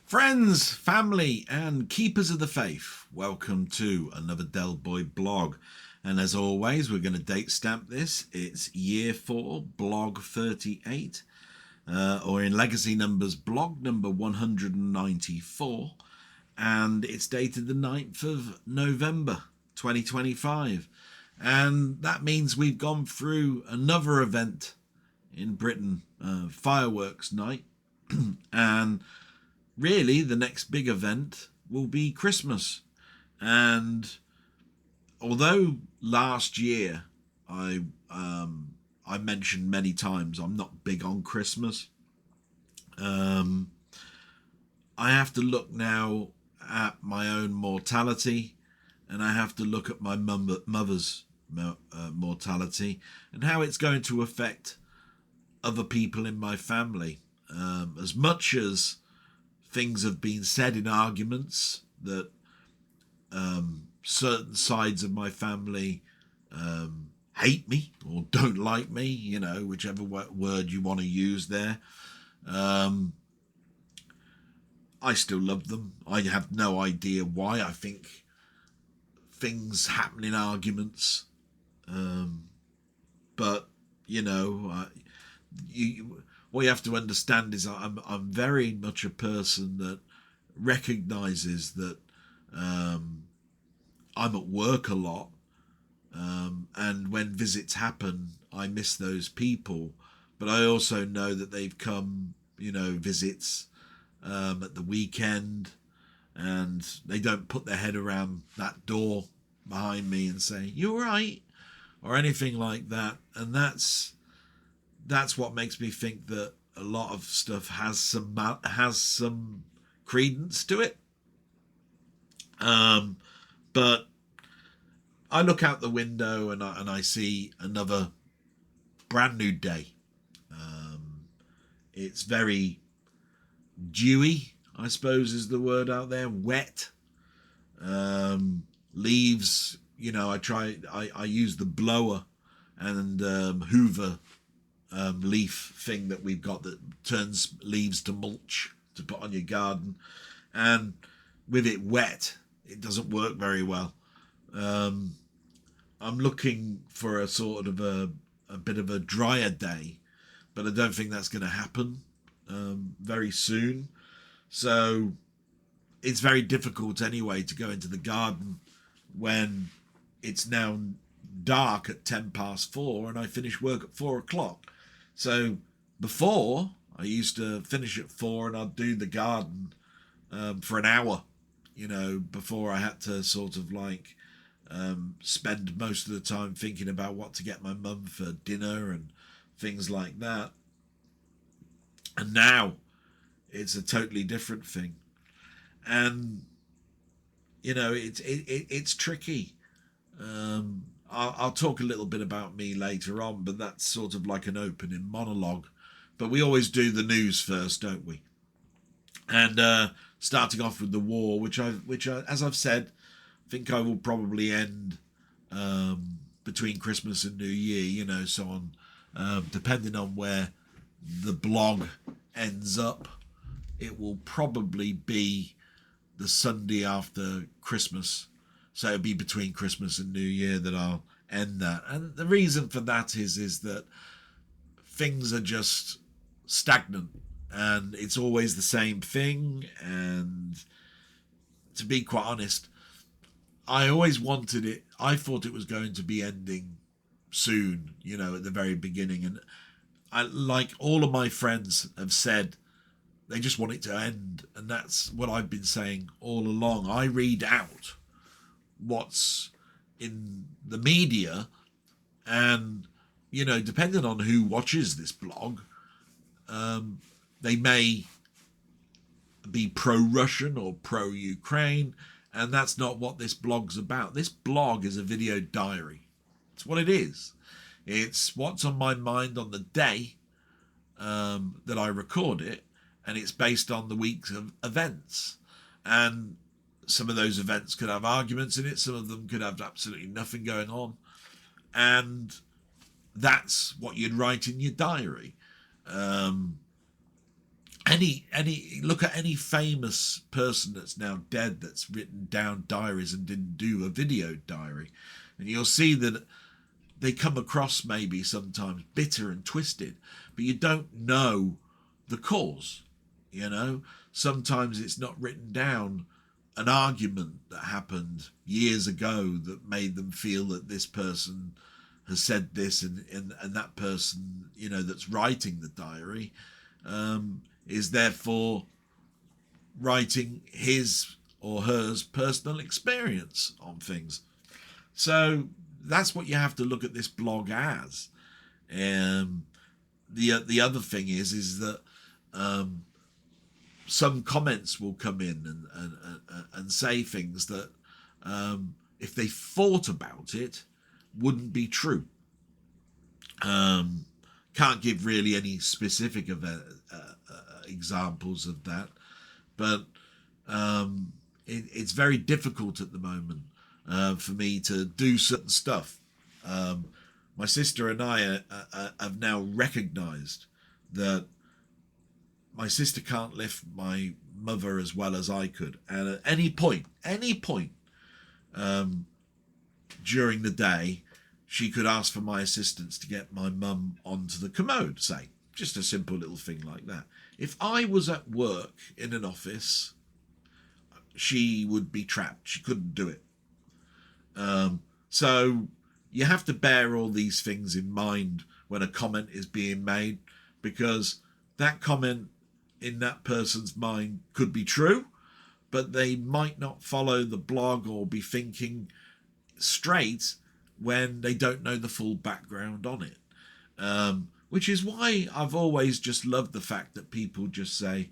Friends, family, and keepers of the faith, welcome to another Del Boy blog. And as always, we're going to date stamp this. It's year 4, blog 38, or in legacy numbers, blog number 194. And it's dated the 9th of November 2025. And that means we've gone through another event in Britain, fireworks night. And really, the next big event will be Christmas. And although last year I mentioned many times I'm not big on Christmas, I have to look now at my own mortality, and I have to look at my mother's mortality and how it's going to affect other people in my family. As much as things have been said in arguments that certain sides of my family hate me or don't like me, you know, whichever word you want to use there. I still love them. I have no idea why. I think things happen in arguments. But, you know, what you have to understand is I'm very much a person that recognises that I'm at work a lot, and when visits happen, I miss those people. But I also know that they've come, you know, visits at the weekend, and they don't put their head around that door behind me and say, "You all right?" or anything like that. And that's what makes me think that a lot of stuff has some credence to it. But I look out the window and I see another brand new day. It's very dewy, I suppose is the word out there. Wet. Leaves, you know, I use the blower and hoover leaf thing that we've got that turns leaves to mulch to put on your garden, and with it wet it doesn't work very well. I'm looking for a sort of a bit of a drier day, but I don't think that's going to happen very soon. So it's very difficult anyway to go into the garden when it's now dark at 4:10 and I finish work at 4 o'clock. So before, I used to finish at 4 and I'd do the garden for an hour, you know, before I had to sort of like spend most of the time thinking about what to get my mum for dinner and things like that. And now it's a totally different thing. And, you know, it's tricky. I'll talk a little bit about me later on, but that's sort of like an opening monologue. But we always do the news first, don't we? And starting off with the war, which as I've said, think I will probably end between Christmas and New Year, you know, so on, depending on where the blog ends up, it will probably be the Sunday after Christmas. So it'll be between Christmas and New Year that I'll end that. And the reason for that is that things are just stagnant and it's always the same thing. And to be quite honest, I always wanted it. I thought it was going to be ending soon, you know, at the very beginning. And I, like all of my friends have said, they just want it to end. And that's what I've been saying all along. I read out what's in the media, and, you know, depending on who watches this blog, they may be pro-Russian or pro-Ukraine, and that's not what this blog's about. This blog is a video diary. It's what it is. It's what's on my mind on the day that I record it, and it's based on the week's of events. And some of those events could have arguments in it. Some of them could have absolutely nothing going on. And that's what you'd write in your diary. any look at any famous person that's now dead that's written down diaries and didn't do a video diary, and you'll see that they come across maybe sometimes bitter and twisted, but you don't know the cause. You know, sometimes it's not written down an argument that happened years ago that made them feel that this person has said this, and that person, you know, that's writing the diary is therefore writing his or hers personal experience on things. So that's what you have to look at this blog as. The other thing is that some comments will come in and say things that if they thought about it wouldn't be true. Can't give really any specific examples of that, but it's very difficult at the moment for me to do certain stuff. My sister and I have now recognised that my sister can't lift my mother as well as I could, and at any point during the day, she could ask for my assistance to get my mum onto the commode, say, just a simple little thing like that. If I was at work in an office, she would be trapped. She couldn't do it. So you have to bear all these things in mind when a comment is being made, because that comment in that person's mind could be true, but they might not follow the blog or be thinking straight when they don't know the full background on it. Which is why I've always just loved the fact that people just say,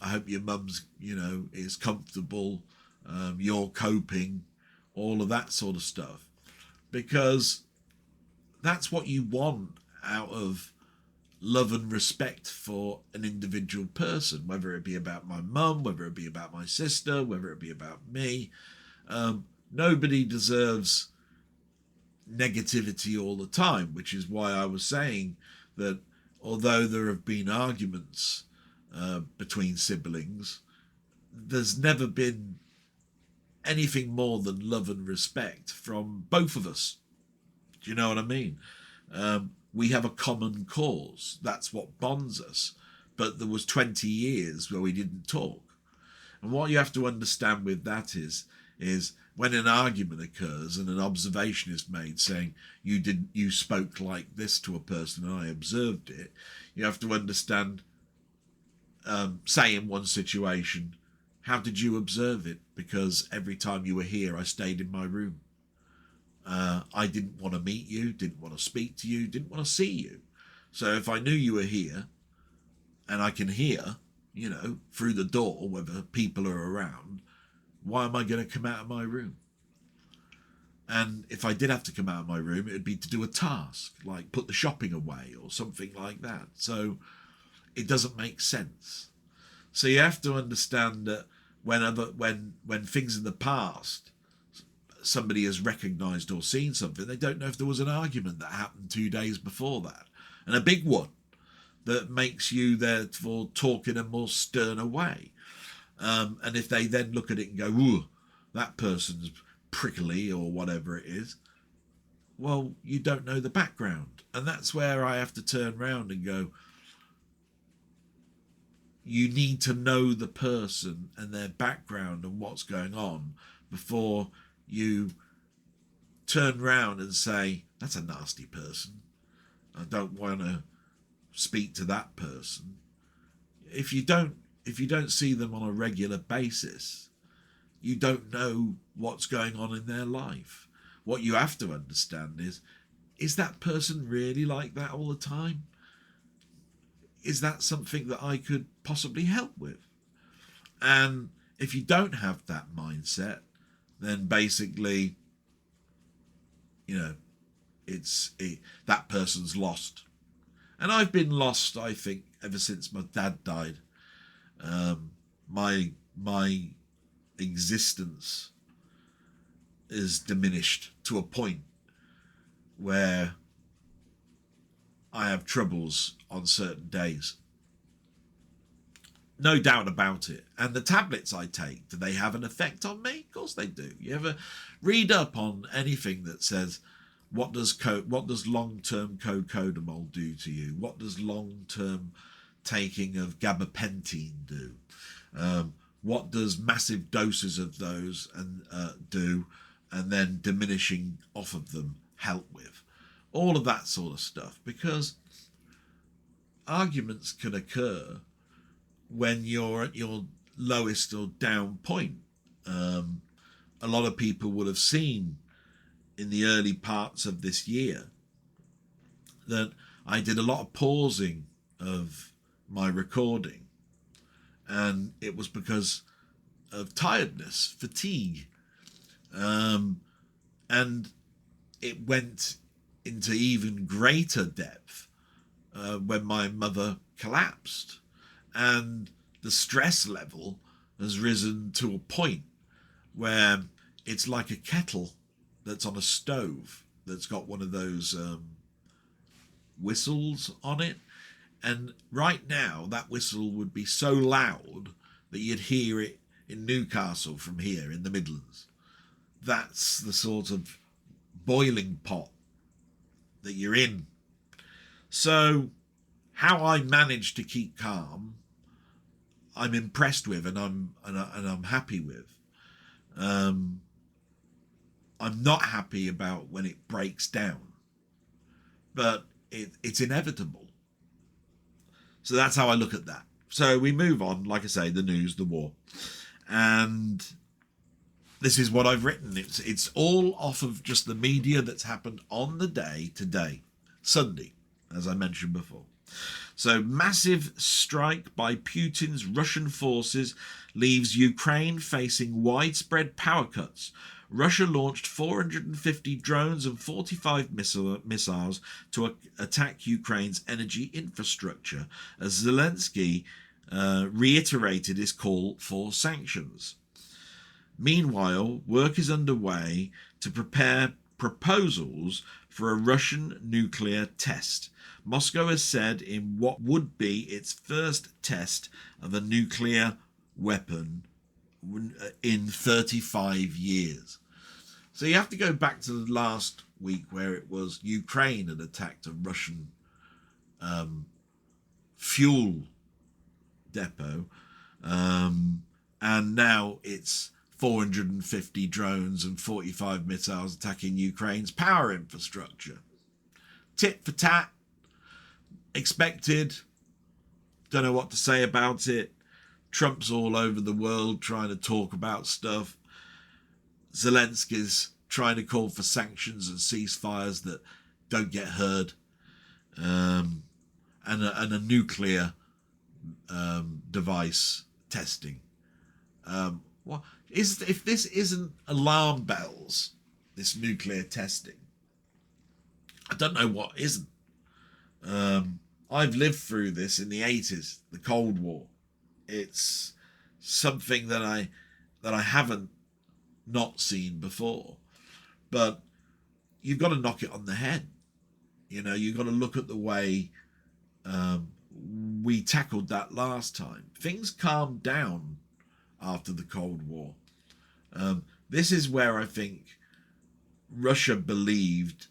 I hope your mum's, you know, is comfortable, you're coping, all of that sort of stuff. Because that's what you want out of love and respect for an individual person, whether it be about my mum, whether it be about my sister, whether it be about me. Nobody deserves negativity all the time, which is why I was saying that although there have been arguments between siblings, there's never been anything more than love and respect from both of us. Do you know what I mean? We have a common cause. That's what bonds us. But there was 20 years where we didn't talk. And what you have to understand with that is when an argument occurs and an observation is made saying you spoke like this to a person and I observed it, you have to understand, say in one situation, how did you observe it? Because every time you were here, I stayed in my room. I didn't want to meet you, didn't want to speak to you, didn't want to see you. So if I knew you were here and I can hear, you know, through the door whether people are around, why am I going to come out of my room? And if I did have to come out of my room, it would be to do a task, like put the shopping away or something like that. So it doesn't make sense. So you have to understand that when things in the past, somebody has recognised or seen something, they don't know if there was an argument that happened 2 days before that, and a big one that makes you therefore talk in a more sterner way. And if they then look at it and go, ooh, that person's prickly or whatever it is, well, you don't know the background. And that's where I have to turn around and go, you need to know the person and their background and what's going on before you turn around and say, that's a nasty person, I don't want to speak to that person. If you don't see them on a regular basis, you don't know what's going on in their life. What you have to understand is that person really like that all the time? Is that something that I could possibly help with? And if you don't have that mindset, then basically, you know, that person's lost. And I've been lost, I think, ever since my dad died. My existence is diminished to a point where I have troubles on certain days. No doubt about it. And the tablets I take, do they have an effect on me? Of course they do. You ever read up on anything that says, what does long-term cocodamol do to you? What does long-term taking of gabapentin do? What does massive doses of those do, and then diminishing off of them help with? All of that sort of stuff, because arguments can occur when you're at your lowest or down point. A lot of people would have seen in the early parts of this year that I did a lot of pausing of my recording, and it was because of tiredness, fatigue, and it went into even greater depth when my mother collapsed, and the stress level has risen to a point where it's like a kettle that's on a stove that's got one of those whistles on it. And right now, that whistle would be so loud that you'd hear it in Newcastle from here in the Midlands. That's the sort of boiling pot that you're in. So how I managed to keep calm, I'm impressed with, and I'm happy with. I'm not happy about when it breaks down, but it's inevitable. So that's how I look at that. So we move on, like I say, the news, the war. And this is what I've written. It's all off of just the media that's happened on the day today, Sunday, as I mentioned before. So massive strike by Putin's Russian forces leaves Ukraine facing widespread power cuts. Russia launched 450 drones and 45 missiles to attack Ukraine's energy infrastructure, as Zelensky reiterated his call for sanctions. Meanwhile, work is underway to prepare proposals for a Russian nuclear test. Moscow has said in what would be its first test of a nuclear weapon in 35 years. So you have to go back to the last week where it was Ukraine had attacked a Russian fuel depot, and now it's 450 drones and 45 missiles attacking Ukraine's power infrastructure. Tit for tat, expected, don't know what to say about it. Trump's all over the world trying to talk about stuff. Zelensky's trying to call for sanctions and ceasefires that don't get heard, and a nuclear device testing. If this isn't alarm bells, this nuclear testing, I don't know what isn't. I've lived through this in the 80s, the Cold War. It's something that I haven't not seen before. But you've got to knock it on the head. You know, you've got to look at the way we tackled that last time. Things calmed down after the Cold War. This is where I think Russia believed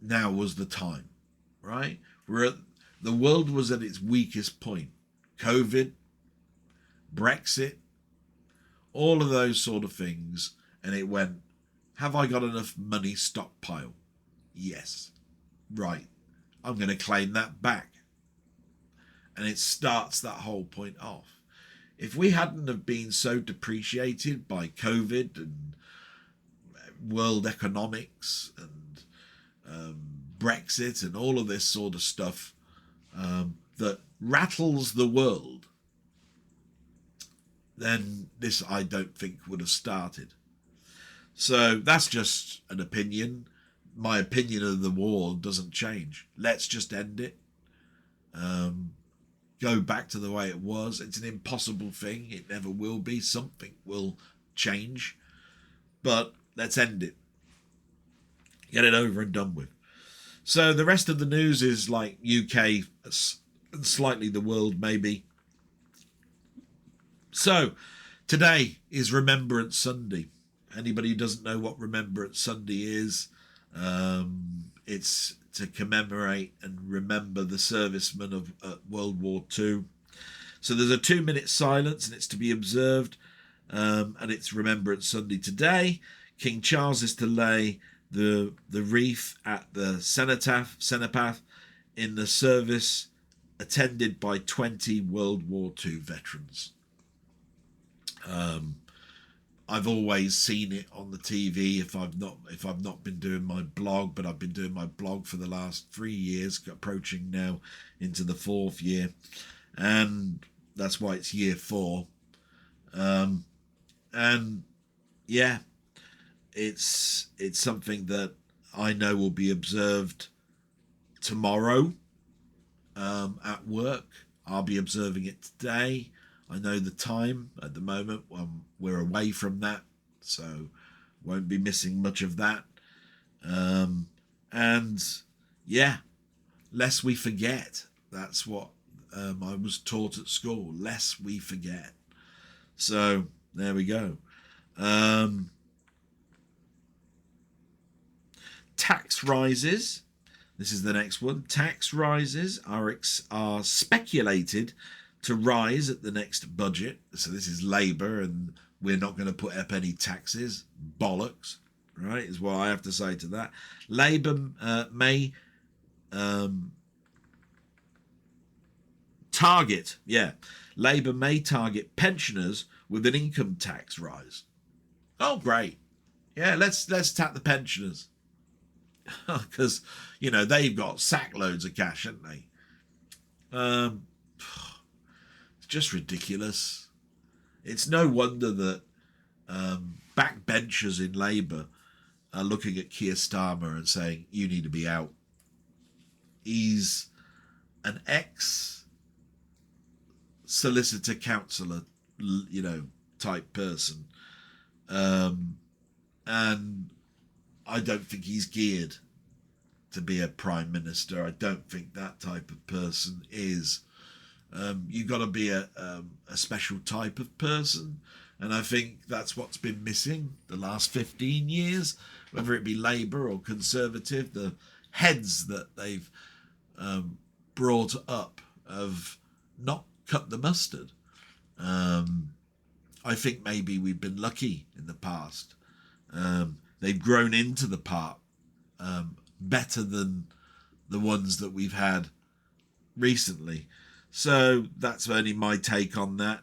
now was the time, right? The world was at its weakest point. COVID, Brexit, all of those sort of things. And it went, have I got enough money stockpile? Yes. Right. I'm going to claim that back. And it starts that whole point off. If we hadn't have been so depreciated by COVID and world economics and Brexit and all of this sort of stuff that rattles the world, then this, I don't think, would have started. So that's just an opinion. My opinion of the war doesn't change. Let's just end it. Go back to the way it was. It's an impossible thing. It never will be. Something will change. But let's end it. Get it over and done with. So the rest of the news is like UK and slightly the world maybe. So today is Remembrance Sunday. Anybody who doesn't know what Remembrance Sunday is, it's to commemorate and remember the servicemen of World War II. So there's a 2-minute silence, and it's to be observed, and it's Remembrance Sunday today. King Charles is to lay the wreath at the cenotaph in the service attended by 20 World War II veterans. I've always seen it on the TV if I've not been doing my blog, but I've been doing my blog for the last 3 years, approaching now into the 4th year, and that's why it's year 4. And yeah, it's something that I know will be observed tomorrow at work. I'll be observing it today. I know the time at the moment. We're away from that, so won't be missing much of that. And yeah, lest we forget. That's what I was taught at school. Lest we forget. So there we go. Tax rises. This is the next one. Tax rises are speculated to rise at the next budget. So this is Labour, and we're not going to put up any taxes. Bollocks, right, is what I have to say to that. Labour may target pensioners with an income tax rise. Oh, great. Yeah, let's tap the pensioners. Because, you know, they've got sackloads of cash, haven't they? It's just ridiculous. It's no wonder that backbenchers in Labour are looking at Keir Starmer and saying, you need to be out. He's an ex-solicitor councillor, you know, type person. And I don't think he's geared to be a prime minister. I don't think that type of person is. You've got to be a special type of person, and I think that's what's been missing the last 15 years, whether it be Labour or Conservative. The heads that they've brought up have not cut the mustard. I think maybe we've been lucky in the past. They've grown into the part better than the ones that we've had recently. So that's only my take on that.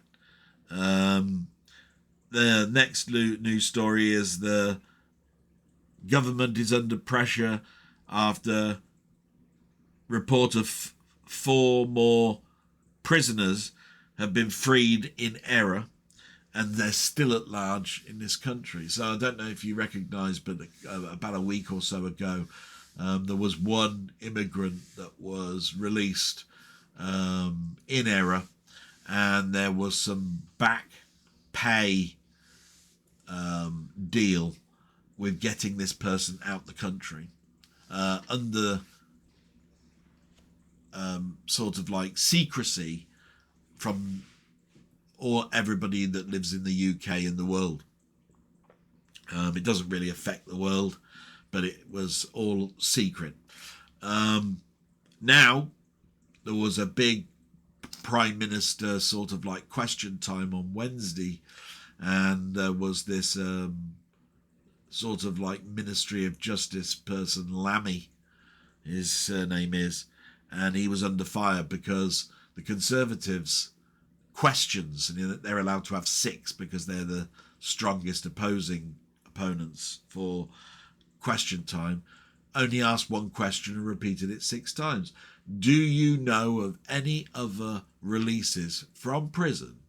The next news story is the government is under pressure after report of 4 more prisoners have been freed in error, and they're still at large in this country. So I don't know if you recognise, but about a week or so ago, there was one immigrant that was released in error, and there was some back pay deal with getting this person out the country under sort of like secrecy from everybody that lives in the UK and the world. It doesn't really affect the world, but it was all secret. Now, there was a big Prime Minister sort of like question time on Wednesday, and there was this sort of like Ministry of Justice person, Lammy, his surname is, and he was under fire because the Conservatives questions, and they're allowed to have 6 because they're the strongest opponents for question time, only asked one question and repeated it 6 times. Do you know of any other releases from prison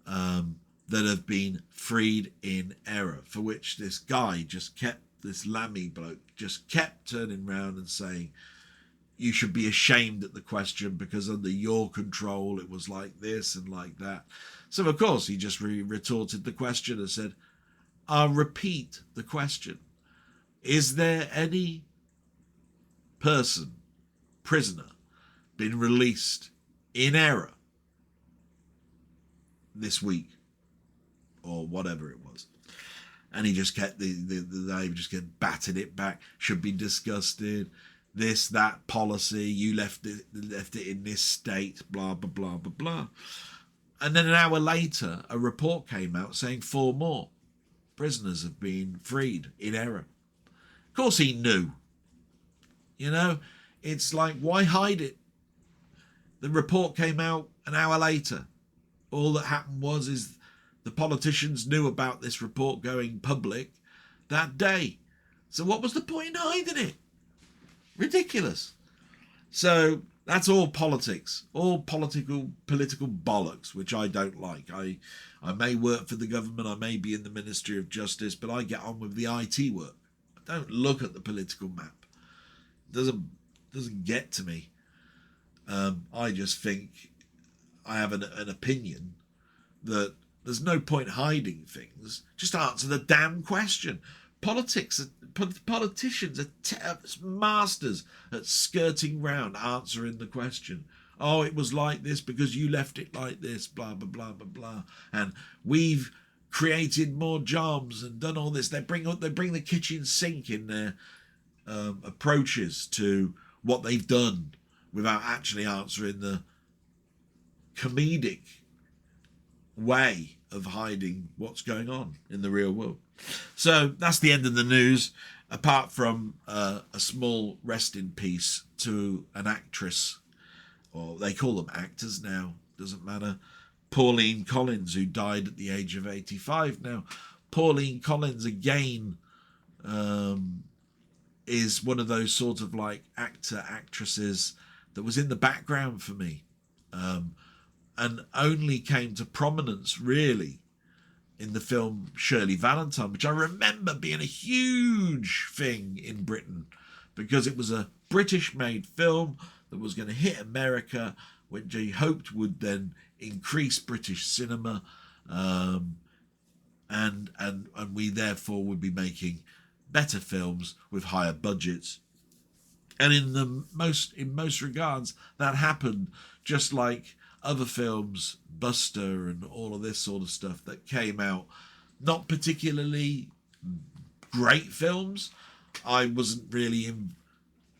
that have been freed in error, for which this guy this Lammy bloke just kept turning round and saying, you should be ashamed at the question because under your control it was like this and like that. So of course he just retorted the question and said, I'll repeat the question. Is there any prisoner been released in error this week, or whatever it was. And he just kept they just kept batting it back. Should be disgusted. This, that policy, you left it in this state, blah, blah, blah, blah, blah. And then an hour later, a report came out saying 4 more prisoners have been freed in error. Of course he knew. You know, it's like, why hide it? The report came out an hour later. All that happened is the politicians knew about this report going public that day. So what was the point in hiding it? Ridiculous. So that's all politics, all political bollocks, which I don't like. I may work for the government, I may be in the Ministry of Justice, but I get on with the IT work. I don't look at the political map. It doesn't get to me. I just think I have an opinion that there's no point hiding things. Just answer the damn question. Politicians are masters at skirting round answering the question. Oh, it was like this because you left it like this, blah, blah, blah, blah, blah. And we've created more jobs and done all this. They bring the kitchen sink in their approaches to what they've done without actually answering the comedic way of hiding what's going on in the real world. So that's the end of the news, apart from a small rest in peace to an actress, or they call them actors now, doesn't matter, Pauline Collins, who died at the age of 85. Now, Pauline Collins, again, is one of those sort of like actresses that was in the background for me, and only came to prominence really in the film Shirley Valentine, which I remember being a huge thing in Britain because it was a British-made film that was going to hit America, which he hoped would then increase British cinema, and we therefore would be making better films with higher budgets. And in most regards, that happened, just like other films, Buster and all of this sort of stuff that came out, not particularly great films. I wasn't really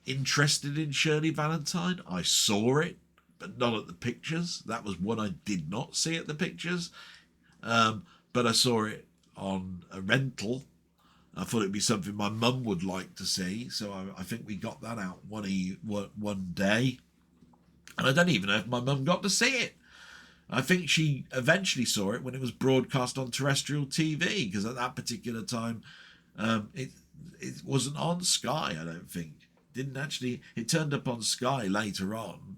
interested in Shirley Valentine. I saw it, but not at the pictures. That was one I did not see at the pictures, but I saw it on a rental. I thought it'd be something my mum would like to see, so I think we got that out one day. And I don't even know if my mum got to see it. I think she eventually saw it when it was broadcast on terrestrial TV, because at that particular time, it wasn't on Sky, I don't think. It turned up on Sky later on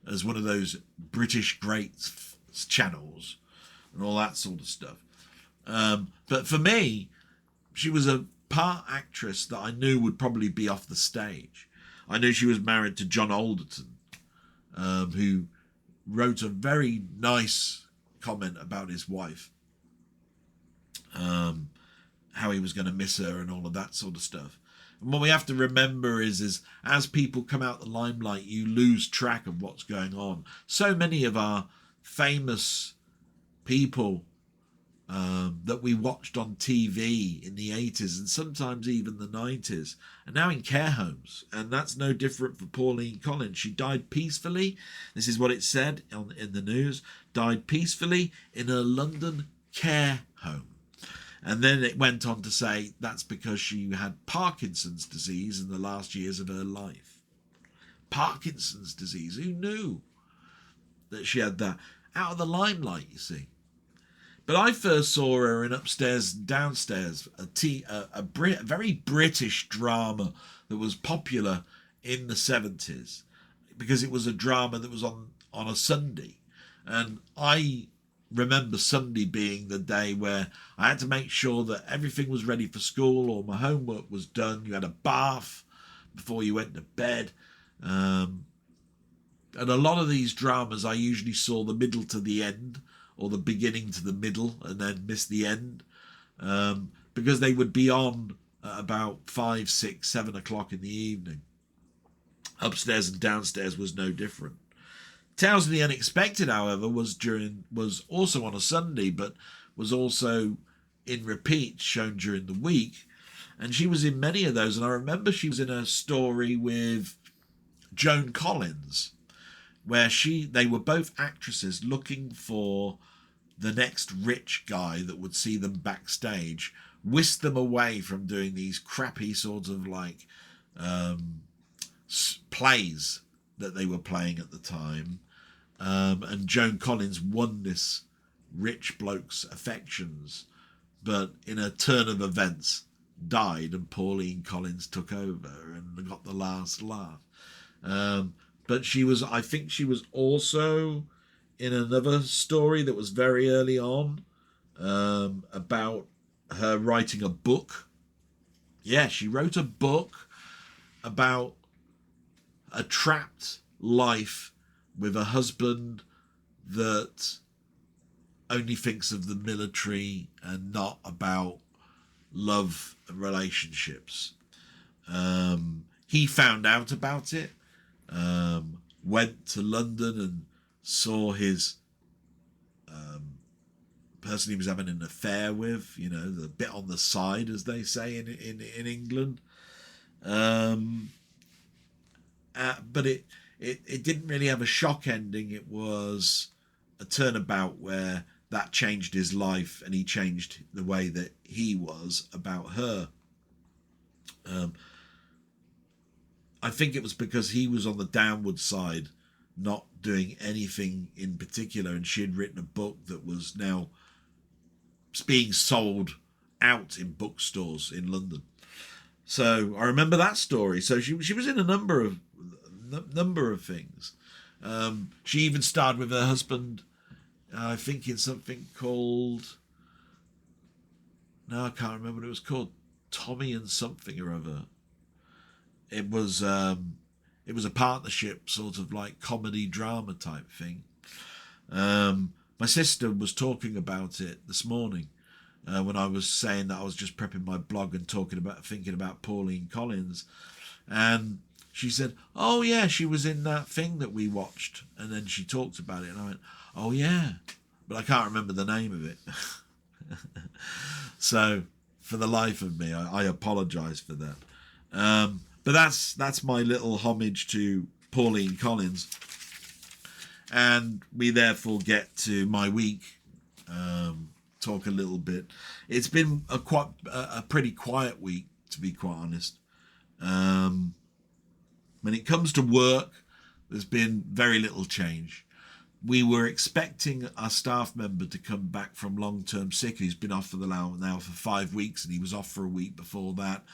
as one of those British Greats channels and all that sort of stuff. But for me, she was a part actress that I knew would probably be off the stage. I knew she was married to John Alderton, who wrote a very nice comment about his wife, how he was going to miss her and all of that sort of stuff. And what we have to remember is as people come out the limelight, you lose track of what's going on. So many of our famous people that we watched on TV in the 80s and sometimes even the 90s are now in care homes, and that's no different for Pauline Collins. She died peacefully. This is what it said in the news: died peacefully in a London care home. And then it went on to say that's because she had Parkinson's disease in the last years of her life. Parkinson's disease, who knew that she had that? Out of the limelight, you see. But I first saw her in Upstairs, Downstairs, a very British drama that was popular in the 70s, because it was a drama that was on a Sunday. And I remember Sunday being the day where I had to make sure that everything was ready for school, or my homework was done. You had a bath before you went to bed. And a lot of these dramas, I usually saw the middle to the end, or the beginning to the middle, and then miss the end, because they would be on at about 5, 6, 7 o'clock in the evening. Upstairs and Downstairs was no different. Tales of the Unexpected, however, was also on a Sunday, but was also in repeat, shown during the week. And she was in many of those. And I remember she was in a story with Joan Collins, where they were both actresses looking for the next rich guy that would see them backstage, whisk them away from doing these crappy sort of like plays that they were playing at the time. And Joan Collins won this rich bloke's affections, but in a turn of events died, and Pauline Collins took over and got the last laugh. But I think she was also in another story that was very early on, about her writing a book. Yeah, she wrote a book about a trapped life with a husband that only thinks of the military and not about love and relationships. He found out about it, went to London and saw his person he was having an affair with, the bit on the side, as they say in England. But it didn't really have a shock ending. It was a turnabout where that changed his life, and he changed the way that he was about her. I think it was because he was on the downward side, not doing anything in particular, and she had written a book that was now being sold out in bookstores in London. So I remember that story. So she was in a number of things. She even starred with her husband, I think, in something called, no, I can't remember what it was called, Tommy and something or other. It was a partnership, sort of like comedy drama type thing. My sister was talking about it this morning, when I was saying that I was just prepping my blog and thinking about Pauline Collins, and she said, "Oh yeah, she was in that thing that we watched," and then she talked about it, and I went, "Oh yeah," but I can't remember the name of it. So for the life of me, I apologise for that. But that's my little homage to Pauline Collins, and we therefore get to my week. Talk a little bit. It's been a pretty quiet week, to be quite honest. When it comes to work, there's been very little change. We were expecting our staff member to come back from long-term sick. He's been off now for 5 weeks, and he was off for a week before that,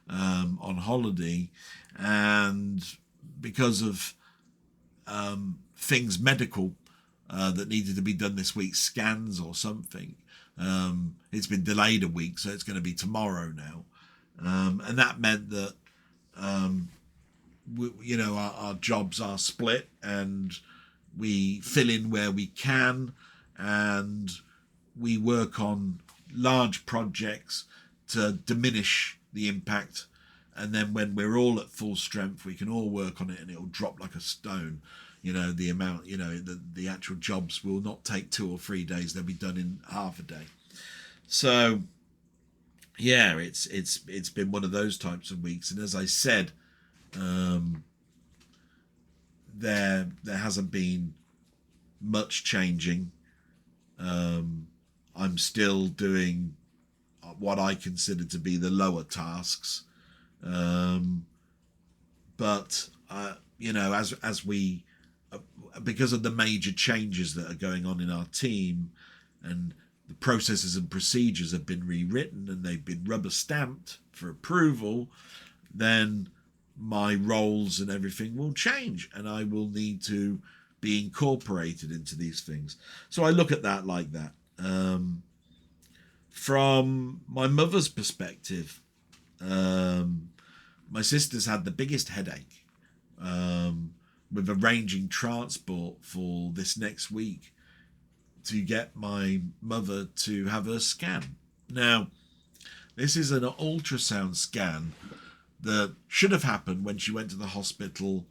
on holiday, and because of things medical that needed to be done this week, scans or something, it's been delayed a week, so it's going to be tomorrow now, and that meant that our jobs are split, and we fill in where we can, and we work on large projects to diminish the impact, and then when we're all at full strength, we can all work on it, and it'll drop like a stone. The amount, the actual jobs will not take 2 or 3 days. They'll be done in half a day. So yeah, it's been one of those types of weeks, and as I said, there hasn't been much changing. I'm still doing what I consider to be the lower tasks, but as we, because of the major changes that are going on in our team, and the processes and procedures have been rewritten and they've been rubber stamped for approval, then my roles and everything will change, and I will need to be incorporated into these things. So I look at that like that. From my mother's perspective, my sister's had the biggest headache with arranging transport for this next week to get my mother to have her scan. Now, this is an ultrasound scan that should have happened when she went to the hospital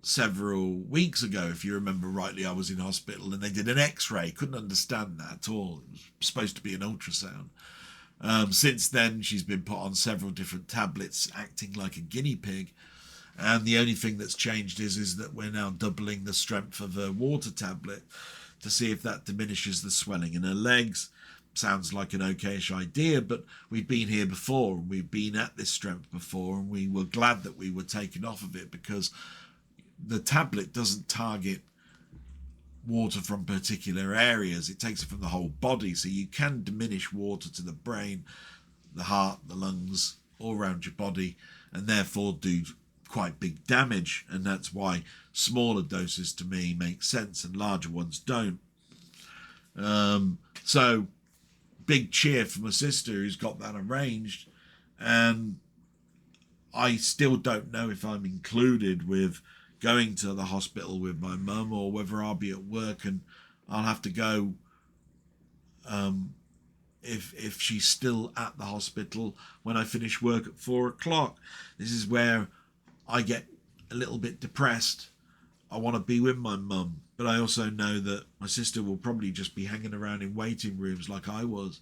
several weeks ago, if you remember rightly, I was in hospital and they did an x-ray. Couldn't understand that at all. It was supposed to be an ultrasound. Since then, she's been put on several different tablets, acting like a guinea pig. And the only thing that's changed is that we're now doubling the strength of a water tablet to see if that diminishes the swelling in her legs. Sounds like an okayish idea, but we've been here before, and we've been at this strength before, and we were glad that we were taken off of it, because the tablet doesn't target water from particular areas. It takes it from the whole body, so you can diminish water to the brain, the heart, the lungs, all around your body, and therefore do quite big damage. And that's why smaller doses to me make sense and larger ones don't. So big cheer for my sister who's got that arranged, and I still don't know if I'm included with going to the hospital with my mum, or whether I'll be at work and I'll have to go if she's still at the hospital when I finish work at 4 o'clock. This is where I get a little bit depressed. I want to be with my mum, but I also know that my sister will probably just be hanging around in waiting rooms like I was,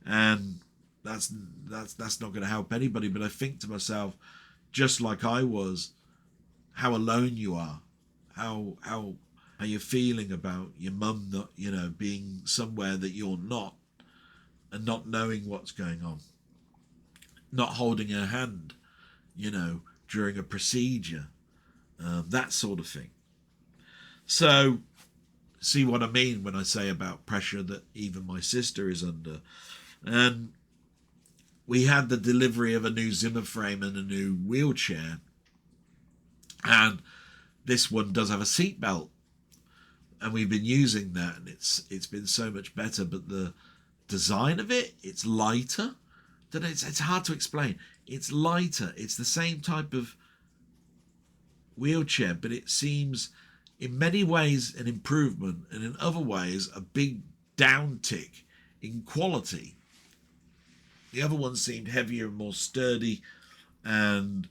and that's not going to help anybody. But I think to myself, just like I was, how alone you are, how you're feeling about your mum not, being somewhere that you're not, and not knowing what's going on, not holding her hand, during a procedure, that sort of thing. So, see what I mean when I say about pressure that even my sister is under. And we had the delivery of a new Zimmer frame and a new wheelchair, and this one does have a seat belt, and we've been using that, and it's been so much better. But the design of it's lighter. It's hard to explain. It's lighter. It's the same type of wheelchair, but it seems in many ways an improvement, and in other ways a big downtick in quality. The other one seemed heavier and more sturdy and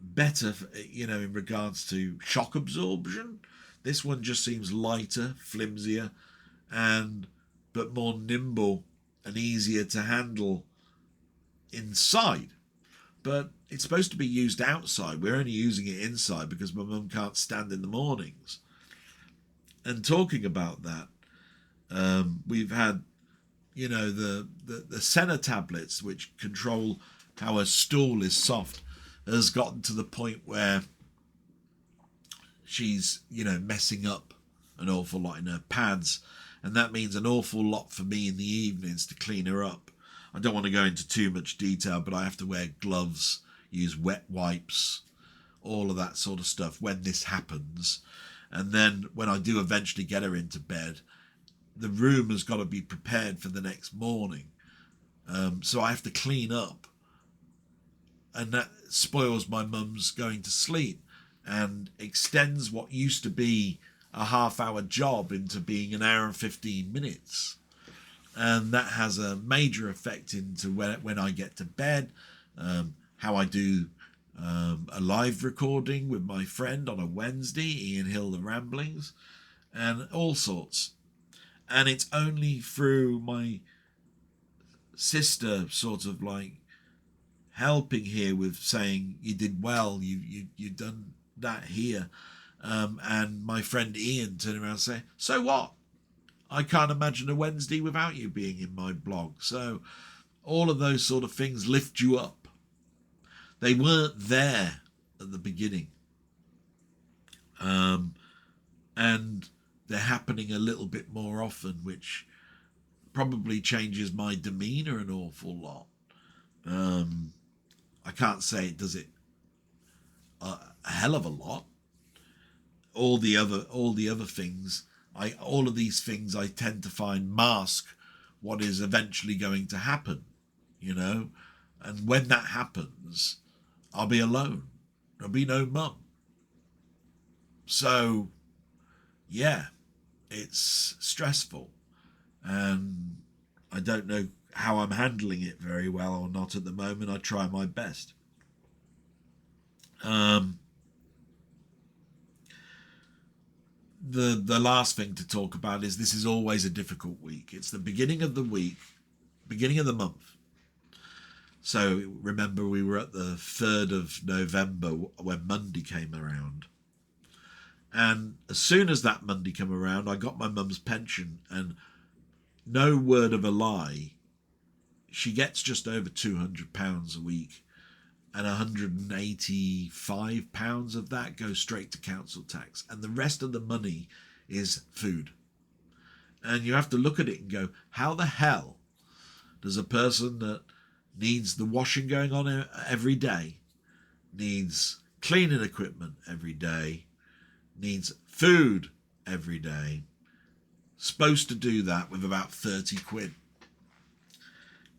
better, in regards to shock absorption. This one just seems lighter, flimsier, but more nimble and easier to handle inside. But it's supposed to be used outside. We're only using it inside because my mum can't stand in the mornings. And talking about that, we've had, the Senna tablets, which control how a stool is soft, has gotten to the point where she's, messing up an awful lot in her pads. And that means an awful lot for me in the evenings to clean her up. I don't want to go into too much detail, but I have to wear gloves, use wet wipes, all of that sort of stuff when this happens. And then when I do eventually get her into bed, the room has got to be prepared for the next morning. So I have to clean up. And that spoils my mum's going to sleep and extends what used to be a half-hour job into being an hour and 15 minutes. And that has a major effect into when I get to bed, how I do a live recording with my friend on a Wednesday, Ian Hill, The Ramblings, and all sorts. And it's only through my sister sort of like helping here with saying, you did well, you done that here. And my friend Ian turning around and saying, so what? I can't imagine a Wednesday without you being in my blog. So all of those sort of things lift you up. They weren't there at the beginning. And they're happening a little bit more often, which probably changes my demeanour an awful lot. I can't say it does it a hell of a lot. All the other things, all of these things I tend to find mask what is eventually going to happen, and when that happens, I'll be alone. There'll be no mum. So, yeah, it's stressful, and I don't know how I'm handling it very well or not at the moment. I try my best. the last thing to talk about is this is always a difficult week. It's the beginning of the week, beginning of the month. So remember, we were at the 3rd of November when Monday came around. And as soon as that Monday came around, I got my mum's pension, and no word of a lie, she gets just over £200 a week, and £185 of that goes straight to council tax, and the rest of the money is food. And you have to look at it and go, how the hell does a person that needs the washing going on every day, needs cleaning equipment every day, needs food every day, supposed to do that with about 30 quid?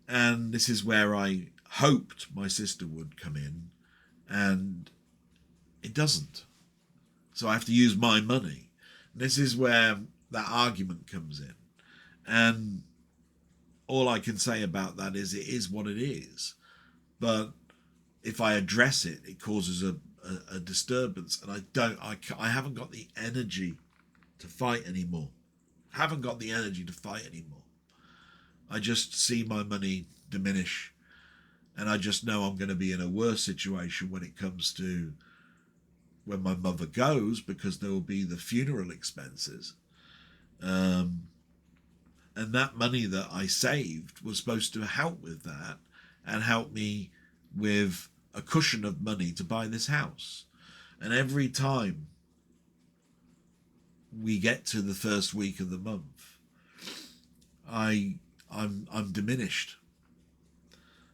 And this is where I hoped my sister would come in, and it doesn't. So I have to use my money. And this is where that argument comes in. And all I can say about that is it is what it is. But if I address it, it causes a disturbance, and I haven't got the energy to fight anymore. Haven't got the energy to fight anymore. I just see my money diminish, and I just know I'm going to be in a worse situation when it comes to when my mother goes, because there will be the funeral expenses. And that money that I saved was supposed to help with that and help me with a cushion of money to buy this house. And every time we get to the first week of the month, I'm diminished.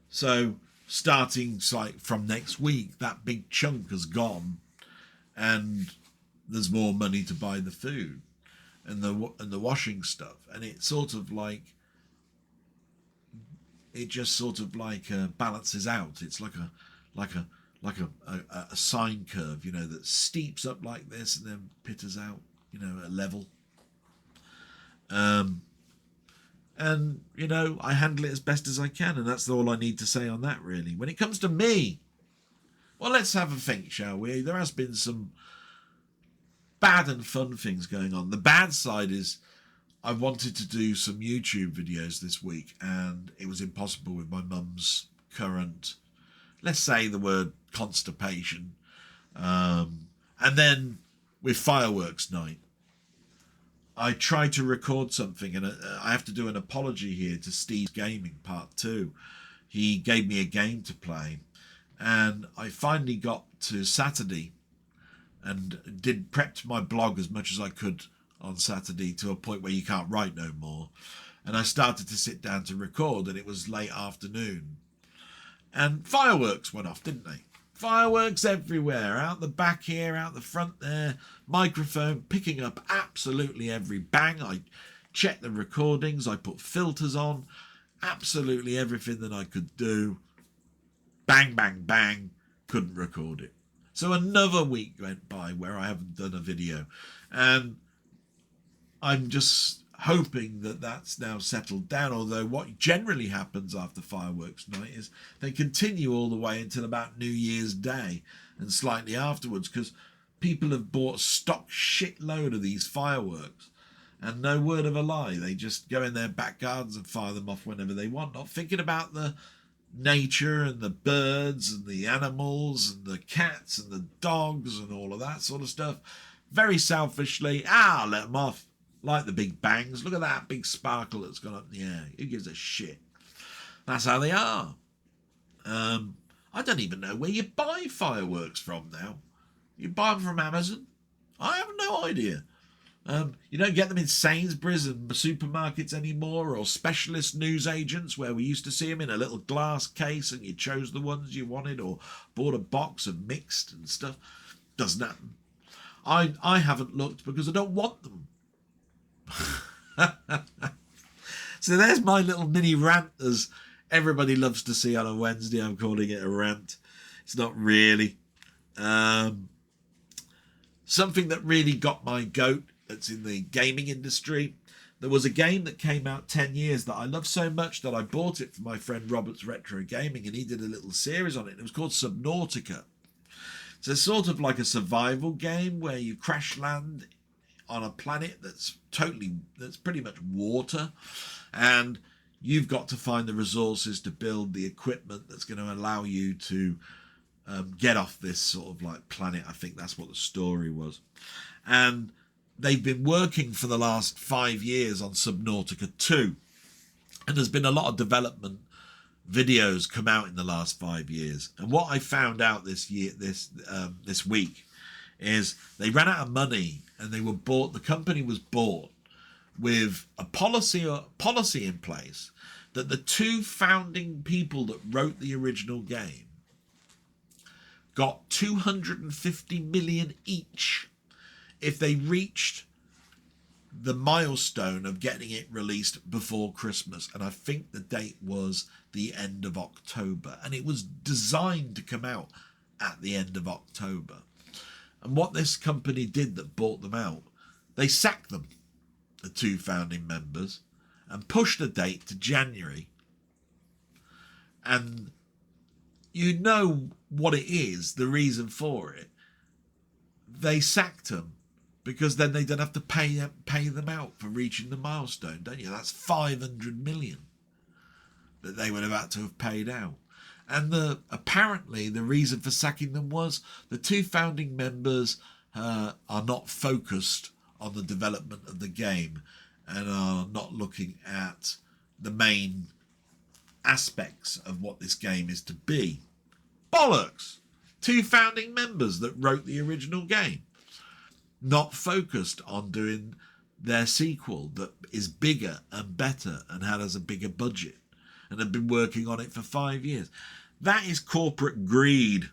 So starting like from next week, that big chunk has gone, and there's more money to buy the food and the washing stuff, and it sort of like balances out. It's like a sine curve, you know, that steeps up like this and then pitters out, you know, at level. And, you know, I handle it as best as I can, and that's all I need to say on that, really. When it comes to me, well, let's have a think, shall we? There has been some bad and fun things going on. The bad side is I wanted to do some YouTube videos this week, and it was impossible with my mum's current, let's say the word constipation. And then with fireworks night, I tried to record something, and I have to do an apology here to Steve's Gaming Part 2. He gave me a game to play, and I finally got to Saturday and prepped my blog as much as I could on Saturday to a point where you can't write no more. And I started to sit down to record, and it was late afternoon. And fireworks went off, didn't they? Fireworks everywhere, out the back here, out the front there, microphone picking up absolutely every bang. I checked the recordings, I put filters on, absolutely everything that I could do. Bang, bang, bang, couldn't record it. So another week went by where I haven't done a video, and I'm just hoping that that's now settled down, although what generally happens after fireworks night is they continue all the way until about New Year's Day and slightly afterwards, because people have bought stock shitload of these fireworks, and no word of a lie, they just go in their back gardens and fire them off whenever they want, not thinking about the nature and the birds and the animals and the cats and the dogs and all of that sort of stuff. Very selfishly, let them off. Like the big bangs. Look at that big sparkle that's gone up in the air. Who gives a shit? That's how they are. I don't even know where you buy fireworks from now. You buy them from Amazon? I have no idea. You don't get them in Sainsbury's and supermarkets anymore, or specialist news agents where we used to see them in a little glass case and you chose the ones you wanted, or bought a box and mixed and stuff. Doesn't happen. I haven't looked because I don't want them. So there's my little mini rant, as everybody loves to see on a Wednesday. I'm calling it a rant. It's not really. Something that really got my goat, that's in the gaming industry. There was a game that came out 10 years that I love so much that I bought it for my friend Robert's Retro Gaming, and he did a little series on it. It was called Subnautica. So it's sort of like a survival game where you crash land on a planet that's pretty much water, and you've got to find the resources to build the equipment that's going to allow you to get off this sort of like planet. I think that's what the story was. And they've been working for the last 5 years on Subnautica 2. And there's been a lot of development videos come out in the last 5 years. And what I found out this week is they ran out of money, and the company was bought with a policy in place that the 2 founding people that wrote the original game got 250 million each if they reached the milestone of getting it released before Christmas. And I think the date was the end of October, and it was designed to come out at the end of October. And what this company did that bought them out, they sacked them, the 2 founding members, and pushed the date to January. And you know what it is, the reason for it. They sacked them because then they don't have to pay them out for reaching the milestone, don't you? That's 500 million that they would have had to have paid out. And apparently the reason for sacking them was the 2 founding members are not focused on the development of the game and are not looking at the main aspects of what this game is to be. Bollocks! 2 founding members that wrote the original game, not focused on doing their sequel that is bigger and better and has a bigger budget, and have been working on it for 5 years. That is corporate greed,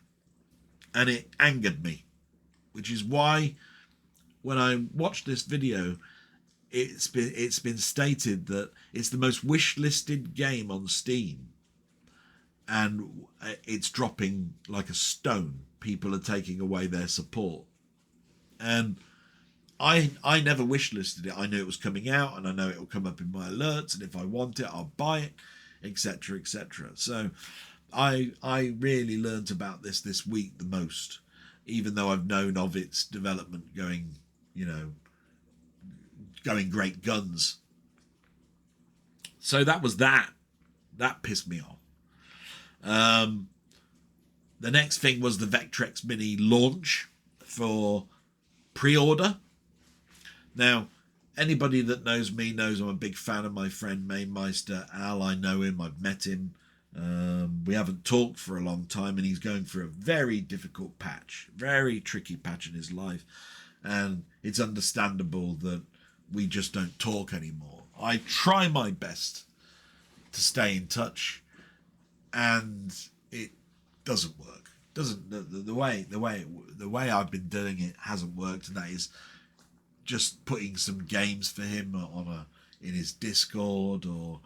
and it angered me, which is why when I watched this video, it's been stated that it's the most wish-listed game on Steam, and it's dropping like a stone. People are taking away their support. And I never wish-listed it. I knew it was coming out, and I know it will come up in my alerts, and if I want it, I'll buy it, etc., etc. So I really learnt about this week the most, even though I've known of its development going great guns. So that was that. That pissed me off. The next thing was the Vectrex Mini launch for pre-order. Now, anybody that knows me knows I'm a big fan of my friend Mainmeister Al. I know him, I've met him. We haven't talked for a long time, and he's going through a very difficult patch, very tricky patch in his life. And it's understandable that we just don't talk anymore. I try my best to stay in touch, and it doesn't work. The way I've been doing it hasn't worked, and that is just putting some games for him in his Discord, or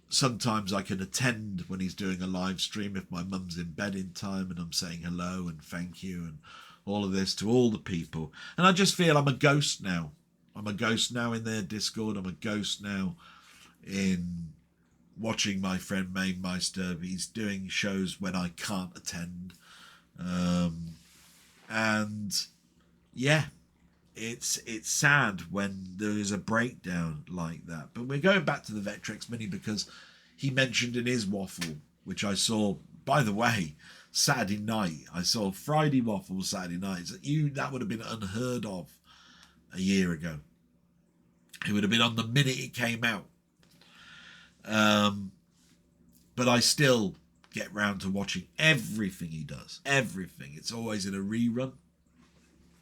sometimes I can attend when he's doing a live stream if my mum's in bed in time, and I'm saying hello and thank you and all of this to all the people. And I just feel I'm a ghost now. I'm a ghost now in their Discord. I'm a ghost now in watching my friend Mainmeister. He's doing shows when I can't attend. And yeah, it's sad when there is a breakdown like that. But we're going back to the Vectrex Mini because he mentioned in his waffle, which I saw, by the way, Saturday night. I saw Friday waffle Saturday night. That would have been unheard of a year ago. It would have been on the minute it came out. But I still get round to watching everything he does. Everything. It's always in a rerun.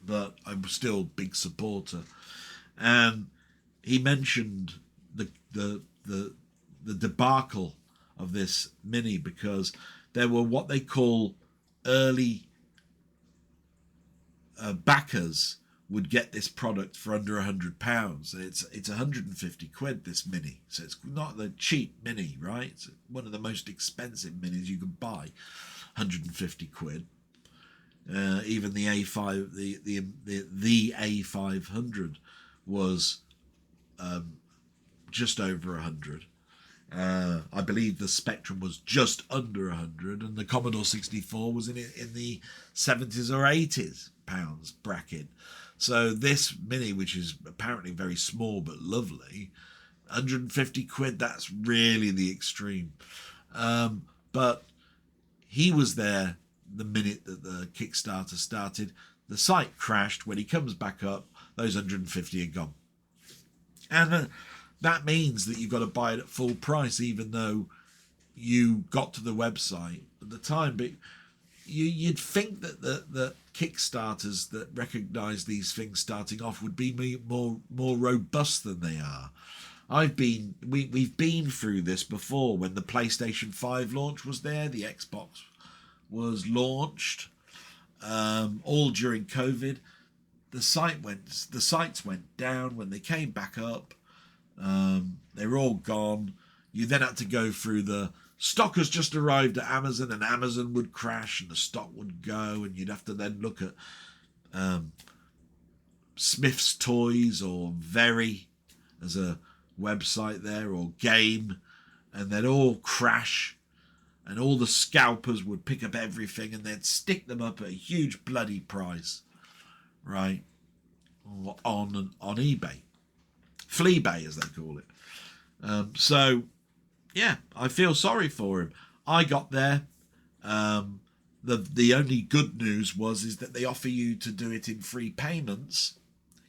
But I'm still a big supporter. And he mentioned the debacle of this Mini because there were what they call early backers would get this product for under £100. It's 150 quid, this Mini. So it's not the cheap Mini, right? It's one of the most expensive Minis you can buy, 150 quid. Even the A5, the A500 was just over 100, I believe the Spectrum was just under 100, and the Commodore 64 was in the 70s or 80s pounds bracket. So this Mini, which is apparently very small but lovely, 150 quid, that's really the extreme. But he was there the minute that the Kickstarter started. The site crashed. When he comes back up, those 150 are gone. And that means that you've got to buy it at full price, even though you got to the website at the time. But you'd think that the Kickstarters that recognise these things starting off would be more robust than they are. We've been through this before when the PlayStation 5 launch was there, the Xbox was launched, all during COVID. The sites went down. When they came back up, they were all gone. You then had to go through the stock has just arrived at Amazon, and Amazon would crash and the stock would go, and you'd have to then look at Smith's Toys or Very as a website there, or Game, and they'd all crash, and all the scalpers would pick up everything and they'd stick them up at a huge bloody price, right, on eBay, Fleabay as they call it. So yeah, I feel sorry for him. I got there. The only good news is that they offer you to do it in 3 payments.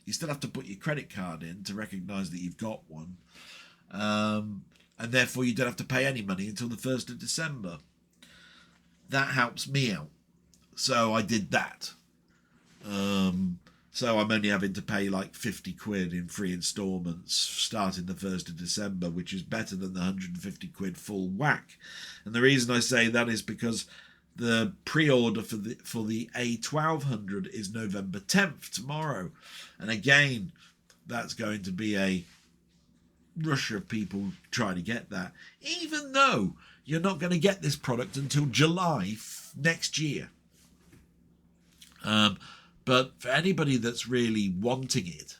You still have to put your credit card in to recognise that you've got one. And therefore you don't have to pay any money until the 1st of December. That helps me out. So I did that. So I'm only having to pay like 50 quid in 3 instalments starting the 1st of December, which is better than the 150 quid full whack. And the reason I say that is because the pre-order for the A1200 is November 10th, tomorrow. And again, that's going to be a rush of people trying to get that, even though you're not going to get this product until July next year. But for anybody that's really wanting it,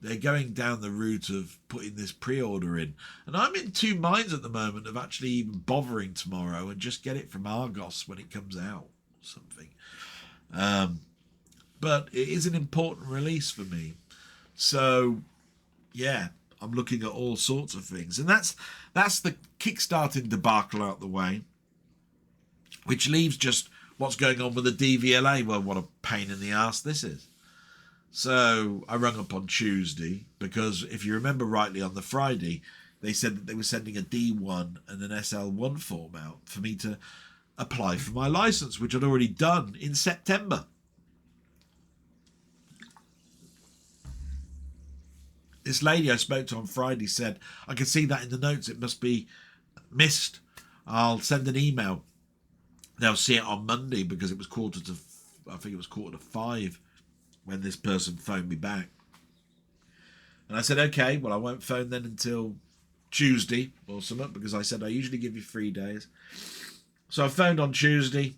they're going down the route of putting this pre-order in. And I'm in 2 minds at the moment of actually even bothering tomorrow and just get it from Argos when it comes out or something. But it is an important release for me. So, yeah, I'm looking at all sorts of things. And that's the Kickstarting debacle out the way, which leaves just what's going on with the DVLA. Well, what a pain in the arse this is. So I rung up on Tuesday because, if you remember rightly, on the Friday, they said that they were sending a D1 and an SL1 form out for me to apply for my license, which I'd already done in September. This lady I spoke to on Friday said, I can see that in the notes, it must be missed. I'll send an email. They'll see it on Monday, because it was quarter to 5 when this person phoned me back. And I said, okay, well, I won't phone then until Tuesday or something, because I said I usually give you 3 days. So I phoned on Tuesday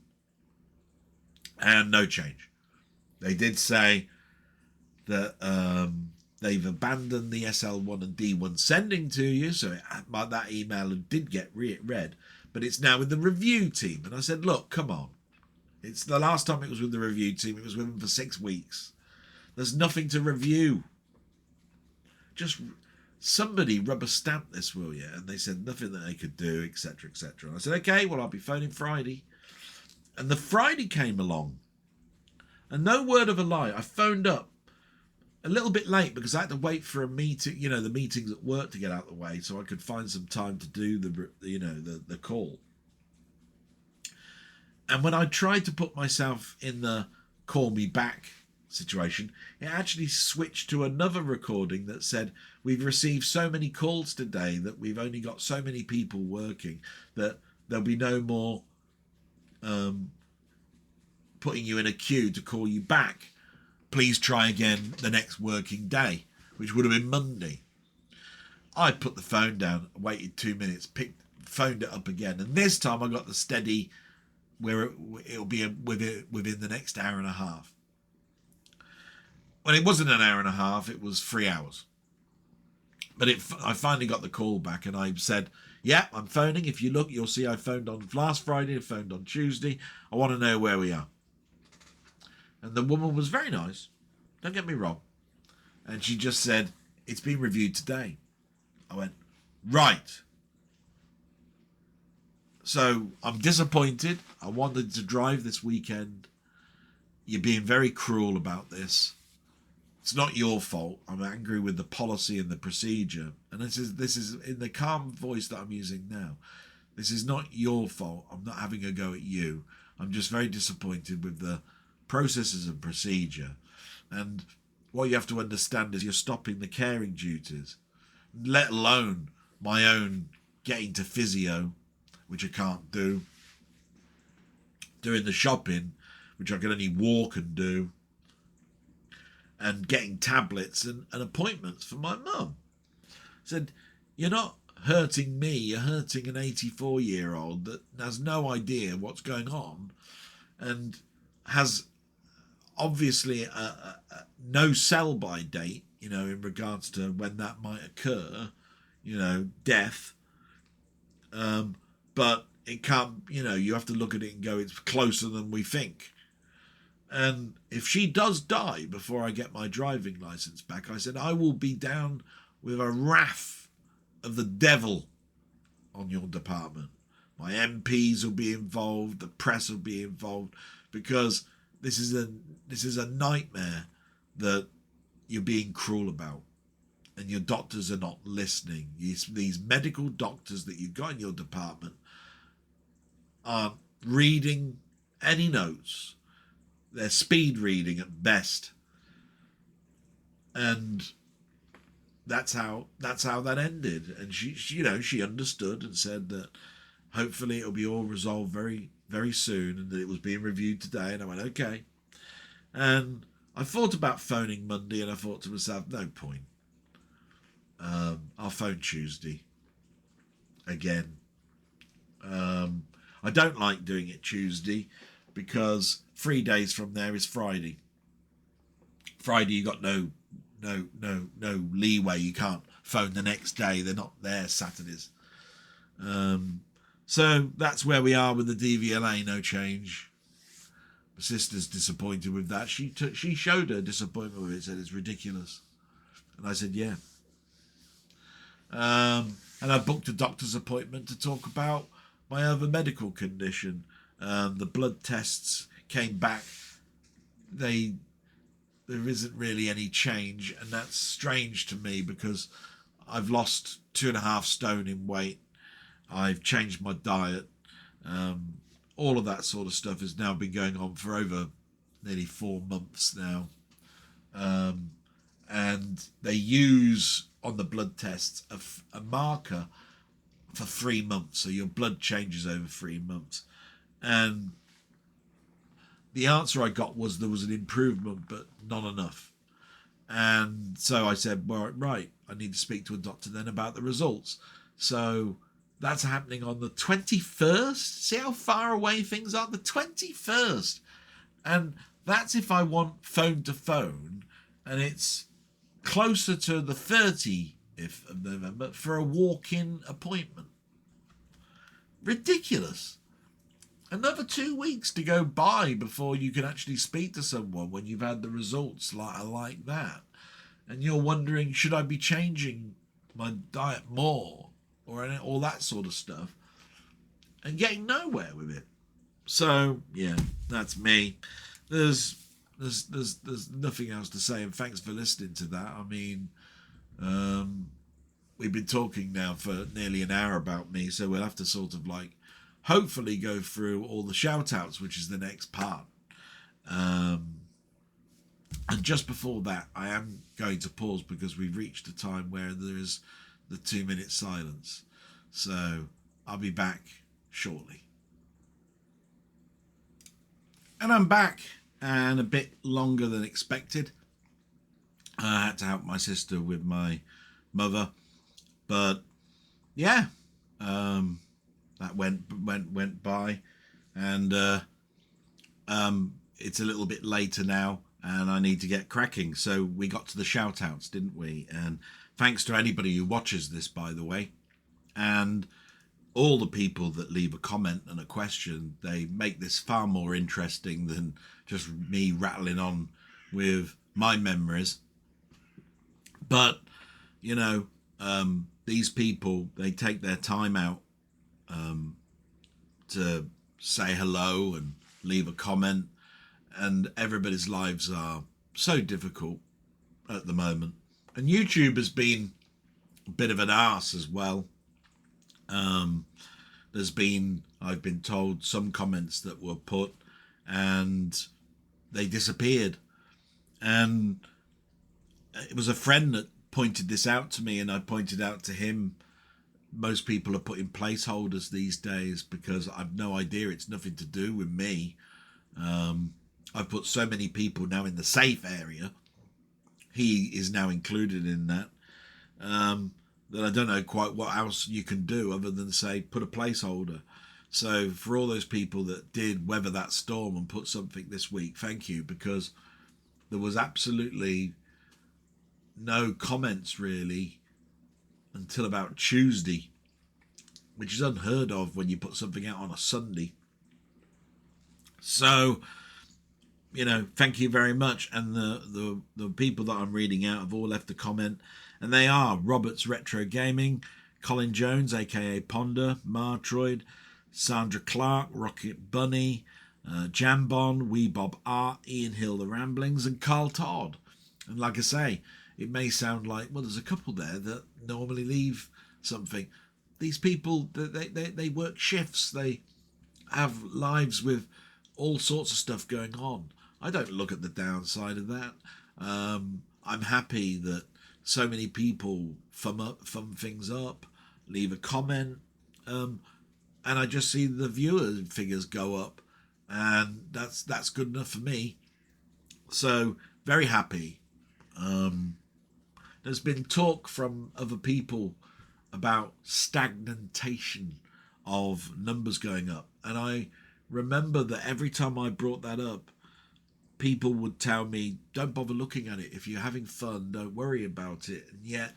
and no change. They did say that they've abandoned the SL1 and D1 sending to you, so that email did get read, but it's now with the review team. And I said, look, come on. It's the last time it was with the review team, it was with them for 6 weeks. There's nothing to review. Just somebody rubber stamp this, will you? And they said nothing that they could do, etc., etc. And I said, okay, well, I'll be phoning Friday. And the Friday came along, and no word of a lie, I phoned up a little bit late because I had to wait for a meeting, the meetings at work to get out of the way, so I could find some time to do the call. And when I tried to put myself in the call me back situation, it actually switched to another recording that said, we've received so many calls today that we've only got so many people working that there'll be no more putting you in a queue to call you back. Please try again the next working day, which would have been Monday. I put the phone down, waited 2 minutes, phoned it up again, and this time I got the steady where it'll be within the next hour and a half. Well, it wasn't an hour and a half, it was 3 hours. But I finally got the call back, and I said, yeah, I'm phoning. If you look, you'll see I phoned on last Friday, I phoned on Tuesday. I want to know where we are. And the woman was very nice. Don't get me wrong. And she just said, it's been reviewed today. I went, right. So I'm disappointed. I wanted to drive this weekend. You're being very cruel about this. It's not your fault. I'm angry with the policy and the procedure. And this is in the calm voice that I'm using now. This is not your fault. I'm not having a go at you. I'm just very disappointed with the processes and procedure. And what you have to understand is you're stopping the caring duties, let alone my own getting to physio, which I can't do, doing the shopping, which I can only walk and do, and getting tablets and appointments for my mum. Said, you're not hurting me, you're hurting an 84-year-old that has no idea what's going on and has obviously no sell-by date, in regards to when that might occur, death. But it can't, you have to look at it and go, it's closer than we think. And if she does die before I get my driving license back, I said, I will be down with a wrath of the devil on your department. My MPs will be involved, the press will be involved, because this is a nightmare that you're being cruel about. And your doctors are not listening. These medical doctors that you've got in your department aren't reading any notes. They're speed reading at best. And that's how that ended. And she understood and said that hopefully it'll be all resolved very, very soon, and that it was being reviewed today. And I went, okay. And I thought about phoning Monday, and I thought to myself, no point. I'll phone Tuesday again. I don't like doing it Tuesday because 3 days from there is Friday. Friday you got no leeway. You can't phone the next day. They're not there Saturdays. So that's where we are with the DVLA. No change. My sister's disappointed with that. She showed her disappointment with it. Said it's ridiculous, and I said yeah. And I booked a doctor's appointment to talk about my other medical condition. The blood tests came back. There isn't really any change, and that's strange to me because I've lost 2.5 stone in weight. I've changed my diet. All of that sort of stuff has now been going on for over nearly 4 months now. And they use on the blood tests a marker for 3 months. So your blood changes over 3 months. And the answer I got was there was an improvement, but not enough. And so I said, well, right, I need to speak to a doctor then about the results. So that's happening on the 21st. See how far away things are? The 21st. And that's if I want phone to phone. And it's closer to the 30th of November for a walk-in appointment. Ridiculous. Another 2 weeks to go by before you can actually speak to someone when you've had the results like that. And you're wondering, should I be changing my diet more or all that sort of stuff, and getting nowhere with it. So yeah, that's me. There's nothing else to say, and thanks for listening to that. I mean, we've been talking now for nearly an hour about me, so we'll have to sort of hopefully go through all the shout outs, which is the next part. And just before that, I am going to pause because we've reached a time where there is the 2-minute silence. So I'll be back shortly. And I'm back, and a bit longer than expected. I had to help my sister with my mother, but yeah, that went by, and it's a little bit later now, and I need to get cracking. So we got to the shout outs, didn't we? And Thanks to anybody who watches this, by the way. And all the people that leave a comment and a question, they make this far more interesting than just me rattling on with my memories. But, you know, these people, they take their time out to say hello and leave a comment, and everybody's lives are so difficult at the moment. And YouTube has been a bit of an arse as well. There's been, I've been told, some comments that were put and they disappeared. And it was a friend that pointed this out to me, and I pointed out to him, most people are putting placeholders these days because I've no idea. It's nothing to do with me. I've put so many people now in the safe area. He is now included in that. That I don't know quite what else you can do other than say put a placeholder. So for all those people that did weather that storm and put something this week, thank you, because there was absolutely no comments really until about Tuesday, which is unheard of when you put something out on a Sunday. So, you know, thank you very much. And the people that I'm reading out have all left a comment. And they are Robert's Retro Gaming, Colin Jones, aka Ponder, Martroid, Sandra Clark, Rocket Bunny, Jambon, Wee Bob Art, Ian Hill, The Ramblings, and Carl Todd. And like I say, it may sound like, well, there's a couple there that normally leave something. These people, they work shifts. They have lives with all sorts of stuff going on. I don't look at the downside of that. I'm happy that so many people thumb things up, leave a comment, and I just see the viewer figures go up, and that's good enough for me. So very happy. There's been talk from other people about stagnation of numbers going up, and I remember that every time I brought that up, people would tell me, don't bother looking at it. If you're having fun, don't worry about it. And yet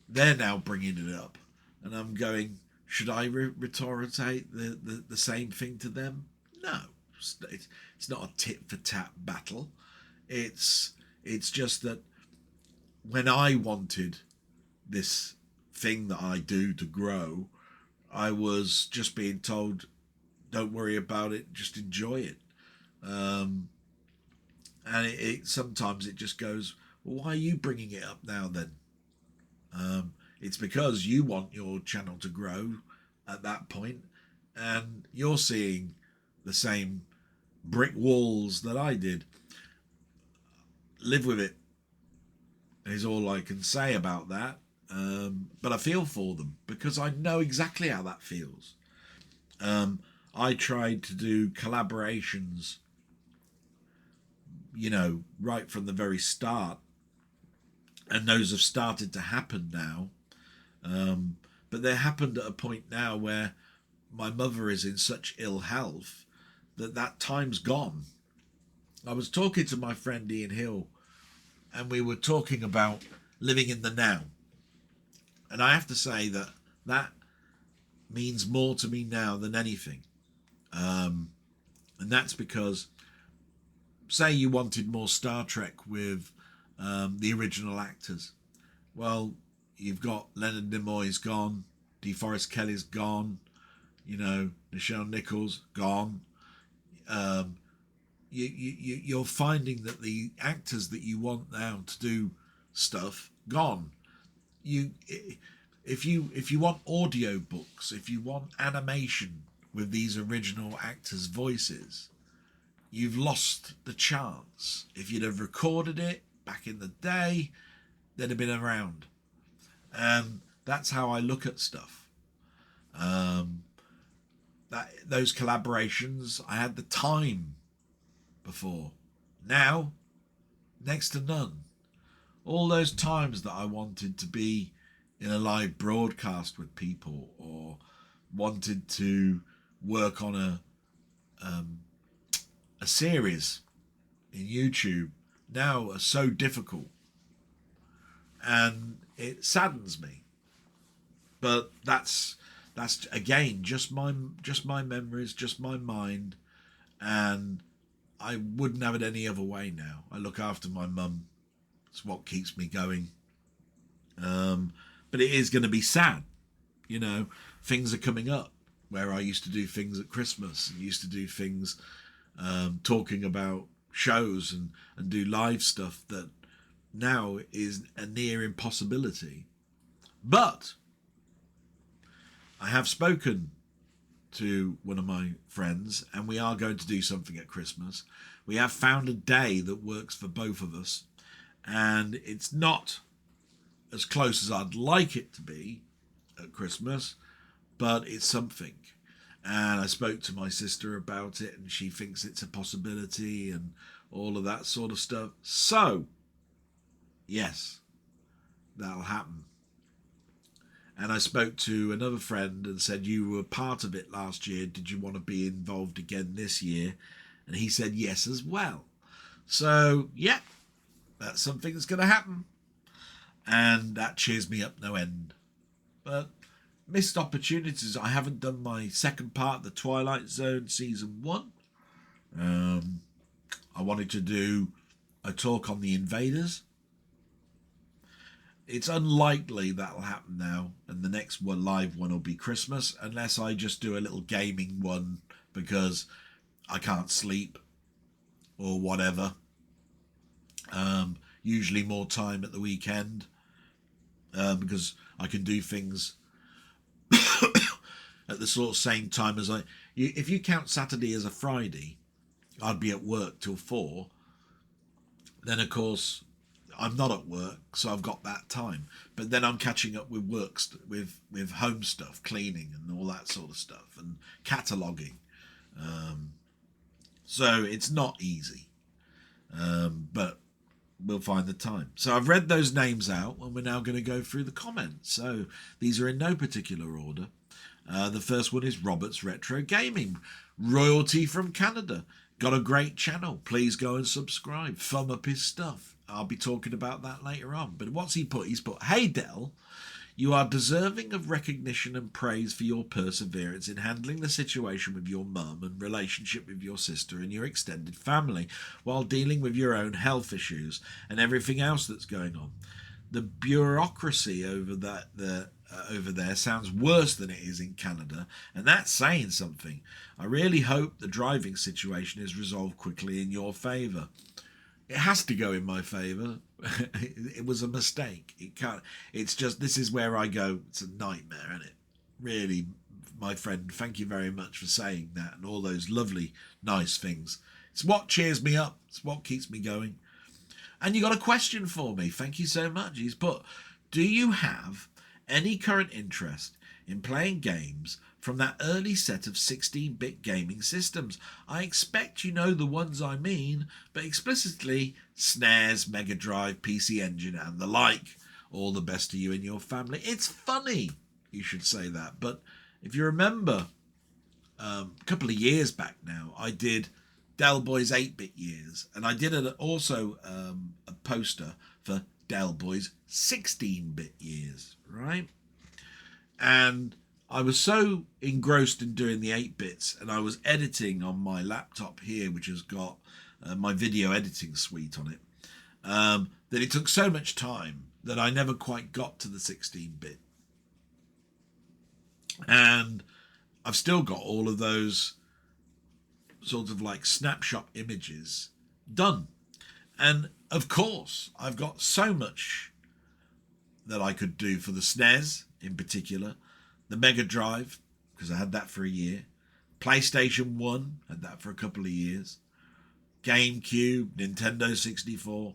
they're now bringing it up, and I'm going, should I rhetoritate the same thing to them? No, it's not a tit for tat battle. It's just that when I wanted this thing that I do to grow, I was just being told, don't worry about it, just enjoy it. And it sometimes it just goes, well, why are you bringing it up now then? It's because you want your channel to grow at that point, and you're seeing the same brick walls that I did. Live with it is all I can say about that. But I feel for them because I know exactly how that feels. I tried to do collaborations, you know, right from the very start, and those have started to happen now. But they happened at a point now where my mother is in such ill health that time's gone. I was talking to my friend Ian Hill, and we were talking about living in the now. And I have to say that means more to me now than anything. And that's because, say you wanted more Star Trek with the original actors. Well, you've got Leonard Nimoy's gone, DeForest Kelly's gone, you know, Nichelle Nichols gone. You're finding that the actors that you want now to do stuff gone. If you want audio books, if you want animation with these original actors' voices, you've lost the chance. If you'd have recorded it back in the day, they'd have been around. And that's how I look at stuff. Those collaborations, I had the time before. Now, next to none. All those times that I wanted to be in a live broadcast with people, or wanted to work on a series in YouTube, now are so difficult. And it saddens me. But that's again just my memories, just my mind, and I wouldn't have it any other way now. I look after my mum. It's what keeps me going. But it is going to be sad. You know, things are coming up where I used to do things at Christmas and used to do things talking about shows and do live stuff that now is a near impossibility. But I have spoken to one of my friends and we are going to do something at Christmas. We have found a day that works for both of us, and it's not as close as I'd like it to be at Christmas, but it's something. And I spoke to my sister about it and she thinks it's a possibility and all of that sort of stuff. So, yes, that'll happen. And I spoke to another friend and said, you were part of it last year. Did you want to be involved again this year? And he said yes as well. So, yeah, that's something that's going to happen. And that cheers me up no end. But missed opportunities. I haven't done my second part of the Twilight Zone Season 1. I wanted to do a talk on the Invaders. It's unlikely that'll happen now, and the next one, live one, will be Christmas, unless I just do a little gaming one because I can't sleep or whatever. Usually more time at the weekend because I can do things at the sort of same time as if you count Saturday as a Friday, I'd be at work till 4. Then, of course, I'm not at work, so I've got that time. But then I'm catching up with work, with home stuff, cleaning and all that sort of stuff, and cataloguing. So it's not easy, but we'll find the time. So I've read those names out, and we're now going to go through the comments. So these are in no particular order. The first one is Robert's Retro Gaming. Royalty from Canada. Got a great channel. Please go and subscribe. Thumb up his stuff. I'll be talking about that later on. But what's he put? He's put, hey Del, you are deserving of recognition and praise for your perseverance in handling the situation with your mum and relationship with your sister and your extended family while dealing with your own health issues and everything else that's going on. The bureaucracy over there sounds worse than it is in Canada, and that's saying something. I really hope the driving situation is resolved quickly in your favour. It has to go in my favour. It was a mistake. It can't. It's just, this is where I go, it's a nightmare, isn't it? Really, my friend, thank you very much for saying that and all those lovely, nice things. It's what cheers me up. It's what keeps me going. And you got a question for me. Thank you so much. He's put, do you have any current interest in playing games from that early set of 16-bit gaming systems? I expect you know the ones I mean, but explicitly SNES, Mega Drive, PC Engine and the like. All the best to you and your family. It's funny you should say that, but if you remember a couple of years back now, I did Del Boy's 8-bit years, and I did also a poster for Del Boy's 16-bit years, right? And I was so engrossed in doing the 8-bits, and I was editing on my laptop here, which has got my video editing suite on it, that it took so much time that I never quite got to the 16-bit. And I've still got all of those sort of like snapshot images done. And of course, I've got so much that I could do for the SNES in particular, the Mega Drive, because I had that for a year, PlayStation 1, had that for a couple of years, GameCube, Nintendo 64,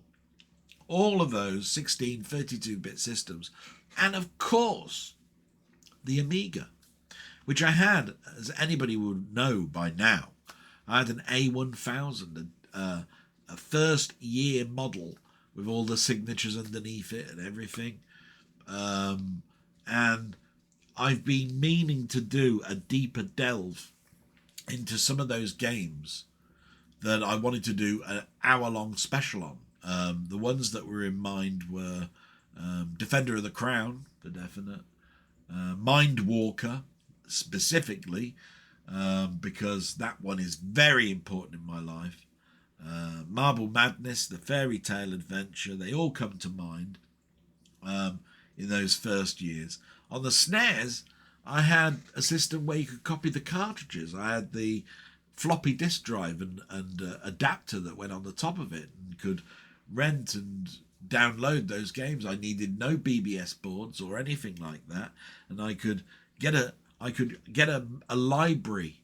all of those 16, 32-bit systems, and of course, the Amiga, which I had, as anybody would know by now, I had an A1000, a first year model with all the signatures underneath it and everything. And I've been meaning to do a deeper delve into some of those games that I wanted to do an hour-long special on. The ones that were in mind were Defender of the Crown for definite, Mind Walker specifically, because that one is very important in my life. Marble Madness, the Fairy Tale Adventure, they all come to mind in those first years. On the SNES, I had a system where you could copy the cartridges. I had the floppy disk drive and adapter that went on the top of it, and could rent and download those games. I needed no BBS boards or anything like that, and I could get a library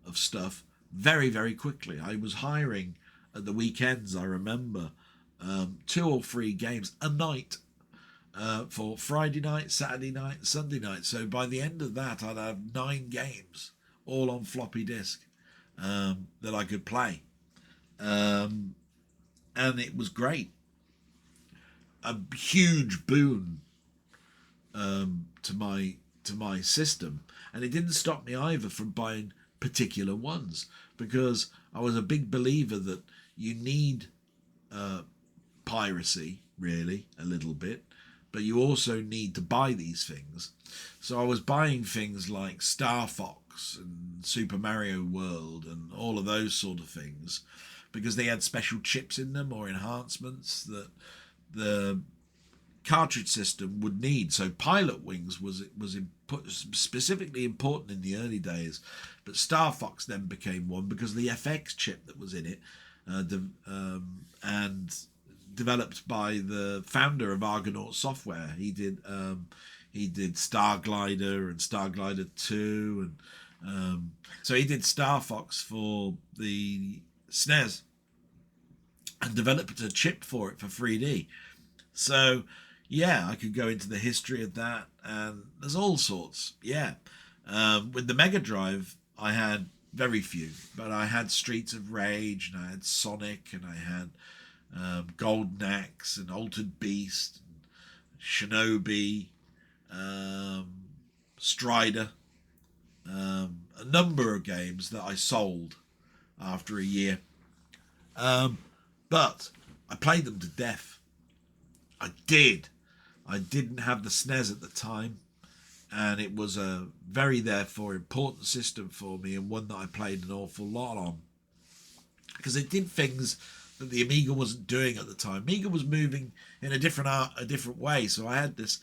of stuff very, very quickly. I was hiring at the weekends, I remember, 2 or 3 games a night, for Friday night, Saturday night, Sunday night. So by the end of that, I'd have 9 games all on floppy disk that I could play, and it was great. A huge boon to my system, and it didn't stop me either from buying particular ones, because I was a big believer that you need piracy, really, a little bit, but you also need to buy these things. So I was buying things like Star Fox and Super Mario World and all of those sort of things, because they had special chips in them or enhancements that the cartridge system would need. So Pilot Wings was specifically important in the early days, but Star Fox then became one because of the FX chip that was in it, and developed by the founder of Argonaut Software. He did Star Glider and Star Glider 2, and so he did Star Fox for the SNES and developed a chip for it for 3D. So yeah, I could go into the history of that, and there's all sorts. Yeah, with the Mega Drive, I had very few, but I had Streets of Rage, and I had Sonic, and I had Golden Axe, and Altered Beast, and Shinobi, Strider, a number of games that I sold after a year. But I played them to death. I didn't have the SNES at the time, and it was a very, therefore, important system for me, and one that I played an awful lot on, because it did things that the Amiga wasn't doing at the time. Amiga was moving in a different way, so I had this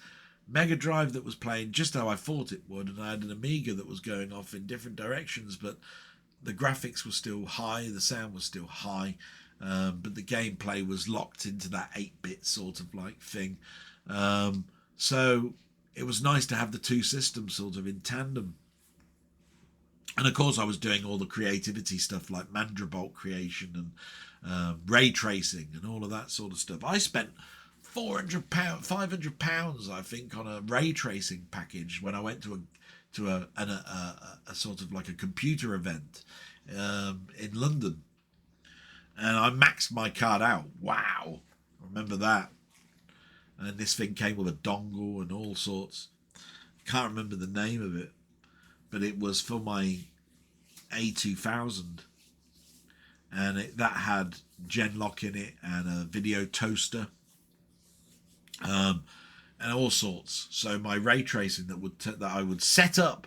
Mega Drive that was playing just how I thought it would, and I had an Amiga that was going off in different directions, but the graphics were still high, the sound was still high, but the gameplay was locked into that 8-bit sort of like thing. So it was nice to have the two systems sort of in tandem. And of course I was doing all the creativity stuff like Mandrabolt creation and ray tracing and all of that sort of stuff. I spent £400, £500, I think, on a ray tracing package when I went to a sort of like a computer event in London, and I maxed my card out. Wow, I remember that. And this thing came with a dongle and all sorts. Can't remember the name of it, but it was for my A2000, and that had Genlock in it and a video toaster, and all sorts. So my ray tracing that I would set up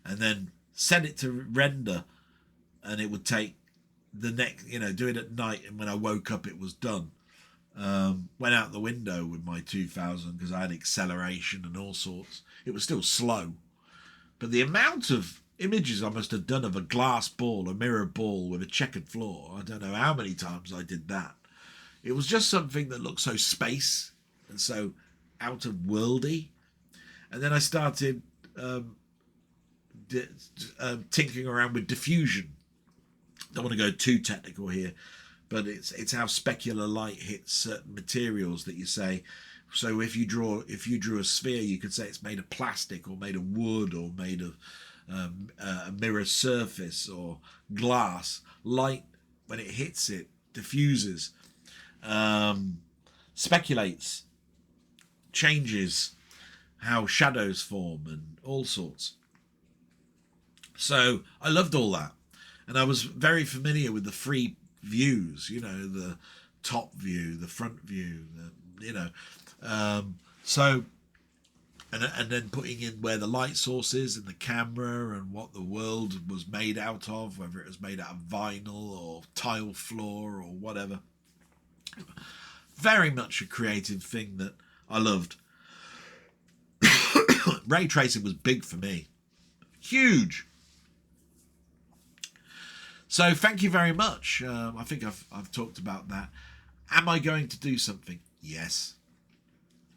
and then set it to render, and it would take the next, do it at night, and when I woke up it was done. Went out the window with my 2000 because I had acceleration and all sorts. It was still slow, but the amount of images I must have done of a glass ball, a mirror ball with a checkered floor, I don't know how many times I did that. It was just something that looked so space and so out of worldy. And then I started tinkering around with diffusion. Don't want to go too technical here, but it's how specular light hits certain materials that you say. So if you drew a sphere, you could say it's made of plastic or made of wood or made of a mirror surface or glass. Light, when it hits it, diffuses, speculates, changes how shadows form and all sorts. So I loved all that, and I was very familiar with the three views, the top view, the front view, So, and then putting in where the light source is and the camera and what the world was made out of, whether it was made out of vinyl or tile floor or whatever. Very much a creative thing that I loved. Ray tracing was big for me. Huge. So thank you very much. I think I've talked about that. Am I going to do something? Yes.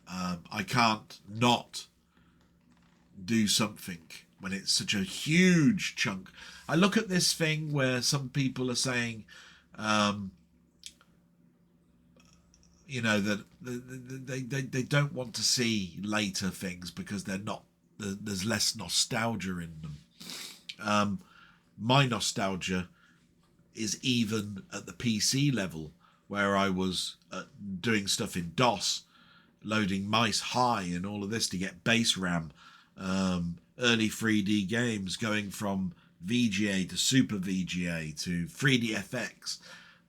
I can't not do something when it's such a huge chunk. I look at this thing where some people are saying, you know, that they don't want to see later things because they're not, there's less nostalgia in them. My nostalgia is even at the PC level, where I was doing stuff in DOS, loading mice high and all of this to get base RAM, early 3D games, going from VGA to Super VGA to 3D FX,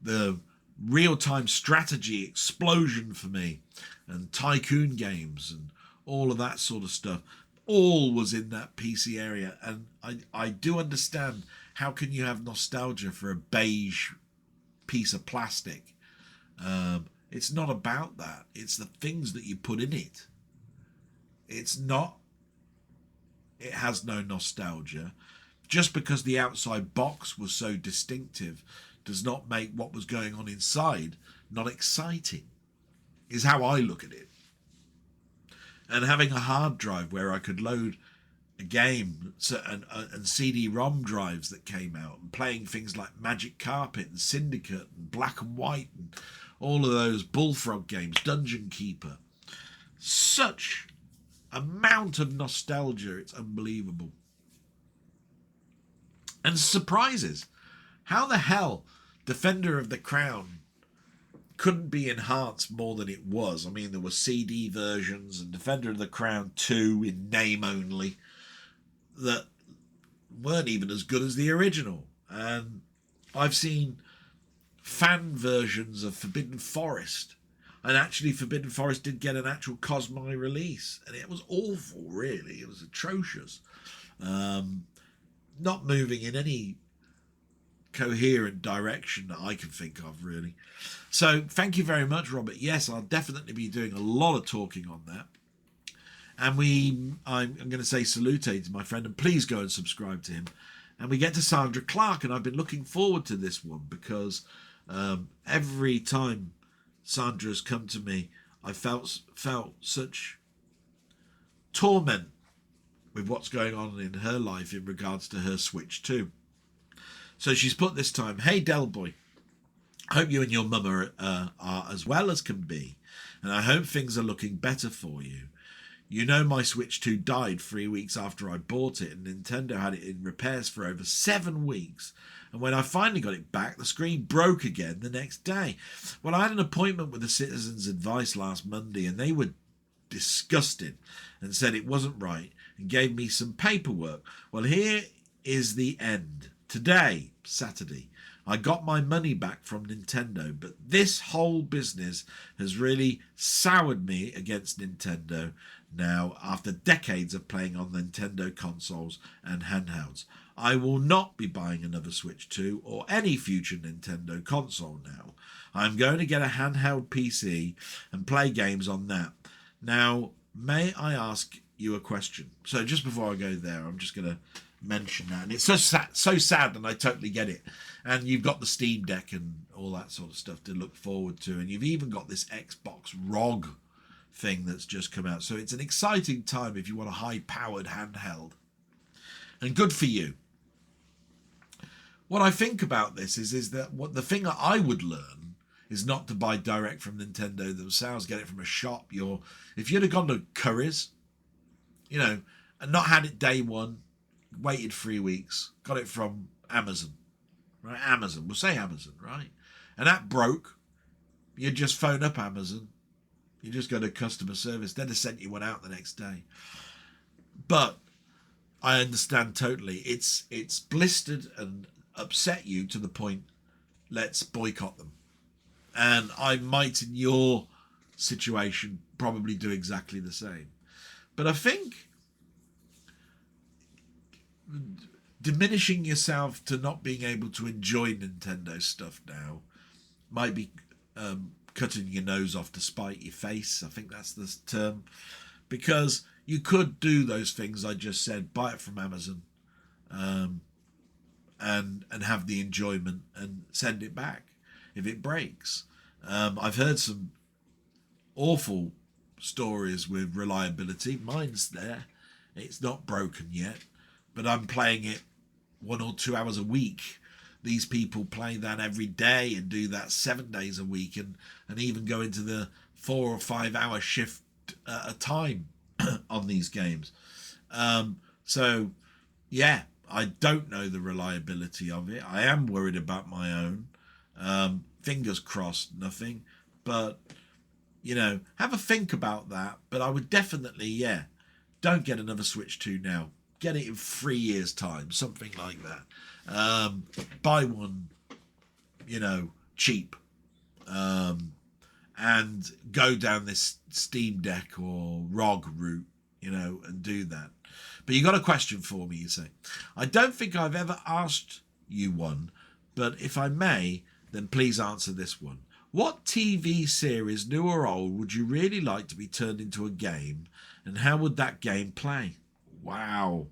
the real-time strategy explosion for me, and tycoon games and all of that sort of stuff, all was in that PC area. And I do understand, how can you have nostalgia for a beige piece of plastic? It's not about that. It's the things that you put in it. It's not, it has no nostalgia. Just because the outside box was so distinctive does not make what was going on inside not exciting, is how I look at it. And having a hard drive where I could load a game and CD-ROM drives that came out, and playing things like Magic Carpet and Syndicate and Black and White and all of those Bullfrog games, Dungeon Keeper. Such amount of nostalgia, it's unbelievable. And surprises. How the hell Defender of the Crown couldn't be enhanced more than it was. I mean, there were CD versions and Defender of the Crown 2 in name only that weren't even as good as the original. And I've seen fan versions of Forbidden Forest, and actually Forbidden Forest did get an actual Cosmo release, and it was awful, really. It was atrocious. Not moving in any coherent direction that I can think of, really. So thank you very much, Robert. Yes, I'll definitely be doing a lot of talking on that. And I'm going to say salute to my friend, and please go and subscribe to him. And we get to Sandra Clark, and I've been looking forward to this one because every time Sandra's come to me, I felt such torment with what's going on in her life in regards to her Switch 2. So she's put this time, "Hey Delboy, hope you and your mum are as well as can be, and I hope things are looking better for you. You know my Switch 2 died 3 weeks after I bought it, and Nintendo had it in repairs for over 7 weeks. And when I finally got it back, the screen broke again the next day. Well, I had an appointment with the Citizens Advice last Monday, and they were disgusted and said it wasn't right and gave me some paperwork. Well, here is the end. Today, Saturday, I got my money back from Nintendo, but this whole business has really soured me against Nintendo now after decades of playing on Nintendo consoles and handhelds. I will not be buying another Switch 2 or any future Nintendo console now. I'm going to get a handheld PC and play games on that. Now, may I ask you a question?" So just before I go there, I'm just going to mention that. And it's so sad, and I totally get it. And you've got the Steam Deck and all that sort of stuff to look forward to. And you've even got this Xbox ROG thing that's just come out. So it's an exciting time if you want a high-powered handheld. And good for you. What I think about this is that what the thing that I would learn is not to buy direct from Nintendo themselves, get it from a shop. If you'd have gone to Curry's, and not had it day one, waited 3 weeks, got it from Amazon, right? Amazon, we'll say Amazon, right? And that broke, you'd just phone up Amazon. You just go to customer service. They'd have sent you one out the next day. But I understand totally. It's blistered and upset you to the point, let's boycott them. And I might, in your situation, probably do exactly the same. But I think diminishing yourself to not being able to enjoy Nintendo stuff now might be cutting your nose off to spite your face. I think that's the term. Because you could do those things I just said, buy it from Amazon, and have the enjoyment and send it back if it breaks. I've heard some awful stories with reliability. Mine's there. It's not broken yet, but I'm playing it 1 or 2 hours a week. These people play that every day and do that 7 days a week, and even go into the 4 or 5 hour shift at a time on these games. So yeah, I don't know the reliability of it. I am worried about my own. Fingers crossed, nothing. But, you know, have a think about that. But I would definitely, don't get another Switch 2 now. Get it in 3 years' time, something like that. Buy one, you know, cheap. And go down this Steam Deck or ROG route, you know, and do that. But you got a question for me, you say. I don't think I've ever asked you one, but if I may, then please answer this one. What TV series, new or old, would you really like to be turned into a game, and how would that game play? Wow.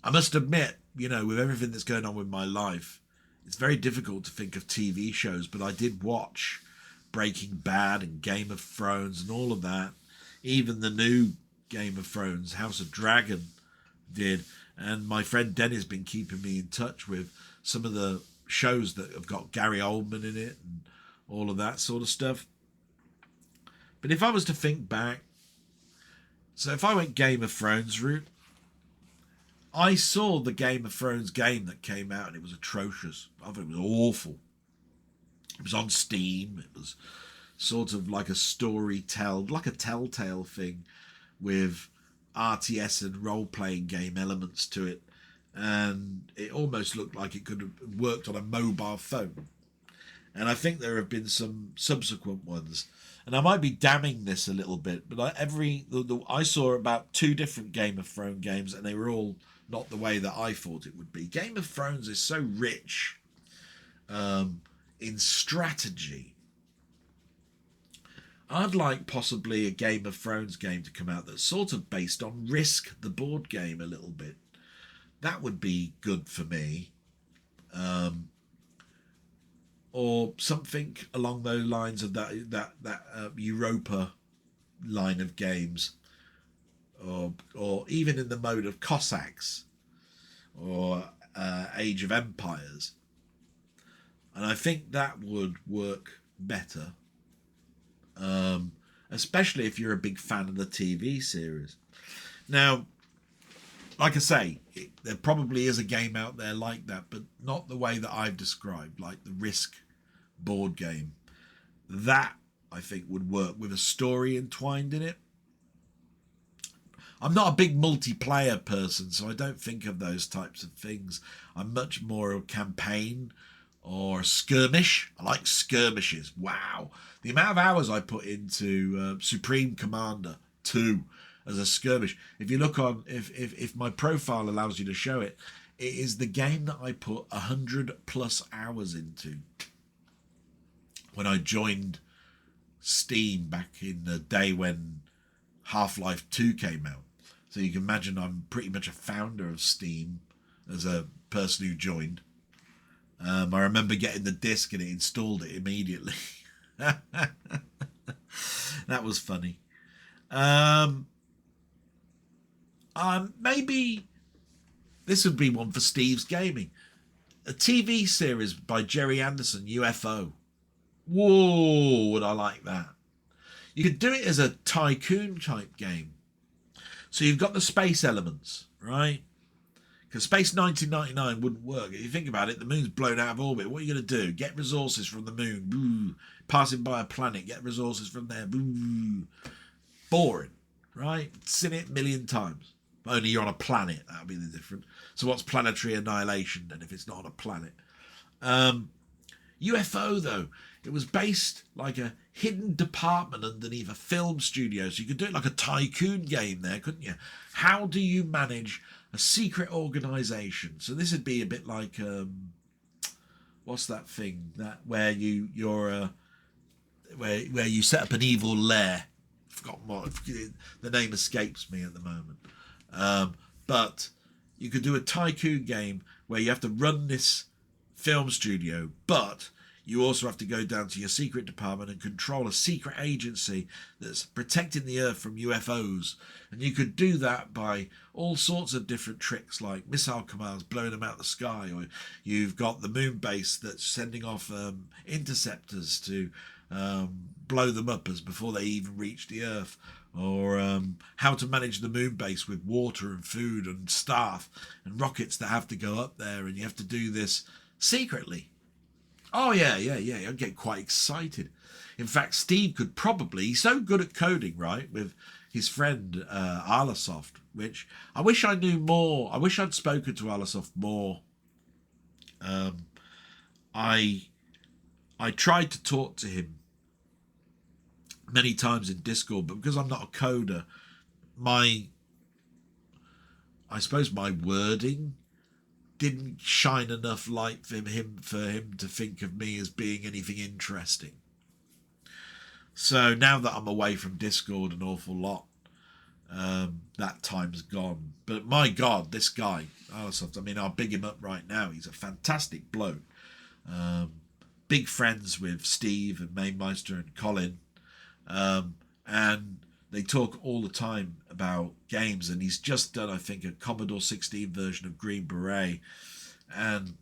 I must admit, you know, with everything that's going on with my life, it's very difficult to think of TV shows, but I did watch Breaking Bad and Game of Thrones and all of that. Even the new Game of Thrones, House of Dragon, did. And my friend Denny's been keeping me in touch with some of the shows that have got Gary Oldman in it and all of that sort of stuff. But if I was to think back, so if I went Game of Thrones route, I saw the Game of Thrones game that came out and it was atrocious. I thought it was awful. It was on Steam. It was sort of like a like a Telltale thing with RTS and role-playing game elements to it. And it almost looked like it could have worked on a mobile phone. And I think there have been some subsequent ones. And I might be damning this a little bit, but I saw about 2 different Game of Thrones games, and they were all not the way that I thought it would be. Game of Thrones is so rich in strategy. I'd like possibly a Game of Thrones game to come out that's sort of based on Risk, the board game, a little bit. That would be good for me. Or something along those lines of that Europa line of games, or even in the mode of Cossacks or Age of Empires, and I think that would work better, especially if you're a big fan of the TV series. Now, like I say, there probably is a game out there like that, but not the way that I've described, like the Risk board game. That, I think, would work with a story entwined in it. I'm not a big multiplayer person, so I don't think of those types of things. I'm much more a campaign or skirmish. I like skirmishes. Wow. The amount of hours I put into Supreme Commander 2 as a skirmish. If you look on, if my profile allows you to show it, it is the game that I put 100+ hours into when I joined Steam back in the day when Half-Life 2 came out. So you can imagine I'm pretty much a founder of Steam as a person who joined. I remember getting the disc and it installed it immediately. That was funny. Maybe this would be one for Steve's Gaming. A TV series by Jerry Anderson, UFO. Whoa, would I like that. You could do it as a tycoon type game. So you've got the space elements, right? Because Space 1999 wouldn't work. If you think about it, the moon's blown out of orbit. What are you going to do? Get resources from the moon. Boo. Passing by a planet. Get resources from there. Boo. Boring, right? Seen it a million times. Only you're on a planet. That would be the difference. So what's planetary annihilation then if it's not on a planet? UFO, though, it was based like a hidden department underneath a film studio. So you could do it like a tycoon game there, couldn't you? How do you manage a secret organisation? So this would be a bit like, what's that thing that where where you set up an evil lair? I've forgotten what the name escapes me at the moment. But you could do a tycoon game where you have to run this film studio, but you also have to go down to your secret department and control a secret agency that's protecting the Earth from UFOs. And you could do that by all sorts of different tricks, like missile commands, blowing them out of the sky, or you've got the moon base that's sending off interceptors to blow them up as before they even reach the Earth, or how to manage the moon base with water and food and staff and rockets that have to go up there, and you have to do this secretly. Oh yeah, I get quite excited. In fact, Steve could probably, he's so good at coding, right, with his friend Arlasoft, which I wish I knew more. I wish I'd spoken to Arlasoft more. I tried to talk to him many times in Discord, but because I'm not a coder, I suppose my wording didn't shine enough light for him to think of me as being anything interesting. So now that I'm away from Discord an awful lot, that time's gone. But my God, this guy, I mean, I'll big him up right now. He's a fantastic bloke. Big friends with Steve and Mainmeister and Colin. And they talk all the time about games, and he's just done, I think, a Commodore 16 version of Green Beret, and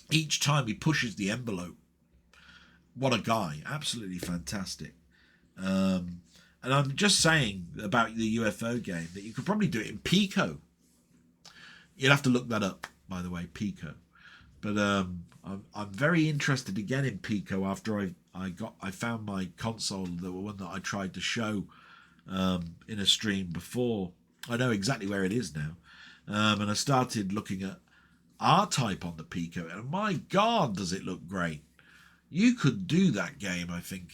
each time he pushes the envelope. What a guy, absolutely fantastic. And I'm just saying about the UFO game that you could probably do it in Pico. You'd have to look that up, by the way, Pico. But I'm very interested again in Pico after I found my console, the one that I tried to show in a stream before. I know exactly where it is now. And I started looking at R-Type on the Pico, and my God, does it look great. You could do that game, I think,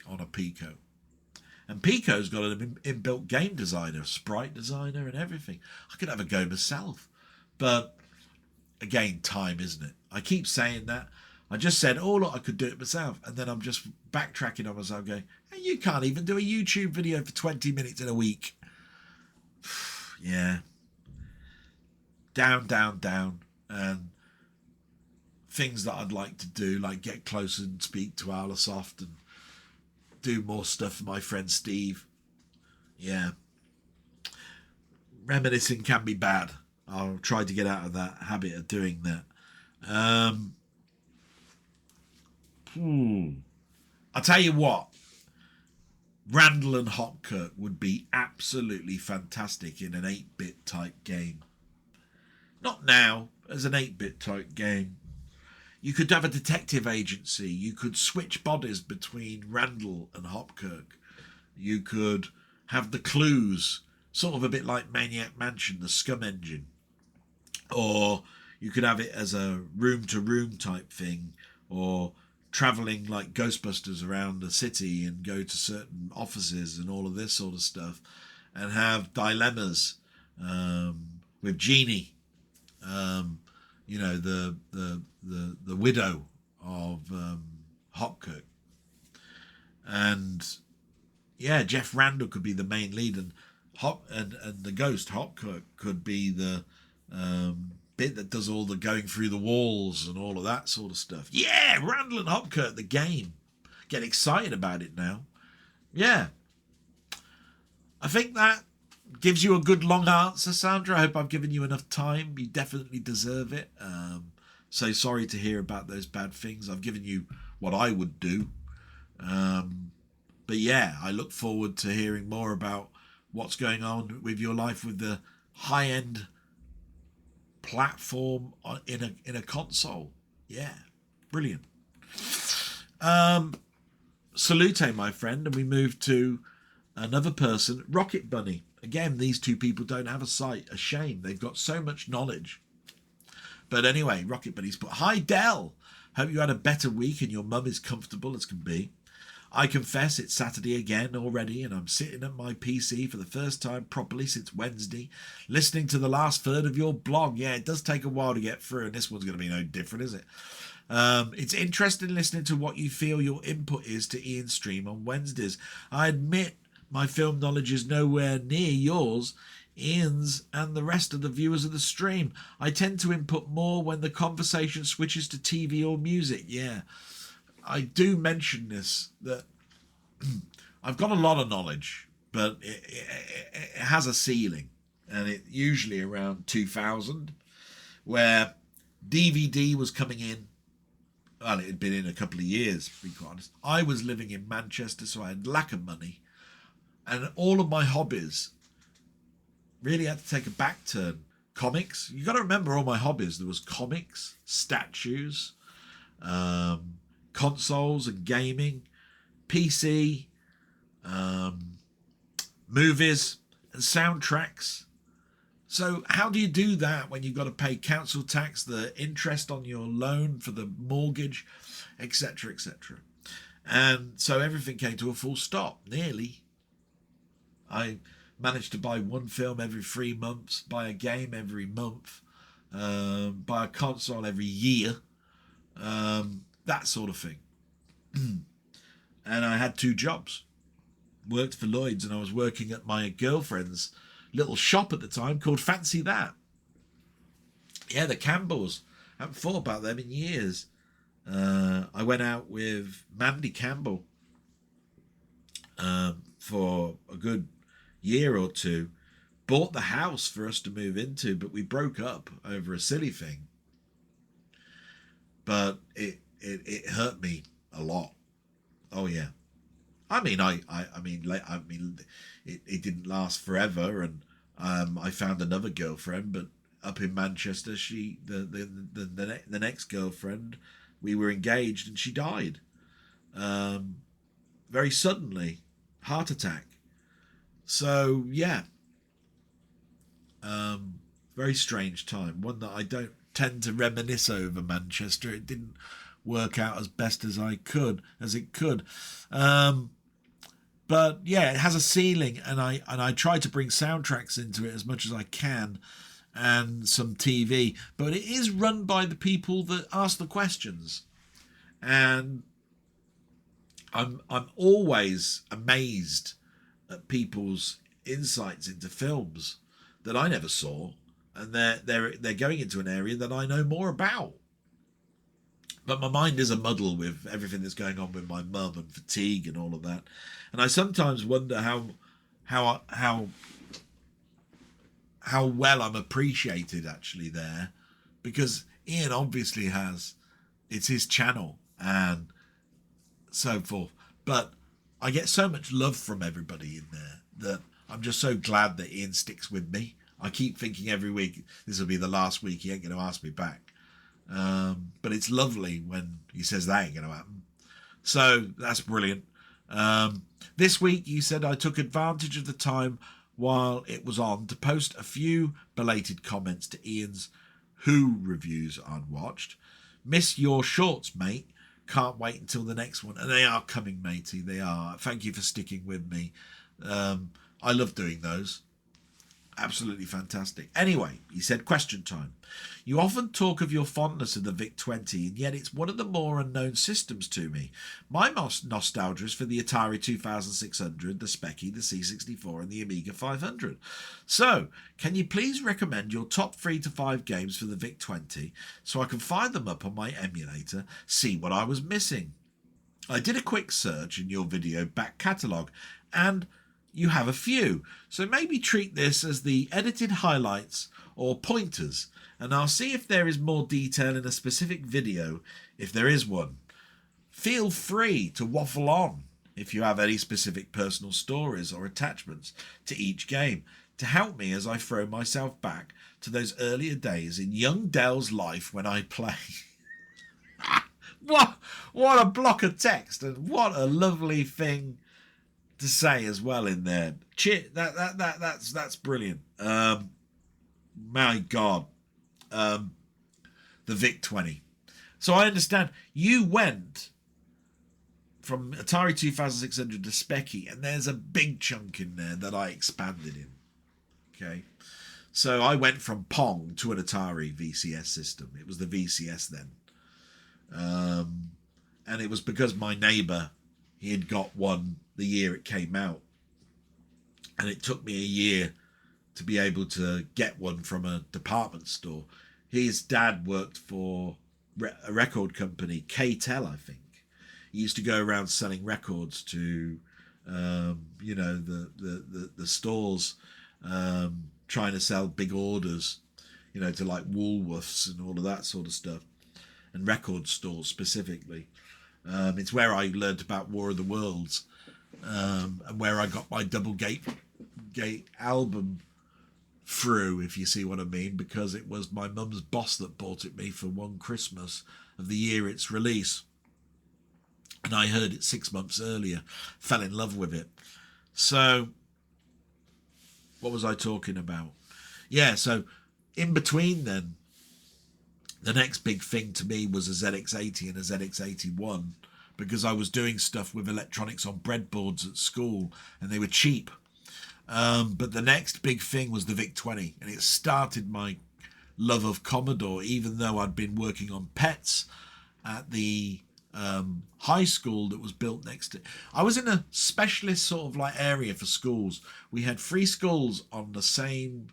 on a Pico. And Pico's got an inbuilt game designer, sprite designer and everything. I could have a go myself. But, again, time, isn't it? I keep saying that. I just said, oh, look, I could do it myself. And then I'm just backtracking on myself going, hey, you can't even do a YouTube video for 20 minutes in a week. Yeah. Down. And things that I'd like to do, like get closer and speak to Arlasoft and do more stuff for my friend Steve. Yeah. Reminiscing can be bad. I'll try to get out of that habit of doing that. I'll tell you what, Randall and Hopkirk would be absolutely fantastic in an 8-bit type game. Not now, as an 8-bit type game. You could have a detective agency. You could switch bodies between Randall and Hopkirk. You could have the clues, sort of a bit like Maniac Mansion, the Scum Engine. Or you could have it as a room-to-room type thing, or travelling like Ghostbusters around the city and go to certain offices and all of this sort of stuff, and have dilemmas with Jeannie, you know, the widow of Hopkirk, and yeah, Jeff Randall could be the main lead, and the ghost Hopkirk could be the bit that does all the going through the walls and all of that sort of stuff. Yeah, Randall and Hopkirk, the game. Get excited about it now. Yeah. I think that gives you a good long answer, Sandra. I hope I've given you enough time. You definitely deserve it. So sorry to hear about those bad things. I've given you what I would do. But yeah, I look forward to hearing more about what's going on with your life with the high-end platform in a console. Yeah, brilliant. Salute, my friend, and we move to another person, Rocket Bunny. Again, these two people don't have a site. A shame. They've got so much knowledge. But anyway, Rocket Bunny's put, hi Dell. Hope you had a better week and your mum is comfortable as can be. I confess it's Saturday again already, and I'm sitting at my PC for the first time properly since Wednesday, listening to the last third of your blog. Yeah, it does take a while to get through, and this one's going to be no different, is it? It's interesting listening to what you feel your input is to Ian's stream on Wednesdays. I admit my film knowledge is nowhere near yours, Ian's, and the rest of the viewers of the stream. I tend to input more when the conversation switches to TV or music. Yeah, I do mention this, that I've got a lot of knowledge, but it has a ceiling, and it usually around 2000, where DVD was coming in. Well, it had been in a couple of years, to be quite honest. I was living in Manchester, so I had lack of money, and all of my hobbies really had to take a back turn. Comics, you got to remember all my hobbies. There was comics, statues, consoles and gaming, PC, movies and soundtracks. So how do you do that when you've got to pay council tax, the interest on your loan for the mortgage, etc., etc.? And so everything came to a full stop, nearly. I managed to buy one film every 3 months, buy a game every month, buy a console every year, that sort of thing. And I had 2 jobs. Worked for Lloyd's, and I was working at my girlfriend's little shop at the time called Fancy That. Yeah, the Campbells. I haven't thought about them in years. I went out with Mandy Campbell for a good year or 2. Bought the house for us to move into, but we broke up over a silly thing. But it hurt me a lot. Oh yeah. I mean, it didn't last forever, and I found another girlfriend, but up in Manchester, the next girlfriend, we were engaged, and she died very suddenly, heart attack. So yeah, very strange time, one that I don't tend to reminisce over. Manchester, it didn't work out as best as it could. But yeah, it has a ceiling, and I try to bring soundtracks into it as much as I can, and some TV. But it is run by the people that ask the questions, and I'm always amazed at people's insights into films that I never saw, and they're going into an area that I know more about. But my mind is a muddle with everything that's going on with my mum and fatigue and all of that. And I sometimes wonder how well I'm appreciated actually there, because Ian obviously it's his channel and so forth. But I get so much love from everybody in there that I'm just so glad that Ian sticks with me. I keep thinking every week, this will be the last week, he ain't going to ask me back. But it's lovely when he says that ain't going to happen. So that's brilliant. This week you said I took advantage of the time while it was on to post a few belated comments to Ian's Who reviews I'd watched. Miss your shorts, mate. Can't wait until the next one. And they are coming, matey. They are. Thank you for sticking with me. I love doing those. Absolutely fantastic. Anyway, he said, question time. You often talk of your fondness of the VIC-20, and yet it's one of the more unknown systems to me. My most nostalgia is for the Atari 2600, the Speccy, the C64, and the Amiga 500. So, can you please recommend your top 3 to 5 games for the VIC-20 so I can fire them up on my emulator, see what I was missing? I did a quick search in your video back catalogue, and you have a few, so maybe treat this as the edited highlights or pointers, and I'll see if there is more detail in a specific video, if there is one. Feel free to waffle on if you have any specific personal stories or attachments to each game to help me as I throw myself back to those earlier days in young Dell's life when I play. What a block of text, and what a lovely thing to say as well in there. That's brilliant. My God, the VIC-20. So I understand you went from Atari 2600 to Specky, and there's a big chunk in there that I expanded in. Okay. So I went from Pong to an Atari VCS system. It was the VCS then. And it was because my neighbour, he had got one the year it came out. And it took me a year to be able to get one from a department store. His dad worked for a record company, K-Tel, I think. He used to go around selling records to, you know, the stores, trying to sell big orders, you know, to like Woolworths and all of that sort of stuff, and record stores specifically. It's where I learned about War of the Worlds, and where I got my double gate album through, if you see what I mean, because it was my mum's boss that bought it me for one Christmas of the year its release. And I heard it 6 months earlier, fell in love with it. So, what was I talking about? Yeah, so in between then, the next big thing to me was a ZX80 and a ZX81, because I was doing stuff with electronics on breadboards at school, and they were cheap. But the next big thing was the VIC-20, and it started my love of Commodore, even though I'd been working on pets at the high school that was built next to. I was in a specialist sort of like area for schools. We had 3 schools on the same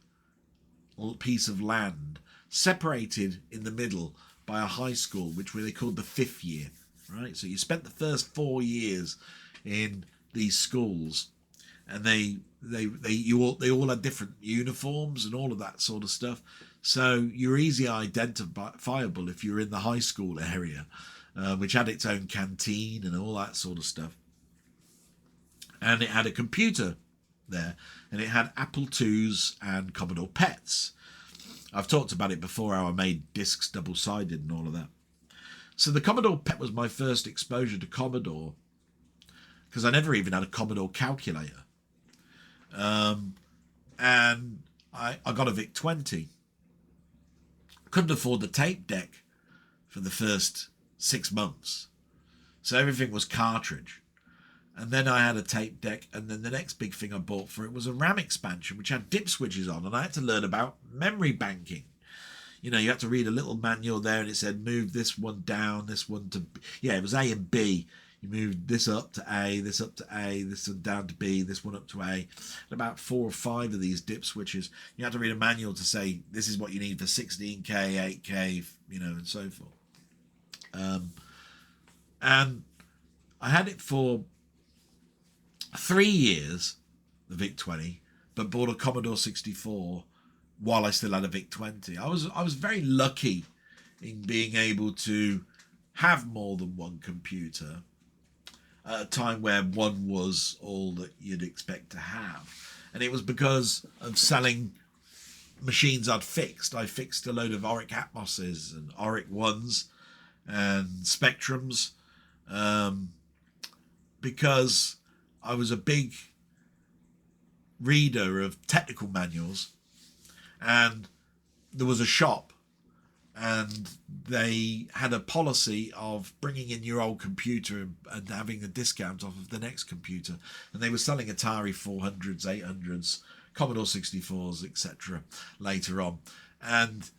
piece of land, separated in the middle by a high school, which they called the 5th year, right? So you spent the first 4 years in these schools, and they all had different uniforms and all of that sort of stuff. So you're easily identifiable if you're in the high school area, which had its own canteen and all that sort of stuff. And it had a computer there, and it had Apple IIs and Commodore PETs. I've talked about it before, how I made discs double-sided and all of that. So the Commodore PET was my first exposure to Commodore, because I never even had a Commodore calculator. And I got a VIC-20. Couldn't afford the tape deck for the first 6 months. So everything was cartridge. And then I had a tape deck, and then the next big thing I bought for it was a RAM expansion, which had dip switches on, and I had to learn about memory banking. You know, you had to read a little manual there, and it said move this one down, this one to... Yeah, it was A and B. You moved this up to A, this up to A, this one down to B, this one up to A. And about 4 or 5 of these dip switches. You had to read a manual to say, this is what you need for 16K, 8K, you know, and so forth. And I had it for 3 years, the VIC-20, but bought a Commodore 64 while I still had a VIC-20. I was very lucky in being able to have more than one computer at a time where one was all that you'd expect to have. And it was because of selling machines I'd fixed. I fixed a load of Auric Atmoses and Auric 1s and Spectrums, because I was a big reader of technical manuals, and there was a shop, and they had a policy of bringing in your old computer and having a discount off of the next computer. And they were selling Atari 400s, 800s, Commodore 64s, etc. later on. And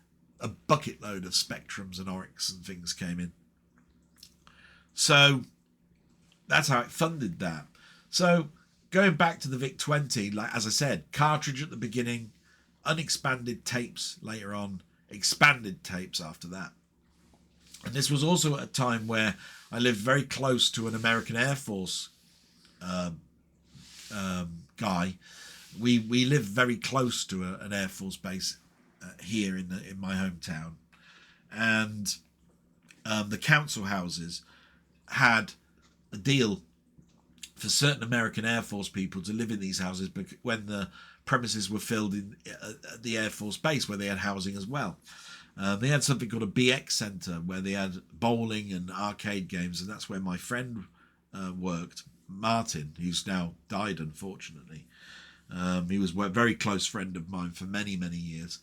a bucket load of Spectrums and Aurics and things came in. So that's how it funded that. So going back to the VIC-20, like as I said, cartridge at the beginning, unexpanded tapes later on, expanded tapes after that. And this was also at a time where I lived very close to an American Air Force guy. We lived very close to an Air Force base here in my hometown, and the council houses had a deal for certain American Air Force people to live in these houses when the premises were filled in at the Air Force base, where they had housing as well. They had something called a BX Centre, where they had bowling and arcade games, and that's where my friend worked, Martin, who's now died, unfortunately. He was a very close friend of mine for many, many years.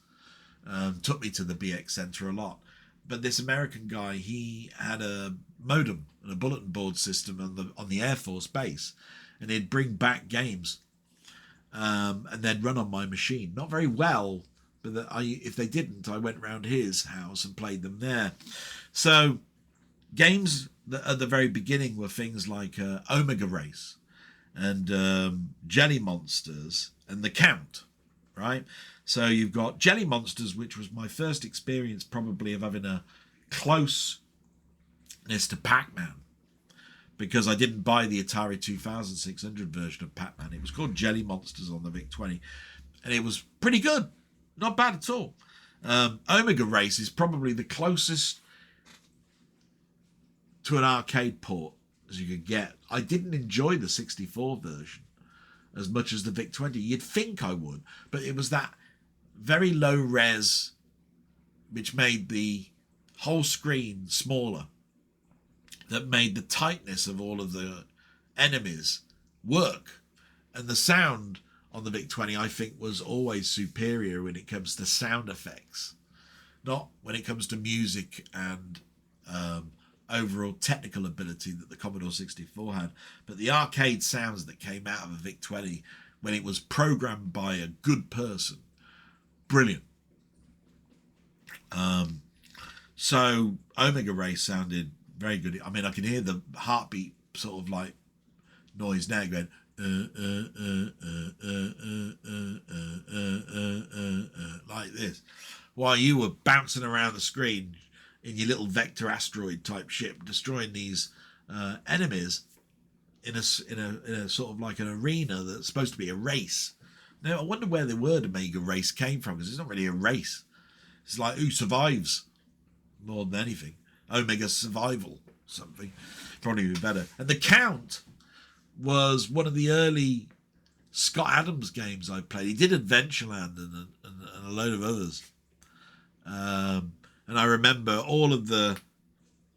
Took me to the BX Centre a lot. but this American guy, he had a modem and a bulletin board system on the Air Force base, and he'd bring back games, and they'd run on my machine. Not very well, but if they didn't, I went round his house and played them there. So games that at the very beginning were things like Omega Race and Jelly Monsters and The Count, right? So you've got Jelly Monsters, which was my first experience probably of having a closeness to Pac-Man, because I didn't buy the Atari 2600 version of Pac-Man. It was called Jelly Monsters on the VIC-20, and it was pretty good. Not bad at all. Omega Race is probably the closest to an arcade port as you could get. I didn't enjoy the 64 version as much as the VIC-20. You'd think I would, but it was that very low res which made the whole screen smaller, that made the tightness of all of the enemies work. And the sound on the VIC-20, I think, was always superior when it comes to sound effects, not when it comes to music and overall technical ability that the Commodore 64 had. But the arcade sounds that came out of a VIC-20 when it was programmed by a good person, brilliant. So Omega Race sounded very good. I mean, I can hear the heartbeat sort of like noise now going like this, while you were bouncing around the screen in your little vector asteroid type ship, destroying these enemies in a sort of like an arena that's supposed to be a race. Now, I wonder where the word Omega Race came from, because it's not really a race. It's like who survives more than anything. Omega Survival, something. Probably be better. And The Count was one of the early Scott Adams games I played. He did Adventureland and a load of others. And I remember all of the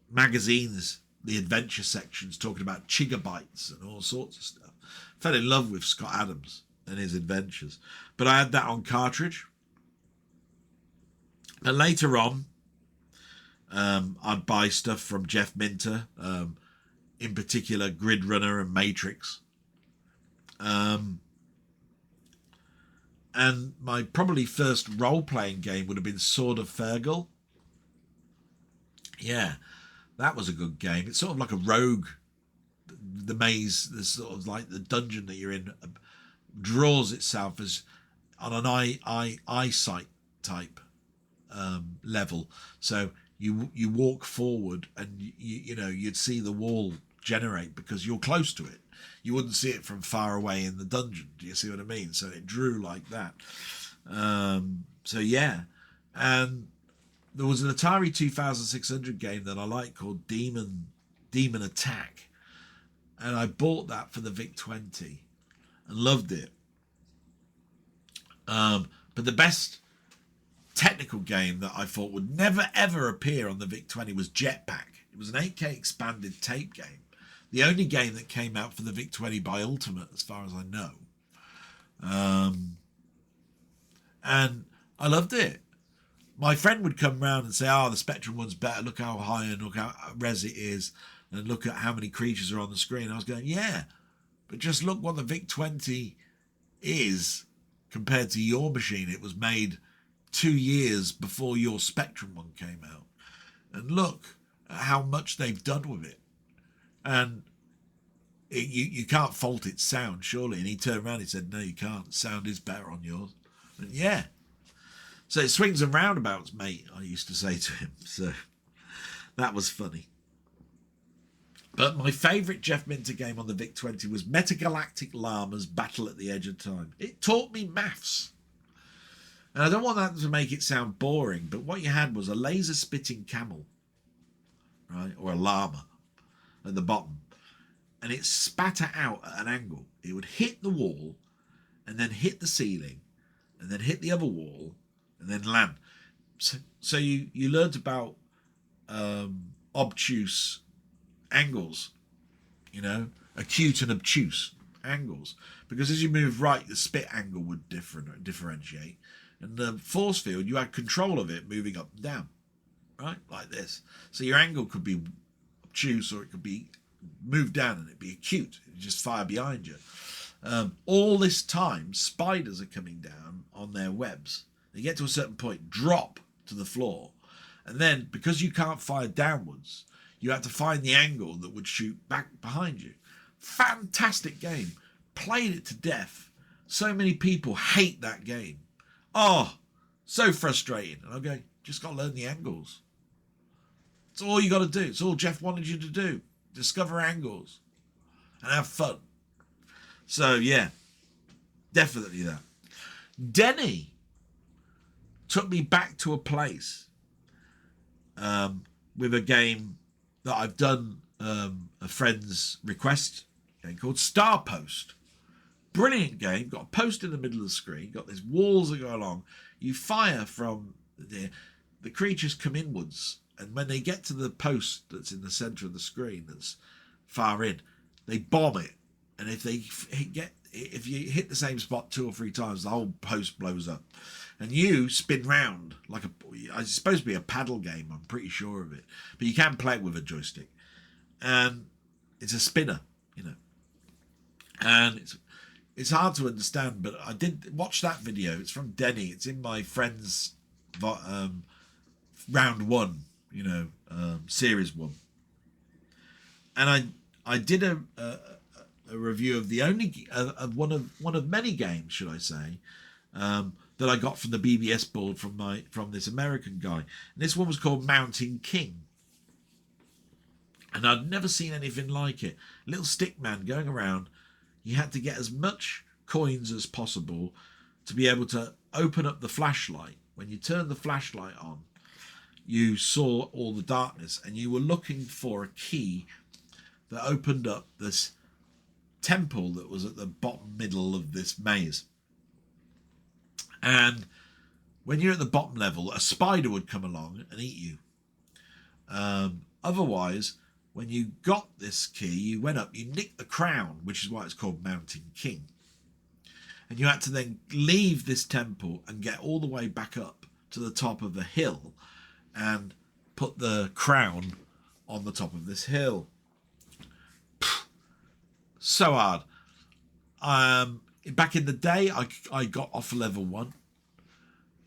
magazines, the adventure sections, talking about chigabytes and all sorts of stuff. Fell in love with Scott Adams and his adventures. But I had that on cartridge. And later on, I'd buy stuff from Jeff Minter, in particular Grid Runner and Matrix. And my probably first role-playing game would have been Sword of Fergal. Yeah, that was a good game. It's sort of like a rogue. The maze, the sort of like the dungeon that you're in, draws itself as on an eyesight type level. So you walk forward and you'd see the wall generate because you're close to it. You wouldn't see it from far away in the dungeon. Do you see what I mean? So it drew like that. So yeah, and there was an Atari 2600 game that I liked called Demon Attack, and I bought that for the VIC-20 and loved it. But the best technical game that I thought would never ever appear on the VIC-20 was Jetpack. It was an 8K expanded tape game. The only game that came out for the VIC-20 by Ultimate, as far as I know. And I loved it. My friend would come round and say, the Spectrum one's better. Look how high and look how res it is. And look at how many creatures are on the screen. I was going, yeah, but just look what the VIC-20 is compared to your machine. It was made 2 years before your Spectrum one came out. And look at how much they've done with it. And you can't fault its sound, surely. And he turned around and said, no, you can't. Sound is better on yours. And yeah. So it swings and roundabouts, mate, I used to say to him. So that was funny. But my favourite Jeff Minter game on the VIC-20 was Metagalactic Llamas Battle at the Edge of Time. It taught me maths. And I don't want that to make it sound boring, but what you had was a laser-spitting camel, right, or a llama at the bottom, and it spat it out at an angle. It would hit the wall, and then hit the ceiling, and then hit the other wall, and then land. So you learned about obtuse angles, acute and obtuse angles, because as you move right, the spit angle would differentiate, and the force field, you had control of it moving up and down. right? Like this. So your angle could be obtuse or it could be moved down and it'd be acute. It'd just fire behind you. All this time, spiders are coming down on their webs. They get to a certain point, drop to the floor. And then, because you can't fire downwards, you have to find the angle that would shoot back behind you. Fantastic game. Played it to death. So many people hate that game. Oh, so frustrating. And I'm going, just got to learn the angles. It's all you got to do. It's all Jeff wanted you to do. Discover angles and have fun. So, yeah, definitely that. Denny took me back to a place with a game that I've done a friend's request, a game called Star Post. Brilliant game. Got a post in the middle of the screen. Got these walls that go along. You fire from the creatures come inwards, and when they get to the post that's in the centre of the screen that's far in, they bomb it. And if you hit the same spot 2 or 3 times, the whole post blows up. And you spin round like it's supposed to be a paddle game, I'm pretty sure of it. But you can play it with a joystick. And it's a spinner, you know. And it's hard to understand, but I did watch that video. It's from Denny. It's in my friend's round 1, you know, series 1. And I did a review of the only of one of many games, should I say, that I got from the BBS board from this American guy. And this one was called Mountain King. And I'd never seen anything like it. Little stick man going around. You had to get as much coins as possible to be able to open up the flashlight. When you turned the flashlight on, you saw all the darkness, and you were looking for a key that opened up this temple that was at the bottom middle of this maze. And when you're at the bottom level, a spider would come along and eat you. Otherwise, when you got this key, you went up, you nicked the crown, which is why it's called Mountain King. And you had to then leave this temple and get all the way back up to the top of the hill and put the crown on the top of this hill. So hard. Back in the day, I got off level 1.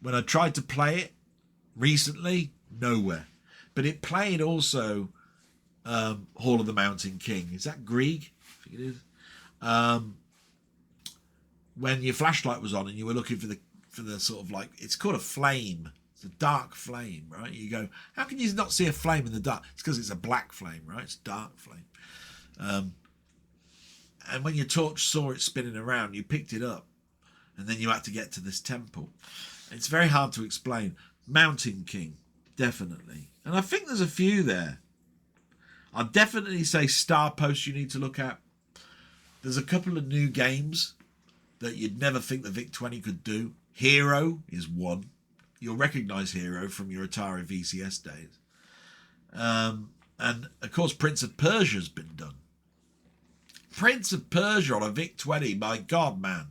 When I tried to play it recently, nowhere. But it played also Hall of the Mountain King. Is that Grieg? I think it is. When your flashlight was on and you were looking for the sort of like, it's called a flame. It's a dark flame, right? You go, how can you not see a flame in the dark? It's because it's a black flame, right? It's dark flame. And when your torch saw it spinning around, you picked it up. And then you had to get to this temple. It's very hard to explain. Mountain King, definitely. And I think there's a few there. I'd definitely say Star Post you need to look at. There's a couple of new games that you'd never think the VIC-20 could do. Hero is one. You'll recognise Hero from your Atari VCS days. And, of course, Prince of Persia's been done. Prince of Persia on a VIC-20, my God, man.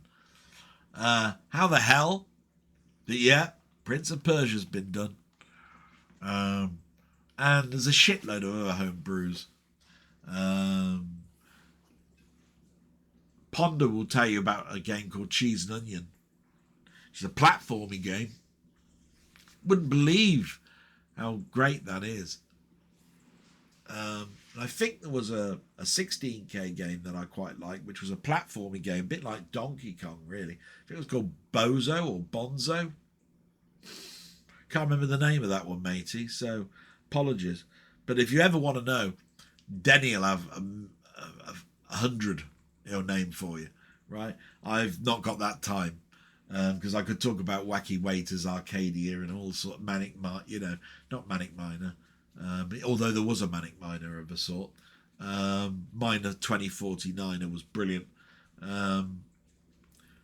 How the hell? But yeah, Prince of Persia's been done. And there's a shitload of other home brews. Ponder will tell you about a game called Cheese and Onion. It's a platforming game. Wouldn't believe how great that is. I think there was a 16K game that I quite liked, which was a platforming game, a bit like Donkey Kong, really. I think it was called Bozo or Bonzo. Can't remember the name of that one, matey, so apologies. But if you ever want to know, Denny will have 100 named for you, right? I've not got that time because I could talk about Wacky Waiters, Arcadia, and all sort of not Manic Miner. Although there was a Manic Miner of a sort. Miner 2049 was brilliant.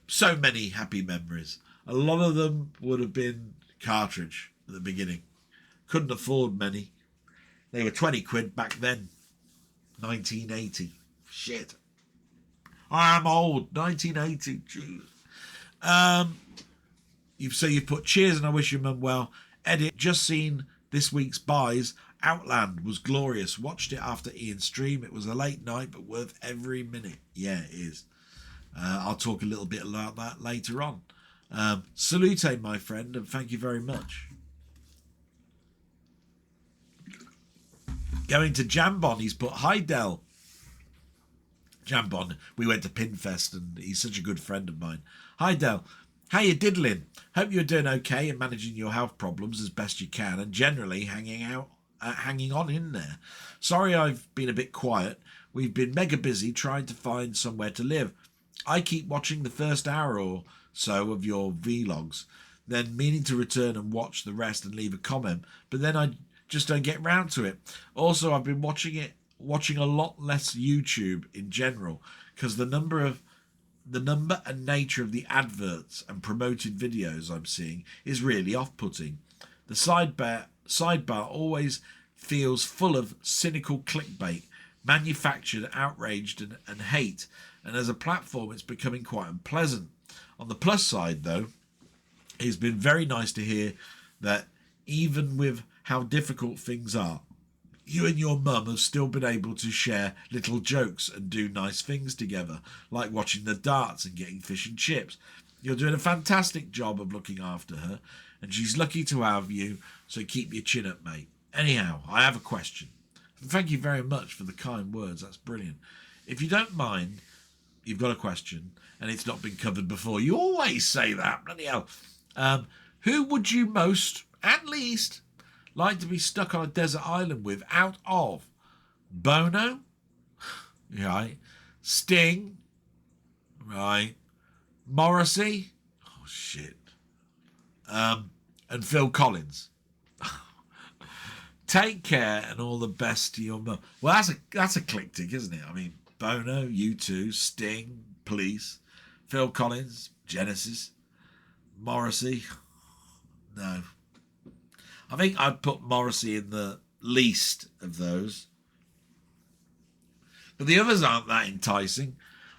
So many happy memories. A lot of them would have been cartridge at the beginning. Couldn't afford many. They were 20 quid back then. 1980. Shit. I'm old. 1980. Jeez. So you've put cheers and I wish your mum well. Edit, just seen this week's buys. Outland was glorious. Watched it after Ian's stream. It was a late night, but worth every minute. Yeah, it is. I'll talk a little bit about that later on. Salute, my friend, and thank you very much. Going to Jambon, he's put, hi Del. Jambon, we went to Pinfest and he's such a good friend of mine. Hi Del, how you diddling? Hope you're doing okay and managing your health problems as best you can and generally hanging on in there. Sorry I've been a bit quiet. We've been mega busy trying to find somewhere to live. I keep watching the first hour or so of your vlogs, then meaning to return and watch the rest and leave a comment, but then I just don't get round to it. Also, I've been watching a lot less YouTube in general because the number and nature of the adverts and promoted videos I'm seeing is really off-putting. The sidebar always feels full of cynical clickbait, manufactured, outraged and hate, and as a platform it's becoming quite unpleasant. On the plus side though, it's been very nice to hear that even with how difficult things are, you and your mum have still been able to share little jokes and do nice things together, like watching the darts and getting fish and chips. You're doing a fantastic job of looking after her, and she's lucky to have you, so keep your chin up, mate. Anyhow, I have a question. Thank you very much for the kind words, that's brilliant. If you don't mind, you've got a question, and it's not been covered before. You always say that, bloody hell. Who would you most, at least, like to be stuck on a desert island with out of Bono, right, Sting, right, Morrissey, oh shit, and Phil Collins? Take care and all the best to your mum. Well, that's eclectic, isn't it? I mean, Bono, U2, Sting, Police, Phil Collins, Genesis, Morrissey. No. I think I'd put Morrissey in the least of those. But the others aren't that enticing.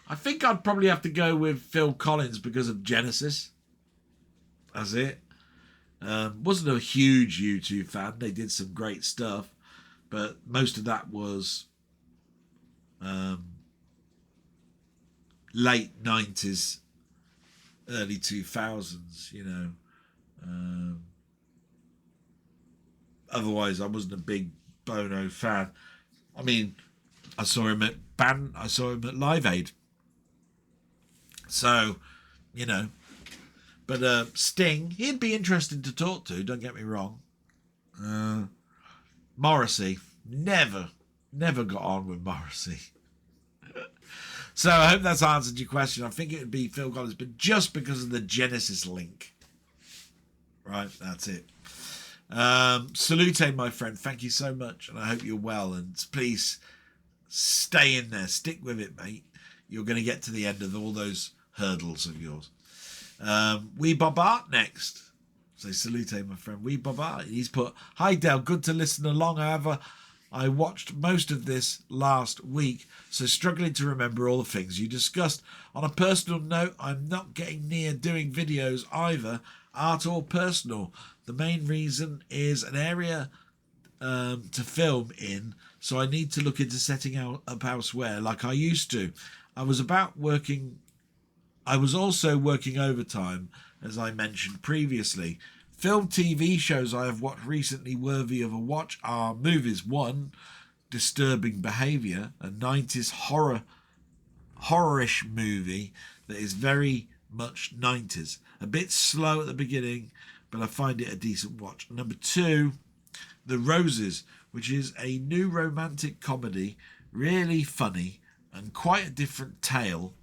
I think I'd probably have to go with Phil Collins because of Genesis. That's it. Wasn't a huge U2 fan. They did some great stuff. But most of that was late 90s, early 2000s, you know. Otherwise, I wasn't a big Bono fan. I mean, I saw him at Live Aid. So, you know. But Sting, he'd be interesting to talk to, don't get me wrong. Morrissey, never got on with Morrissey. So I hope that's answered your question. I think it would be Phil Collins, but just because of the Genesis link. Right, that's it. Salute, my friend. Thank you so much, and I hope you're well. And please stay in there. Stick with it, mate. You're going to get to the end of all those hurdles of yours. Wee Bob Art next. So salute, my friend. Wee Bob Art. He's put, hi, Del. Good to listen along. However, I watched most of this last week, so struggling to remember all the things you discussed. On a personal note, I'm not getting near doing videos either, art or personal. The main reason is an area to film in, so I need to look into setting up elsewhere like I used to. I was also working overtime, as I mentioned previously. Film TV shows I have watched recently worthy of a watch are movies. 1, Disturbing Behaviour, a 90s horrorish movie that is very much 90s. A bit slow at the beginning, but I find it a decent watch. Number 2, The Roses, which is a new romantic comedy, really funny and quite a different tale.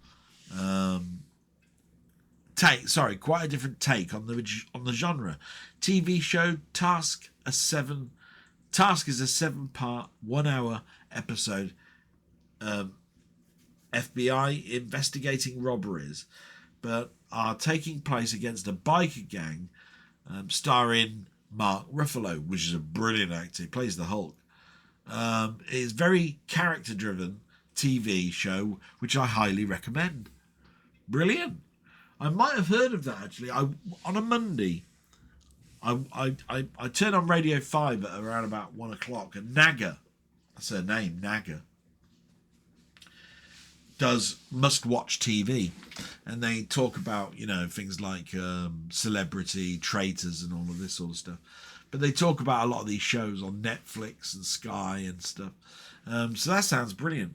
Quite a different take on the genre. TV show Task is a 7-part, 1-hour episode. FBI investigating robberies, but are taking place against a biker gang, starring Mark Ruffalo, which is a brilliant actor. He plays the Hulk. It is very character-driven TV show, which I highly recommend. Brilliant. I might have heard of that actually. On a Monday, I turn on Radio 5 at around about 1 o'clock, and Naga, that's her name, Naga, does must-watch TV, and they talk about, you know, things like celebrity traitors and all of this sort of stuff. But they talk about a lot of these shows on Netflix and Sky and stuff. So that sounds brilliant.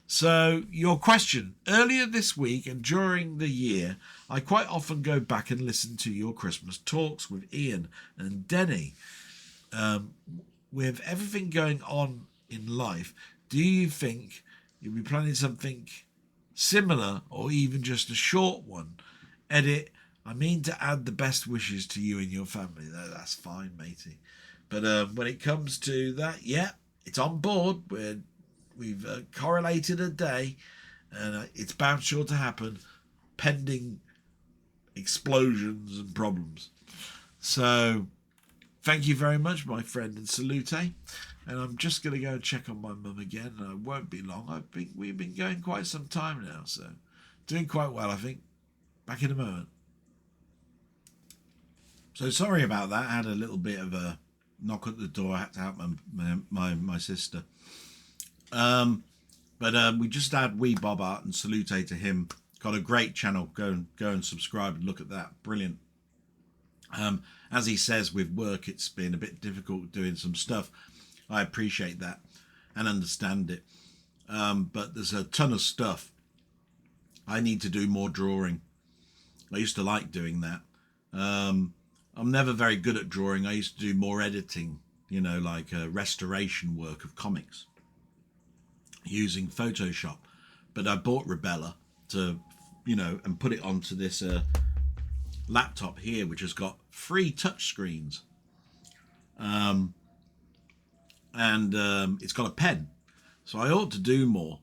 So your question, earlier this week and during the year, I quite often go back and listen to your Christmas talks with Ian and Denny. With everything going on in life, do you think you'll be planning something similar or even just a short one? Edit, I mean to add the best wishes to you and your family. That's fine, matey. But when it comes to that, yeah, it's on board. We've correlated a day, and it's bound sure to happen, pending explosions and problems. So thank you very much, my friend, and salute. And I'm just going to go and check on my mum again, and I won't be long. We've been going quite some time now, so doing quite well, I think. Back in a moment. So sorry about that. I had a little bit of a knock at the door. I had to help my sister. But we just had Wee Bob Art, and salute to him. Got a great channel. Go and subscribe and look at that. Brilliant. As he says, with work, it's been a bit difficult doing some stuff. I appreciate that and understand it. But there's a ton of stuff. I need to do more drawing. I used to like doing that. I'm never very good at drawing. I used to do more editing, you know, like restoration work of comics using Photoshop. But I bought Rebella to, you know, and put it onto this laptop here, which has got 3 touch screens. It's got a pen. So I ought to do more.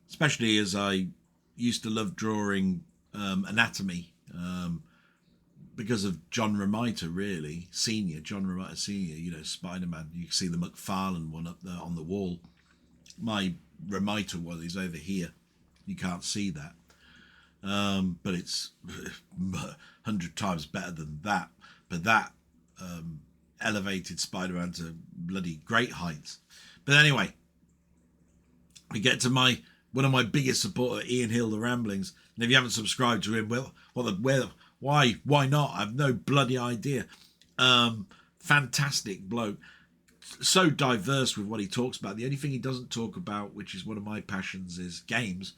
Especially as I used to love drawing anatomy. Because of John Romita, really, John Romita Senior, you know, Spider-Man. You can see the McFarlane one up there on the wall. My Romita one is over here. You can't see that. But it's 100 times better than that. But that elevated Spider-Man to bloody great heights. But anyway, we get to one of my biggest supporters, Ian Hill, The Ramblings. And if you haven't subscribed to him, well, why not? I have no bloody idea. Fantastic bloke. So diverse with what he talks about. The only thing he doesn't talk about, which is one of my passions, is games.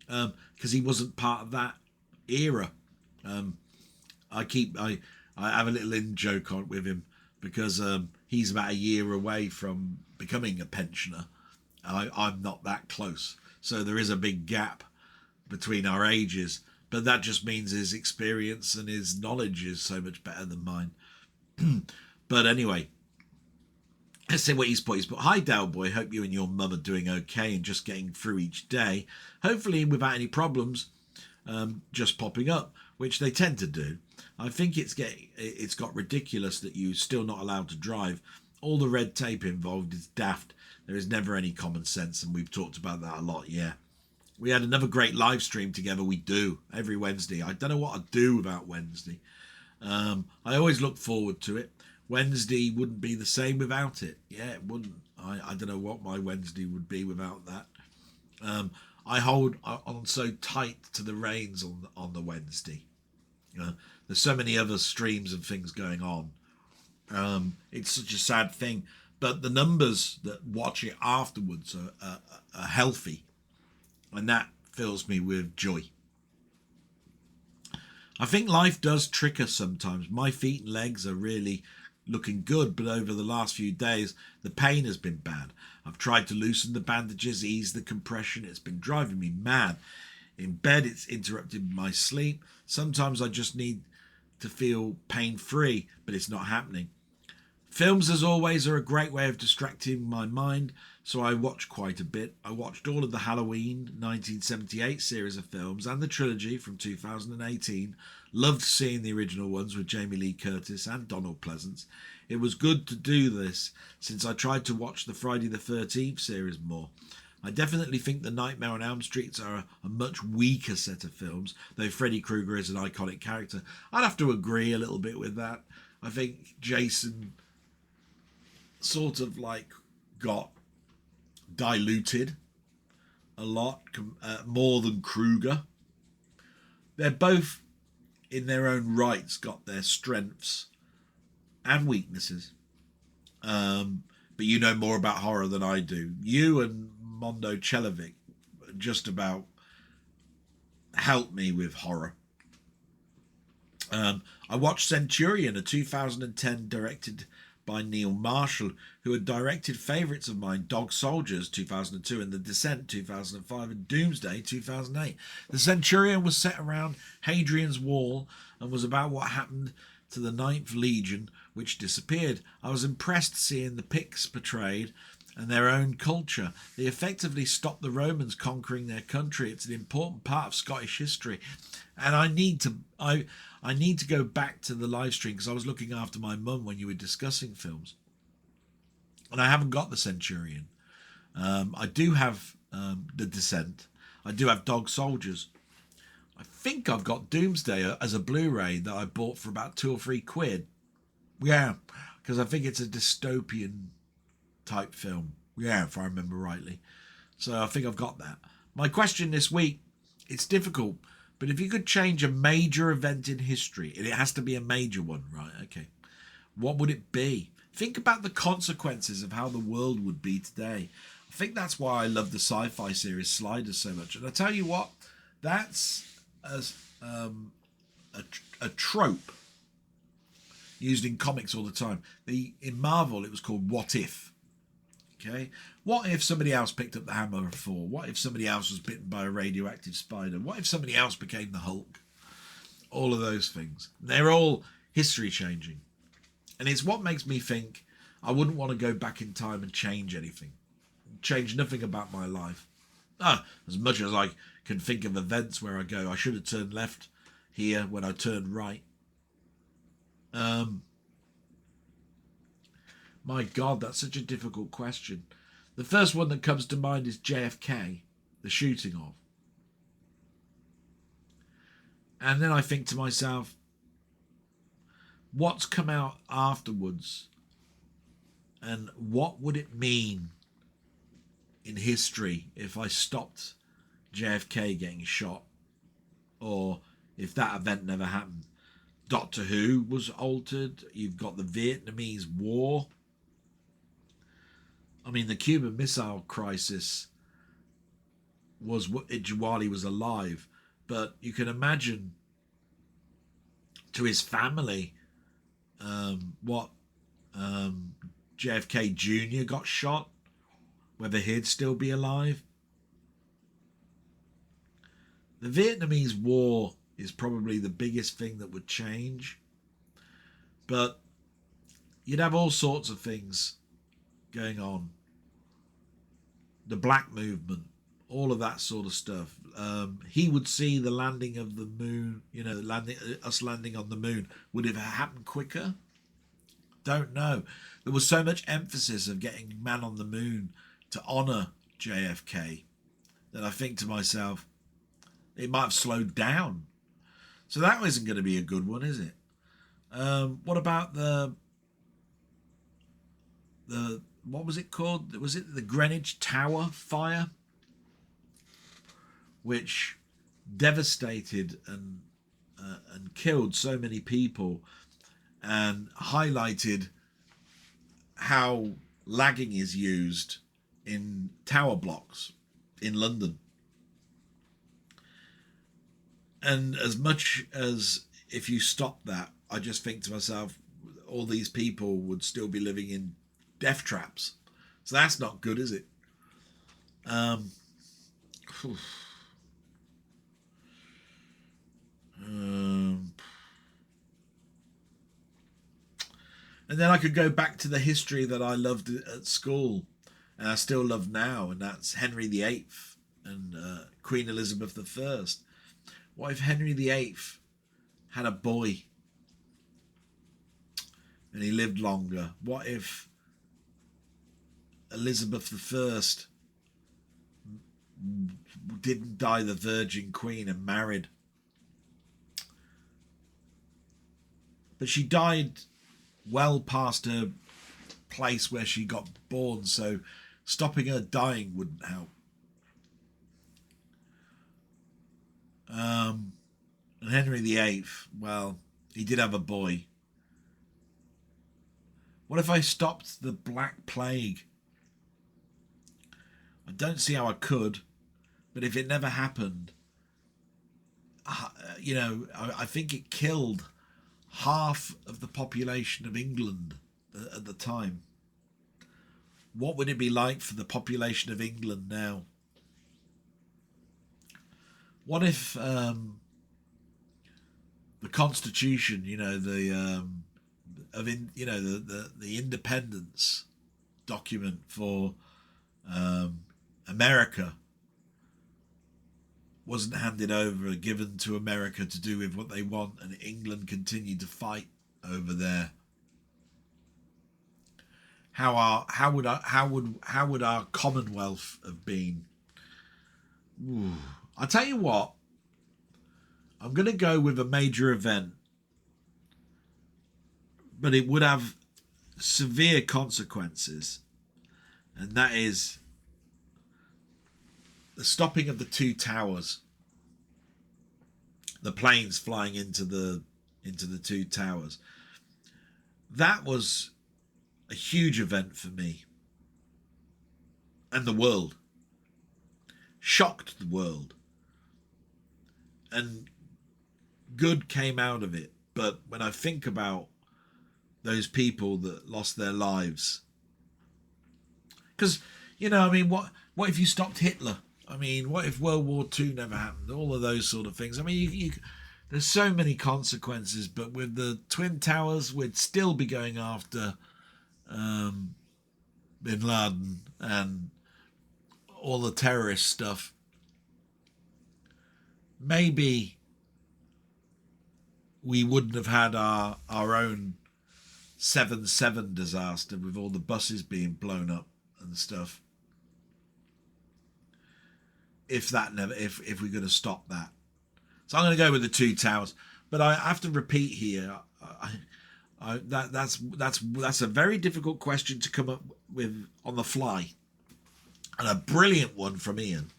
Because he wasn't part of that era. I have a little in-joke on with him because he's about a year away from becoming a pensioner. I'm not that close. So there is a big gap between our ages. But that just means his experience and his knowledge is so much better than mine. But anyway, let's see what he's put. He's put, "Hi Dowboy, hope you and your mum are doing okay and just getting through each day. Hopefully without any problems just popping up," which they tend to do. I think it's got ridiculous that you're still not allowed to drive. All the red tape involved is daft. There is never any common sense, and we've talked about that a lot, yeah. We had another great live stream together. We do every Wednesday. I don't know what I'd do without Wednesday. I always look forward to it. Wednesday wouldn't be the same without it. Yeah, it wouldn't. I don't know what my Wednesday would be without that. I hold on so tight to the reins on the Wednesday. There's so many other streams and things going on. It's such a sad thing. But the numbers that watch it afterwards are healthy. And that fills me with joy. I think life does trick us sometimes. My feet and legs are really looking good, but over the last few days, the pain has been bad. I've tried to loosen the bandages, ease the compression. It's been driving me mad. In bed, it's interrupted my sleep. Sometimes I just need to feel pain-free, but it's not happening. Films, as always, are a great way of distracting my mind, so I watch quite a bit. I watched all of the Halloween 1978 series of films and the trilogy from 2018. Loved seeing the original ones with Jamie Lee Curtis and Donald Pleasance. It was good to do this, since I tried to watch the Friday the 13th series more. I definitely think The Nightmare on Elm Street are a much weaker set of films, though Freddy Krueger is an iconic character. I'd have to agree a little bit with that. I think Jason sort of like got diluted a lot, more than Krueger. They're both, in their own rights, got their strengths and weaknesses. But you know more about horror than I do. You and Mondo Chelovic just about helped me with horror. I watched Centurion, a 2010 directed by Neil Marshall, who had directed favourites of mine, Dog Soldiers 2002 and The Descent 2005 and Doomsday 2008. The Centurion was set around Hadrian's Wall and was about what happened to the Ninth Legion, which disappeared. I was impressed seeing the Picts portrayed and their own culture. They effectively stopped the Romans conquering their country. It's an important part of Scottish history. And I need to go back to the live stream because I was looking after my mum when you were discussing films. And I haven't got The Centurion. I do have The Descent. I do have Dog Soldiers. I think I've got Doomsday as a Blu-ray that I bought for about £2 or £3. Yeah, because I think it's a dystopian type film. Yeah, if I remember rightly. So I think I've got that. My question this week, it's difficult, but if you could change a major event in history, and it has to be a major one, right? Okay. What would it be? Think about the consequences of how the world would be today. I think that's why I love the sci-fi series Sliders so much. And I tell you what, that's a trope used in comics all the time. In Marvel, it was called What If. Okay, what if somebody else picked up the hammer of Thor? What if somebody else was bitten by a radioactive spider? What if somebody else became the Hulk? All of those things. They're all history changing. And it's what makes me think I wouldn't want to go back in time and change anything. Change nothing about my life. As much as I can think of events where I go, I should have turned left here when I turned right. My God, that's such a difficult question. The first one that comes to mind is JFK, the shooting of. And then I think to myself, what's come out afterwards? And what would it mean in history if I stopped JFK getting shot? Or if that event never happened? Doctor Who was altered. You've got the Vietnamese War. I mean, the Cuban Missile Crisis was while he was alive. But you can imagine to his family what JFK Jr. got shot, whether he'd still be alive. The Vietnamese War is probably the biggest thing that would change. But you'd have all sorts of things going on. The black movement, all of that sort of stuff. He would see the landing of the moon, us landing on the moon. Would it have happened quicker? Don't know. There was so much emphasis of getting man on the moon to honour JFK that I think to myself, it might have slowed down. So that isn't going to be a good one, is it? What about the what was it called? Was it the Greenwich Tower fire, which devastated and killed so many people, and highlighted how lagging is used in tower blocks in London. And as much as if you stop that, I just think to myself, all these people would still be living in death traps. So that's not good, is it? And then I could go back to the history that I loved at school and I still love now, and that's Henry VIII and Queen Elizabeth I. What if Henry VIII had a boy and he lived longer? What if Elizabeth I didn't die the Virgin Queen and married. But she died well past her place where she got born, so stopping her dying wouldn't help. And Henry VIII, well, he did have a boy. What if I stopped the Black Plague? I don't see how I could, but if it never happened, you know, I think it killed half of the population of England at the time. What would it be like for the population of England now? What if the Constitution, you know, the independence document for America wasn't handed over, given to America to do with what they want, and England continued to fight over there? How would our Commonwealth have been? Ooh. I'll tell you what, I'm going to go with a major event, but it would have severe consequences, and that is the stopping of the two towers, the planes flying into the two towers. That was a huge event for me and the world. Shocked the world, and good came out of it. But when I think about those people that lost their lives, because, you know, I mean, what if you stopped Hitler? I mean, what if World War II never happened? All of those sort of things. I mean, there's so many consequences. But with the Twin Towers, we'd still be going after Bin Laden and all the terrorist stuff. Maybe we wouldn't have had our own 7/7 disaster with all the buses being blown up and stuff. If we could have stopped that. So I'm going to go with the two towers. But I have to repeat here, that's a very difficult question to come up with on the fly. And a brilliant one from Ian.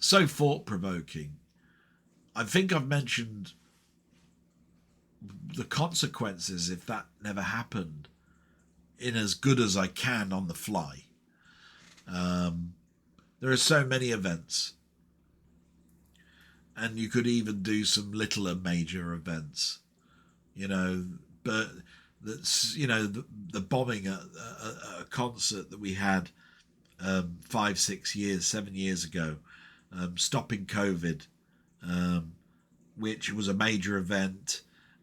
So thought-provoking. I think I've mentioned the consequences if that never happened in as good as I can on the fly. There are so many events. And you could even do some littler major events. You know, but that's, you know, the bombing at a concert that we had 5, 6 years, 7 years ago, stopping COVID, which was a major event,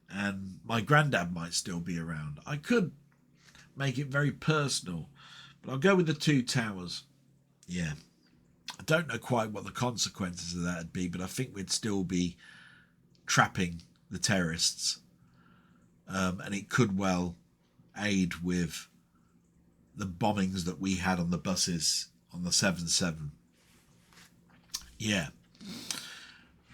and my granddad might still be around. I could make it very personal, but I'll go with the two towers. Yeah. I don't know quite what the consequences of that would be, but I think we'd still be trapping the terrorists. And it could well aid with the bombings that we had on the buses on the 7/7. Yeah.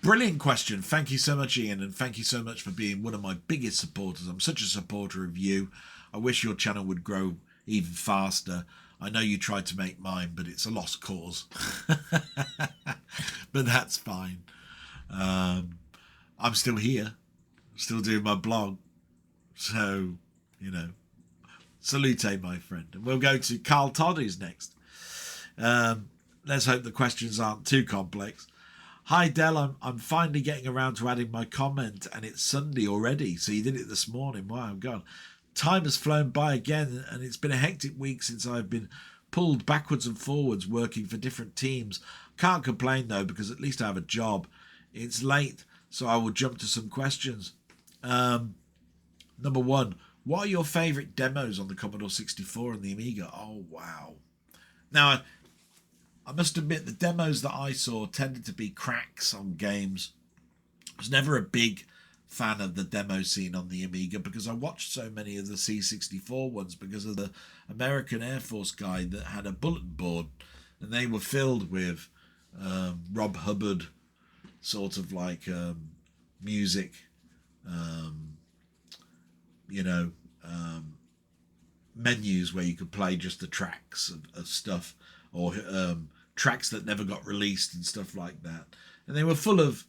Brilliant question. Thank you so much, Ian, and thank you so much for being one of my biggest supporters. I'm such a supporter of you. I wish your channel would grow even faster. I know you tried to make mine, but it's a lost cause. But that's fine. I'm still here, still doing my blog. So, you know, salute, my friend. And we'll go to Carl Todd, who's next. Let's hope the questions aren't too complex. Hi, Del. I'm finally getting around to adding my comment, and it's Sunday already. So you did it this morning. Wow, God. Time has flown by again, and it's been a hectic week since I've been pulled backwards and forwards working for different teams. Can't complain, though, because at least I have a job. It's late, so I will jump to some questions. Number one, what are your favourite demos on the Commodore 64 and the Amiga? Oh, wow. Now, I must admit, the demos that I saw tended to be cracks on games. I was never a big fan of the demo scene on the Amiga because I watched so many of the C64 ones because of the American Air Force guy that had a bulletin board, and they were filled with Rob Hubbard sort of like music, you know, menus where you could play just the tracks of stuff, or tracks that never got released and stuff like that. And they were full of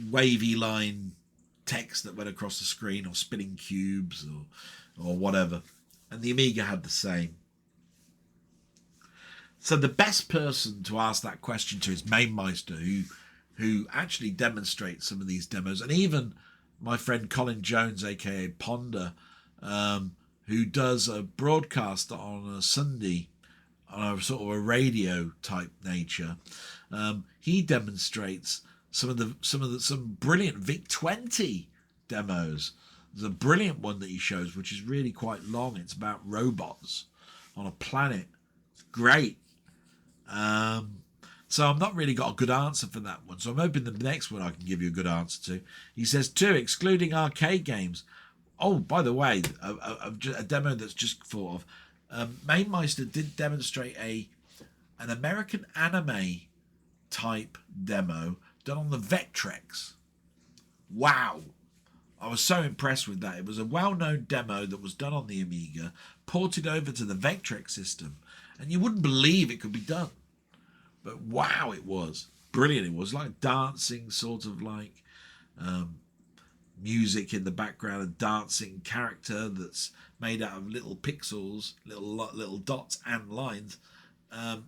wavy line text that went across the screen, or spinning cubes, or whatever. And the Amiga had the same. So the best person to ask that question to is Mainmeister, who actually demonstrates some of these demos, and even my friend Colin Jones, aka Ponder, who does a broadcast on a Sunday on a sort of a radio type nature. He demonstrates some brilliant VIC-20 demos. There's a brilliant one that he shows, which is really quite long. It's about robots on a planet. It's great. So I've not really got a good answer for that one. So I'm hoping the next one I can give you a good answer to. He says, 2, excluding arcade games. Oh, by the way, a demo that's just thought of. Mainmeister did demonstrate an American anime type demo done on the Vectrex. Wow. I was so impressed with that. It was a well-known demo that was done on the Amiga, ported over to the Vectrex system, and you wouldn't believe it could be done. But wow, it was brilliant. It was like dancing, sort of like music in the background, a dancing character that's made out of little pixels, little dots and lines.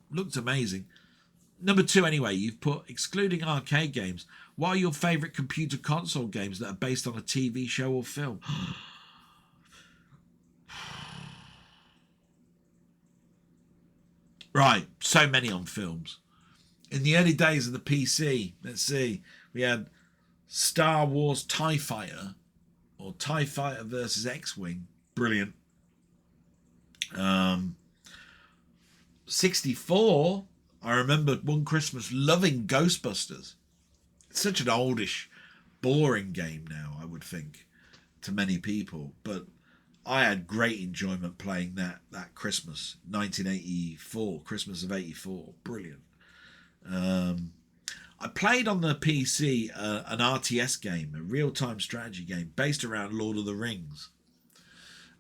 Looked amazing. Number 2, anyway, you've put, excluding arcade games, what are your favourite computer console games that are based on a TV show or film? Right, so many on films. In the early days of the PC, let's see, we had Star Wars TIE Fighter, or TIE Fighter versus X-Wing. Brilliant. 64, I remember one Christmas loving Ghostbusters. It's such an oldish, boring game now, I would think, to many people. But I had great enjoyment playing that Christmas, 1984, Christmas of 84. Brilliant. I played on the PC an RTS game, a real-time strategy game based around Lord of the Rings.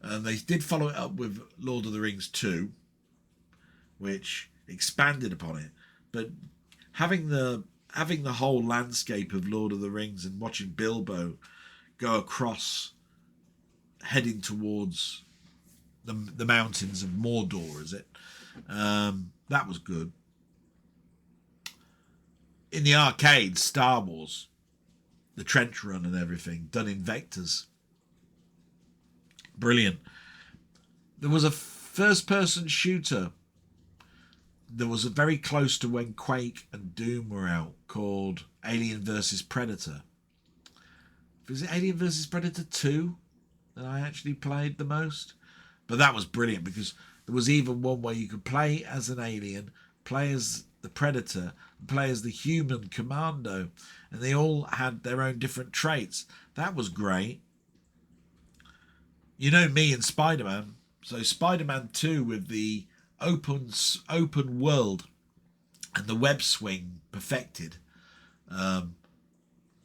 And they did follow it up with Lord of the Rings 2, which expanded upon it. But having the whole landscape of Lord of the Rings and watching Bilbo go across, heading towards the mountains of Mordor, is it? That was good. In the arcade, Star Wars, the trench run and everything, done in vectors. Brilliant. There was a first-person shooter that was very close to when Quake and Doom were out, called Alien vs. Predator. Was it Alien vs. Predator 2 that I actually played the most? But that was brilliant, because there was even one where you could play as an alien, play as the Predator, play as the human commando, and they all had their own different traits. That was great. You know me and Spider-Man. So Spider-Man 2 with the open world and the web swing perfected, and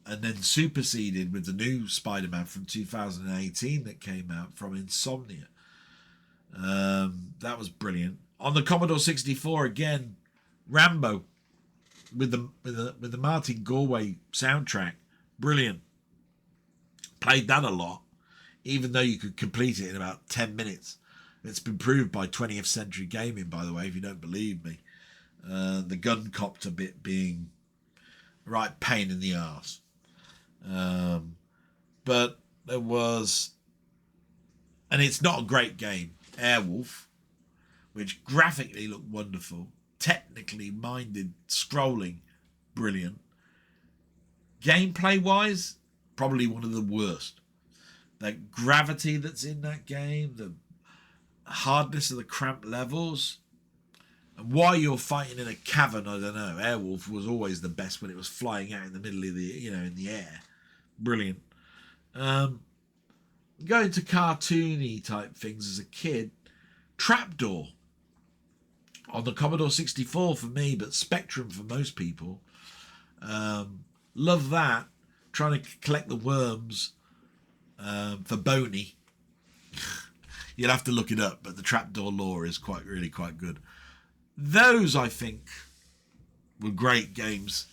then superseded with the new Spider-Man from 2018 that came out from Insomnia. That was brilliant. On the Commodore 64 again, Rambo with the Martin Galway soundtrack, brilliant. Played that a lot, even though you could complete it in about 10 minutes. It's been proved by 20th Century Gaming, by the way, if you don't believe me. The gun copter bit being a right pain in the arse. But there was, and it's not a great game, Airwolf, which graphically looked wonderful, technically minded, scrolling, brilliant. Gameplay wise, probably one of the worst. That gravity that's in that game, the hardness of the cramped levels, and why you're fighting in a cavern, I don't know. Airwolf was always the best when it was flying out in the middle of the, in the air. Brilliant. Going to cartoony type things as a kid, Trapdoor. on the Commodore 64 for me, but Spectrum for most people. Love that. Trying to collect the worms for Boney. You'll have to look it up, but the trapdoor lore is really quite good. Those, I think, were great games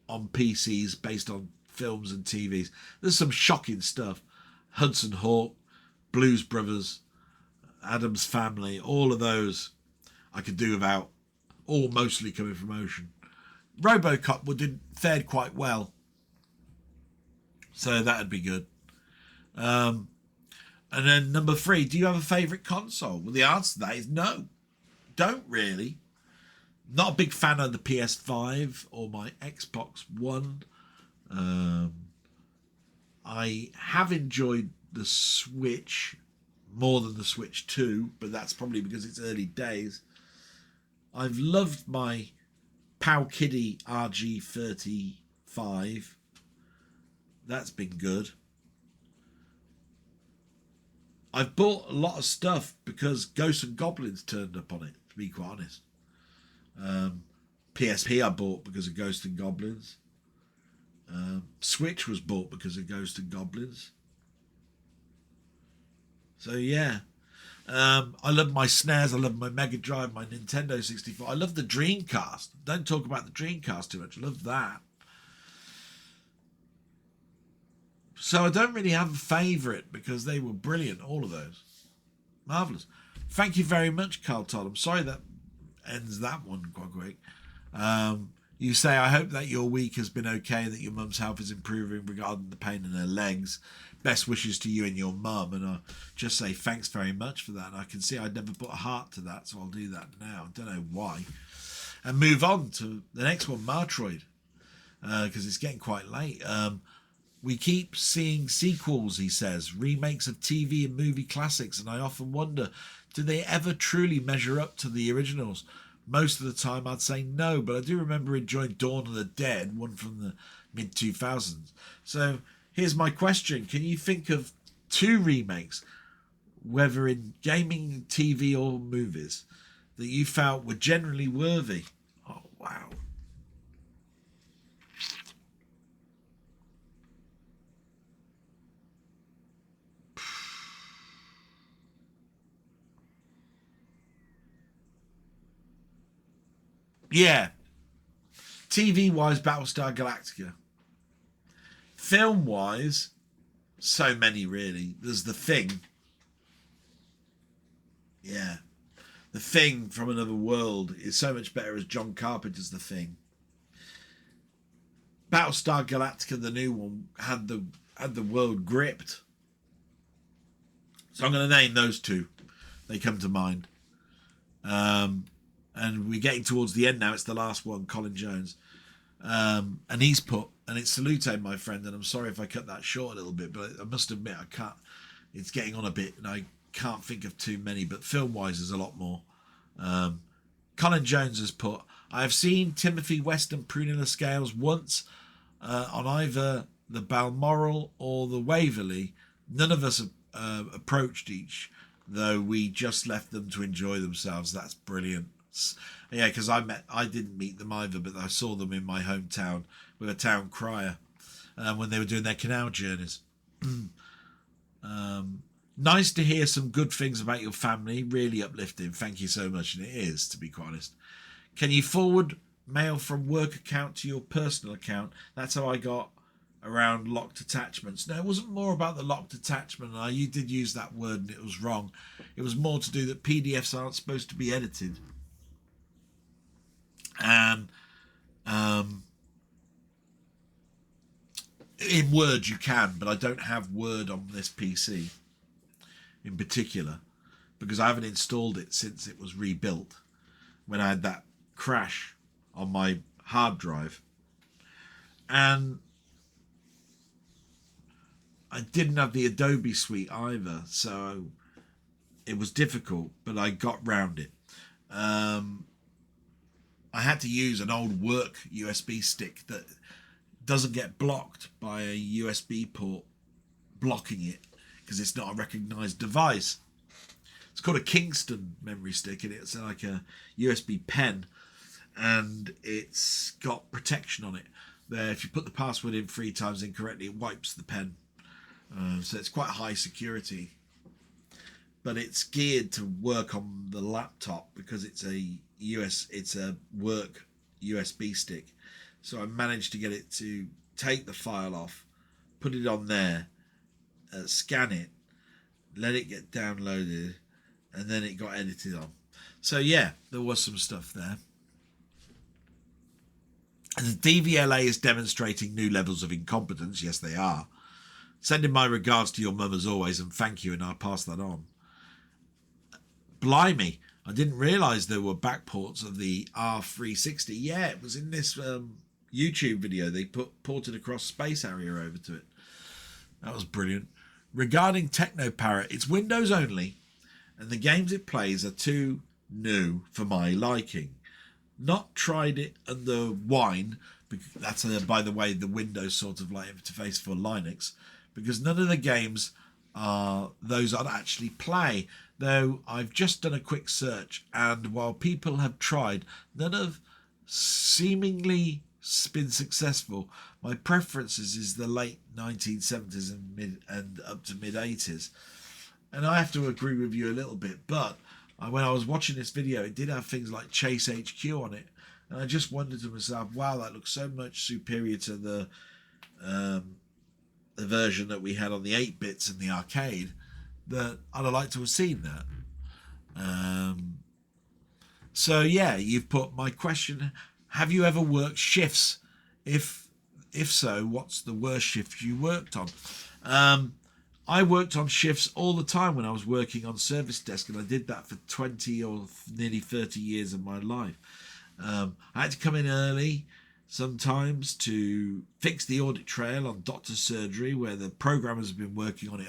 on PCs based on films and TVs. There's some shocking stuff. Hudson Hawk, Blues Brothers, Addams Family, all of those I could do without, all mostly coming from Ocean. RoboCop fared quite well, so that'd be good. And then number 3, do you have a favourite console? Well, the answer to that is no. Don't really. Not a big fan of the PS5 or my Xbox One. I have enjoyed the Switch more than the Switch 2, but that's probably because it's early days. I've loved my Powell Kiddie RG35. That's been good. I've bought a lot of stuff because Ghosts and Goblins turned up on it, to be quite honest. PSP I bought because of Ghosts and Goblins. Switch was bought because of Ghosts and Goblins. So yeah. I love my SNES, I love my Mega Drive, my Nintendo 64. I love the Dreamcast. Don't talk about the Dreamcast too much. I love that. So I don't really have a favourite because they were brilliant, all of those. Marvellous. Thank you very much, Carl Todd. I'm sorry that ends that one quite quick. You say, I hope that your week has been okay, that your mum's health is improving regarding the pain in her legs. Best wishes to you and your mum. And I'll just say thanks very much for that. And I can see I'd never put a heart to that, so I'll do that now. I don't know why. And move on to the next one, Martroid, because it's getting quite late. We keep seeing sequels, he says, remakes of TV and movie classics, and I often wonder, do they ever truly measure up to the originals? Most of the time I'd say no, but I do remember enjoying Dawn of the Dead, one from the mid-2000s. So here's my question. Can you think of 2 remakes, whether in gaming, TV or movies, that you felt were generally worthy? Oh, wow. Yeah. TV-wise, Battlestar Galactica. Film-wise, so many, really. There's The Thing. Yeah. The Thing from Another World is so much better as John Carpenter's The Thing. Battlestar Galactica, the new one, had the world gripped. So I'm going to name those 2. They come to mind. And we're getting towards the end now. It's the last one, Colin Jones. And he's put, and it's Salute, my friend, and I'm sorry if I cut that short a little bit, but I must admit I can't. It's getting on a bit, and I can't think of too many, but film-wise there's a lot more. Colin Jones has put, I have seen Timothy West and Prunella Scales once on either the Balmoral or the Waverley. None of us approached each, though we just left them to enjoy themselves. That's brilliant. Yeah, because I didn't meet them either, but I saw them in my hometown with a town crier when they were doing their canal journeys. Nice to hear some good things about your family. Really uplifting. Thank you so much. And it is, to be quite honest. Can you forward mail from work account to your personal account? That's how I got around locked attachments. No, it wasn't more about the locked attachment. You did use that word and it was wrong. It was more to do that PDFs aren't supposed to be edited. And in Word you can, but I don't have Word on this PC in particular because I haven't installed it since it was rebuilt when I had that crash on my hard drive. And I didn't have the Adobe suite either, so it was difficult, but I got round it. I had to use an old work USB stick that doesn't get blocked by a USB port blocking it because it's not a recognised device. It's called a Kingston memory stick, and it's like a USB pen, and it's got protection on it. There, if you put the password in 3 times incorrectly, it wipes the pen. So it's quite high security, but it's geared to work on the laptop because it's a work USB stick. So I managed to get it to take the file off, put it on there, scan it, let it get downloaded, and then it got edited on. So yeah, there was some stuff there. And the DVLA is demonstrating new levels of incompetence. Yes, they are. Sending my regards to your mum as always, and thank you, and I'll pass that on. Blimey, I didn't realise there were backports of the R360. Yeah, it was in this YouTube video. They ported across Space Harrier over to it. That was brilliant. Regarding Technoparrot, it's Windows only, and the games it plays are too new for my liking. Not tried it under Wine, that's by the way the Windows sort of like interface for Linux, because none of the games are those I'd actually play, though I've just done a quick search, and while people have tried, none have seemingly been successful. My preferences is the late 1970s and up to mid 80s, and I have to agree with you a little bit, but when I was watching this video, it did have things like Chase HQ on it, and I just wondered to myself, wow, that looks so much superior to the version that we had on the 8-bits in the arcade, that I'd have liked to have seen that. So yeah, you've put my question, have you ever worked shifts? If so, what's the worst shift you worked on? I worked on shifts all the time when I was working on service desk, and I did that for 20 or nearly 30 years of my life. I had to come in early sometimes to fix the audit trail on doctor's surgery, where the programmers have been working on it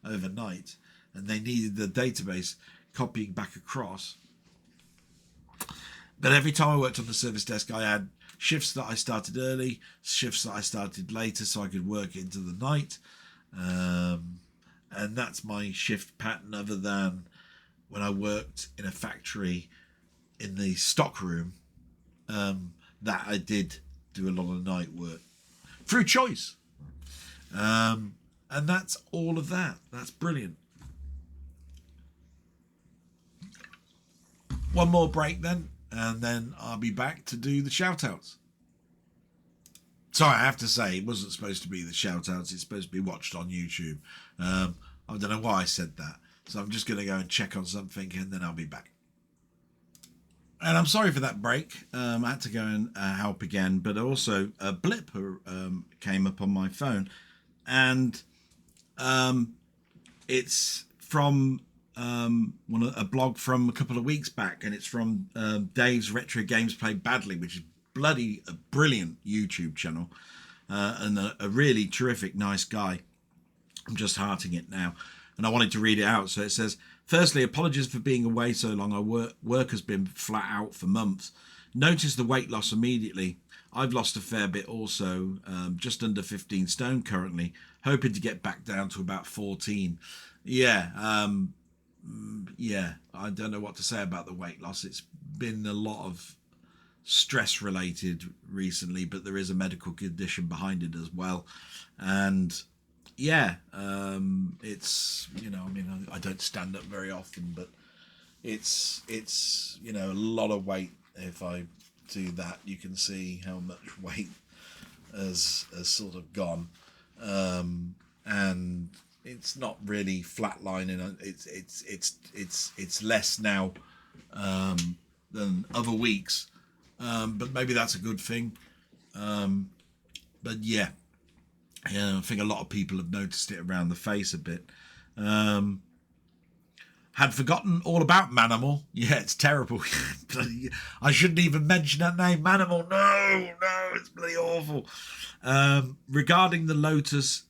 overnight, and they needed the database copying back across. But every time I worked on the service desk, I had shifts that I started early, shifts that I started later, so I could work into the night. And that's my shift pattern, other than when I worked in a factory in the stock room, that I did do a lot of night work through choice. And that's all of that. That's brilliant. One more break then, and then I'll be back to do the shout outs. Sorry, I have to say, it wasn't supposed to be the shout outs. It's supposed to be watched on YouTube. I don't know why I said that. So I'm just going to go and check on something, and then I'll be back. And I'm sorry for that break. I had to go and help again. But also a blip came up on my phone. And it's from a blog from a couple of weeks back. And it's from Dave's Retro Games Played Badly, which is bloody a brilliant YouTube channel. And a really terrific, nice guy. I'm just hearting it now. And I wanted to read it out. So it says, firstly, apologies for being away so long. Our work has been flat out for months. Noticed the weight loss immediately. I've lost a fair bit also, just under 15 stone currently, hoping to get back down to about 14. Yeah, I don't know what to say about the weight loss. It's been a lot of stress related recently, but there is a medical condition behind it as well. And yeah, it's, I don't stand up very often, but it's a lot of weight. If I do that, you can see how much weight has sort of gone, and it's not really flatlining. It's less now than other weeks, but maybe that's a good thing. But yeah, I think a lot of people have noticed it around the face a bit. Had forgotten all about Manimal. Yeah, it's terrible. I shouldn't even mention that name, Manimal. No, it's bloody awful. Regarding the Lotus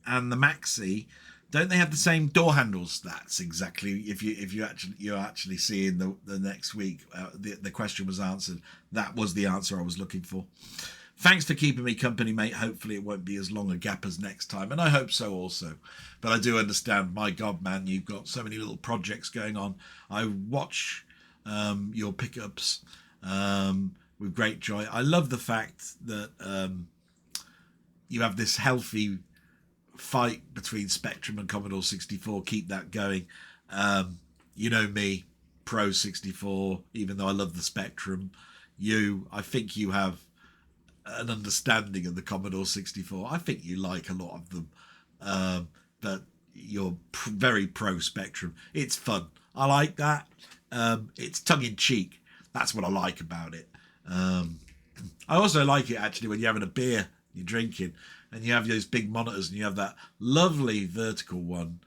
and the Maxi, don't they have the same door handles? That's exactly, if you're actually seeing the next week, the question was answered. That was the answer I was looking for. Thanks for keeping me company, mate. Hopefully it won't be as long a gap as next time, and I hope so also. But I do understand, my God, man, you've got so many little projects going on. I watch your pickups with great joy. I love the fact that you have this healthy fight between Spectrum and Commodore 64. Keep that going. You know me, pro 64, even though I love the Spectrum. I think you have an understanding of the Commodore 64. I think you like a lot of them, but you're very pro Spectrum. It's fun. I like that. It's tongue-in-cheek. That's what I like about it. I also like it, actually, when you're having a beer, you're drinking, and you have those big monitors, and you have that lovely vertical one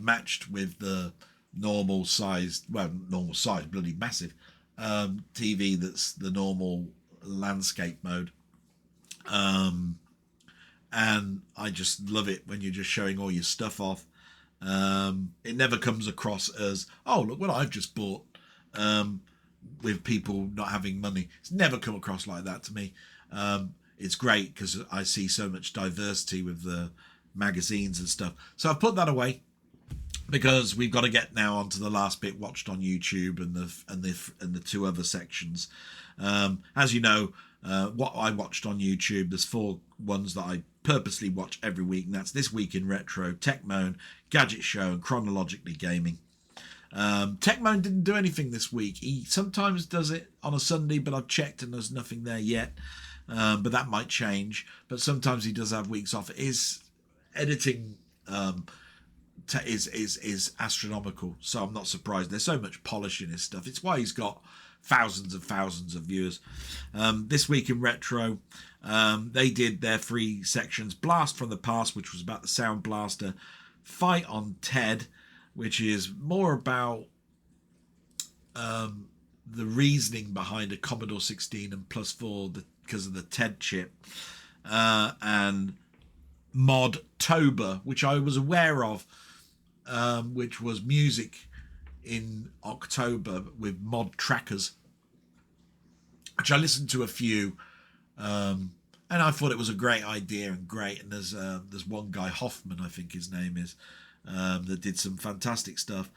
matched with the normal size, bloody massive TV that's the normal landscape mode. And I just love it when you're just showing all your stuff off. It never comes across as, oh, look what I've just bought, with people not having money. It's never come across like that to me. It's great because I see so much diversity with the magazines and stuff. So I've put that away because we've got to get now onto the last bit watched on YouTube and the two other sections. As you know, what I watched on YouTube, there's 4 ones that I purposely watch every week, and that's This Week in Retro, Tech Moan, Gadget Show, and Chronologically Gaming. Tech Moan didn't do anything this week. He sometimes does it on a Sunday, but I've checked and there's nothing there yet. But that might change. But sometimes he does have weeks off. His editing is astronomical, so I'm not surprised. There's so much polish in his stuff. It's why he's got thousands and thousands of viewers. This Week in Retro, they did their 3 sections. Blast from the Past, which was about the Sound Blaster. Fight on Ted, which is more about the reasoning behind a Commodore 16 and Plus 4 because of the TED chip. And Mod-tober, which I was aware of, which was music in October with mod trackers, which I listened to a few, and I thought it was a great idea and great. And there's one guy, Hoffman, I think his name is, that did some fantastic stuff.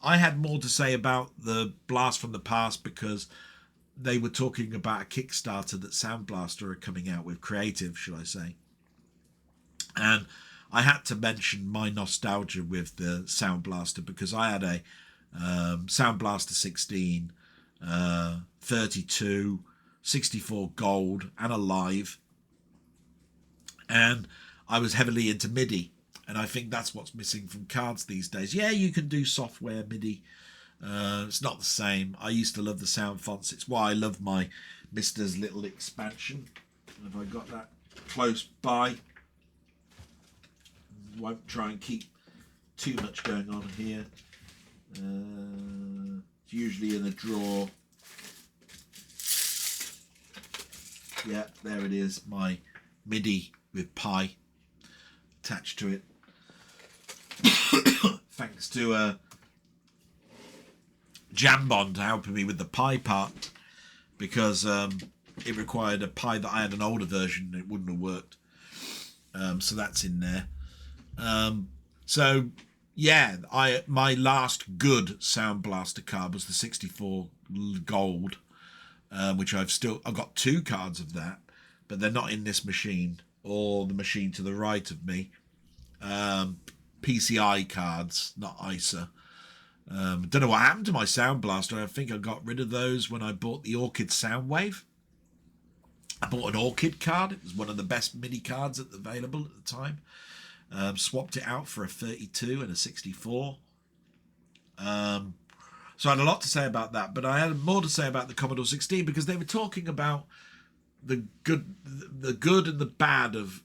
I had more to say about the Blast from the Past because they were talking about a Kickstarter that Sound Blaster are coming out with, creative, should I say. And I had to mention my nostalgia with the Sound Blaster because I had a Sound Blaster 16, 32, 64 gold, and a live. And I was heavily into MIDI. And I think that's what's missing from cards these days. Yeah, you can do software MIDI. It's not the same. I used to love the sound fonts. It's why I love my Mister's little expansion. Have I got that close by? Won't try and keep too much going on here. It's usually in a drawer. Yeah, there it is. My MIDI with Pi attached to it. Thanks to Jambon to helping me with the Pi part, because it required a Pi that I had an older version and it wouldn't have worked. So that's in there. So yeah, my last good Sound Blaster card was the 64 gold, which I've got 2 cards of that, but they're not in this machine or the machine to the right of me. PCI cards, not ISA. Don't know what happened to my Sound Blaster. I think I got rid of those when I bought the Orchid Soundwave. I bought an Orchid card. It was one of the best MIDI cards available at the time. Swapped it out for a 32 and a 64. So I had a lot to say about that, but I had more to say about the Commodore 16 because they were talking about the good and the bad of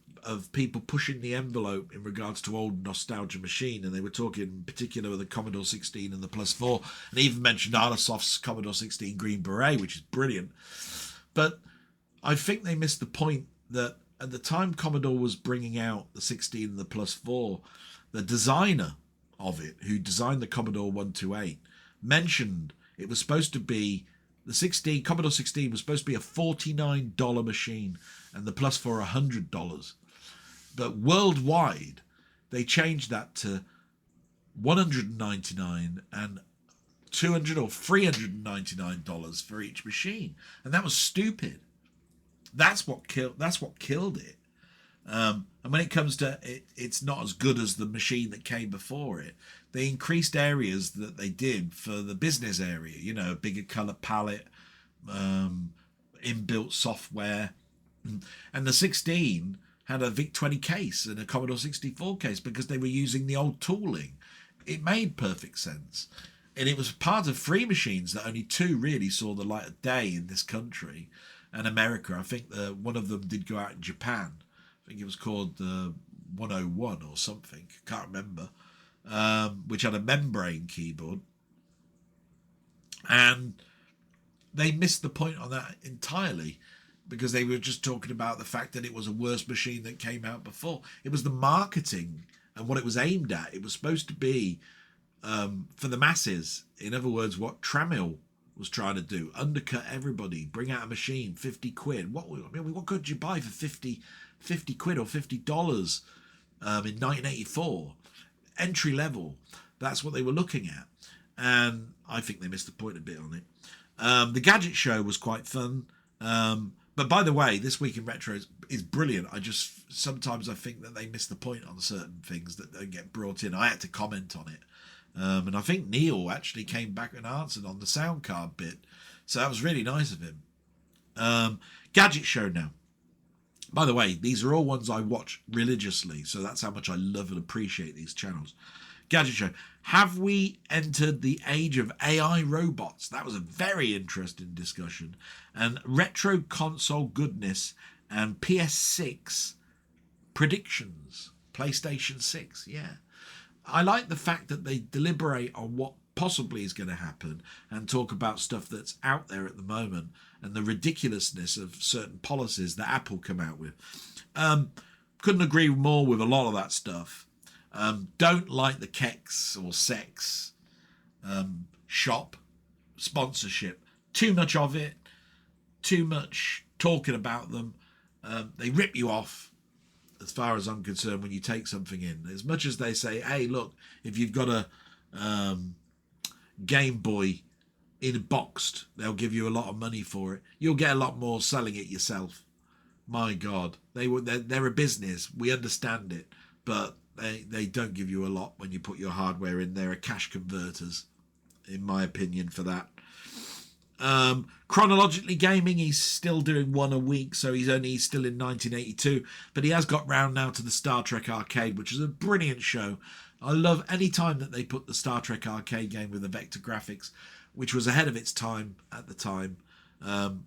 people pushing the envelope in regards to old nostalgia machine, and they were talking in particular with the Commodore 16 and the Plus 4, and even mentioned Arlosoft's Commodore 16 Green Beret, which is brilliant. But I think they missed the point that at the time Commodore was bringing out the 16 and the Plus 4, the designer of it, who designed the Commodore 128, mentioned it was supposed to be The Commodore 16 was supposed to be a $49 machine, and the Plus for $100. But worldwide, they changed that to $199 and $200 or $399 for each machine, and that was stupid. That's what killed it. And when it comes to it, it's not as good as the machine that came before it. They increased areas that they did for the business area, you know, bigger color palette, inbuilt software. And the 16 had a VIC-20 case and a Commodore 64 case because they were using the old tooling. It made perfect sense. And it was part of 3 machines that only 2 really saw the light of day in this country and America. I think one of them did go out in Japan. I think it was called the 101 or something. Can't remember. Which had a membrane keyboard. And they missed the point on that entirely because they were just talking about the fact that it was a worse machine that came out before. It was the marketing and what it was aimed at. It was supposed to be for the masses. In other words, what Tramiel was trying to do, undercut everybody, bring out a machine, 50 quid. What could you buy for 50 quid or $50 in 1984? Entry level. That's what they were looking at. And I think they missed the point a bit on it. The gadget show was quite fun. But by the way, this week in retro is brilliant. Sometimes I think that they miss the point on certain things that don't get brought in. I had to comment on it. And I think Neil actually came back and answered on the sound card bit. So that was really nice of him. Gadget show now. By the way, these are all ones I watch religiously. So that's how much I love and appreciate these channels. Gadget show. Have we entered the age of AI robots? That was a very interesting discussion. And retro console goodness and PS6 predictions. PlayStation 6, yeah. I like the fact that they deliberate on what possibly is going to happen and talk about stuff that's out there at the moment and the ridiculousness of certain policies that Apple come out with. Couldn't agree more with a lot of that stuff. Don't like the Kex or Sex shop sponsorship. Too much of it. Too much talking about them. They rip you off, as far as I'm concerned, when you take something in. As much as they say, hey, look, if you've got a Game Boy in a boxed, they'll give you a lot of money for it. You'll get a lot more selling it yourself. My God, they're a business. We understand it, but they don't give you a lot when you put your hardware in. They're cash converters, in my opinion, for that. Chronologically gaming, he's still doing one a week, so he's still in 1982, but he has got round now to the Star Trek Arcade, which is a brilliant show. I love any time that they put the Star Trek Arcade game with the vector graphics, which was ahead of its time at the time. I'm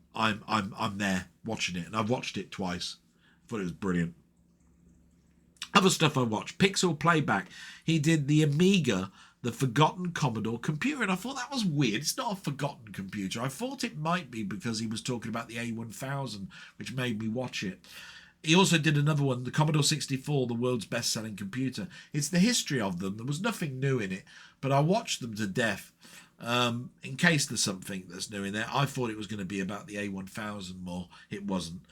there watching it, and I've watched it twice. Thought it was brilliant. Other stuff I watched, Pixel Playback. He did the Amiga, the forgotten Commodore computer, and I thought that was weird. It's not a forgotten computer. I thought it might be because he was talking about the A1000, which made me watch it. He also did another one, the Commodore 64, the world's best-selling computer. It's the history of them. There was nothing new in it, but I watched them to death. In case there's something that's new in there. I thought it was going to be about the A1000 more. It wasn't.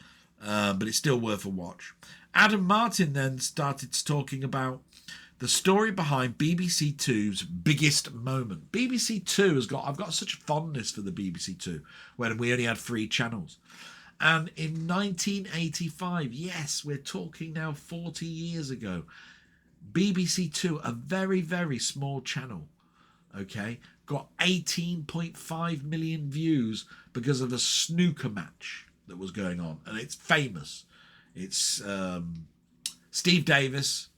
But it's still worth a watch. Adam Martin then started talking about the story behind BBC Two's biggest moment. BBC Two I've got such a fondness for the BBC Two when we only had 3 channels. And in 1985, yes, we're talking now 40 years ago, BBC Two, a very, very small channel, okay, got 18.5 million views because of a snooker match that was going on. And it's famous. It's Steve Davis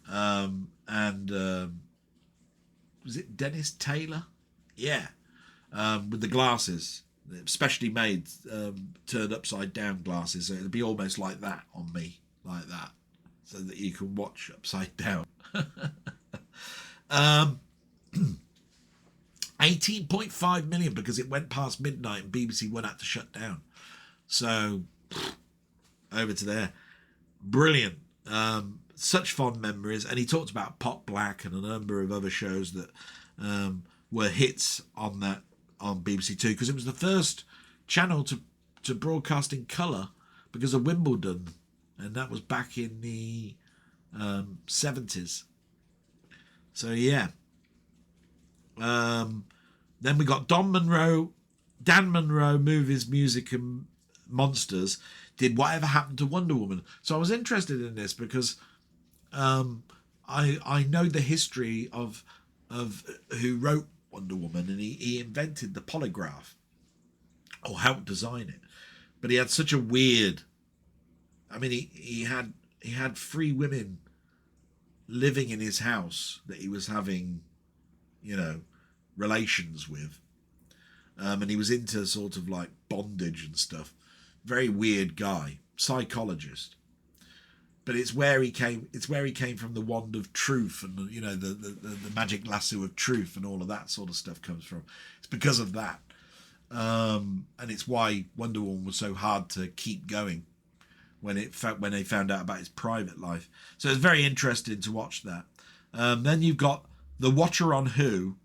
and was it Dennis Taylor? Yeah, with the glasses, specially made turned upside down glasses, so it'll be almost like that on me, like that, so that you can watch upside down. 18.5 million because it went past midnight and BBC One had to shut down. So over to there. Brilliant. Such fond memories. And he talked about Pot Black and a number of other shows that were hits on that on BBC Two, because it was the first channel to broadcast in colour because of Wimbledon, and that was back in the 70s. So yeah. Then we got Dan Monroe Movies, Music and Monsters did Whatever Happened to Wonder Woman. So I was interested in this because I know the history of who wrote Wonder Woman, and he invented the polygraph, or helped design it. But he had such a weird, I mean, he had 3 women living in his house that he was having, you know, relations with, and he was into sort of like bondage and stuff. Very weird guy, psychologist. But it's where he came from, the wand of truth, and you know, the magic lasso of truth, and all of that sort of stuff comes from. It's because of that, and it's why Wonder Woman was so hard to keep going when they found out about his private life. So it's very interesting to watch that. Then you've got the Watcher on Who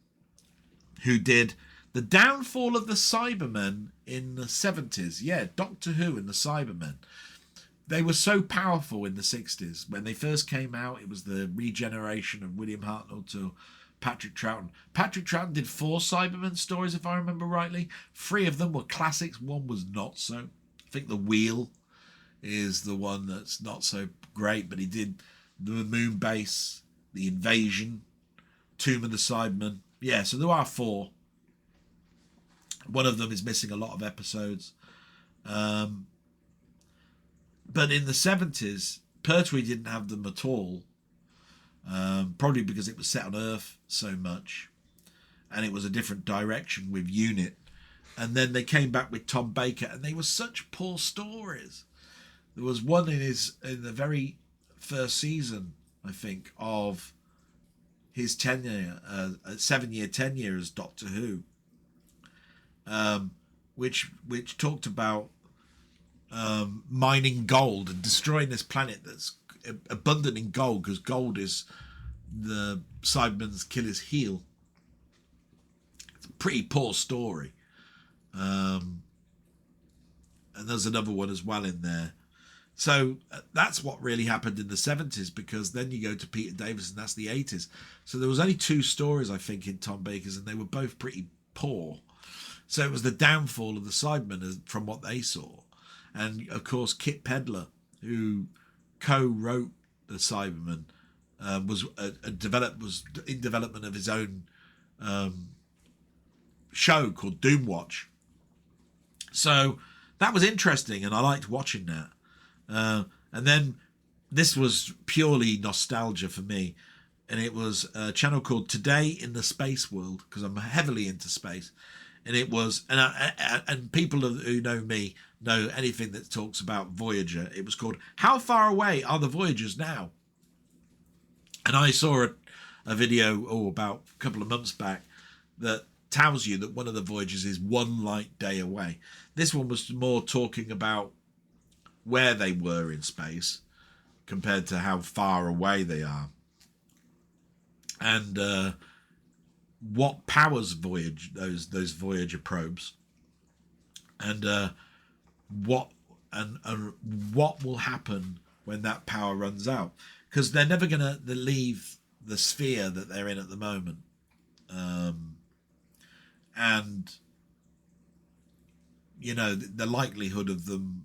did the downfall of the Cybermen in the 70s. Yeah, Doctor Who and the Cybermen. They were so powerful in the 60s. When they first came out, it was the regeneration of William Hartnell to Patrick Troughton. Patrick Troughton did 4 Cybermen stories, if I remember rightly. 3 of them were classics. 1 was not so. I think The Wheel is the one that's not so great, but he did the Moon Base, The Invasion, Tomb of the Cybermen. Yeah, so there are 4. One of them is missing a lot of episodes. But in the 70s, Pertwee didn't have them at all. Probably because it was set on Earth so much, and it was a different direction with Unit. And then they came back with Tom Baker, and they were such poor stories. There was one in the very first season, I think, of his tenure, 7-year tenure as Doctor Who, which talked about mining gold and destroying this planet that's abundant in gold, because gold is the Cybermen's Achilles heel. It's a pretty poor story. And there's another one as well in there. So that's what really happened in the 70s, because then you go to Peter Davison, that's the 80s. So there was only 2 stories, I think, in Tom Baker's, and they were both pretty poor. So it was the downfall of the Cybermen from what they saw. And of course, Kit Pedler, who co-wrote the Cybermen, was in development of his own show called Doomwatch. So that was interesting, and I liked watching that. And then this was purely nostalgia for me, and it was a channel called Today in the Space World, because I'm heavily into space. And it was, and people who know me know anything that talks about Voyager. It was called How Far Away Are the Voyagers Now? And I saw a video about a couple of months back that tells you that one of the Voyagers is 1 light day away. This one was more talking about where they were in space compared to how far away they are, and what powers Voyage those Voyager probes, and what will happen when that power runs out, because they're never going to leave the sphere that they're in at the moment, and you know, the likelihood of them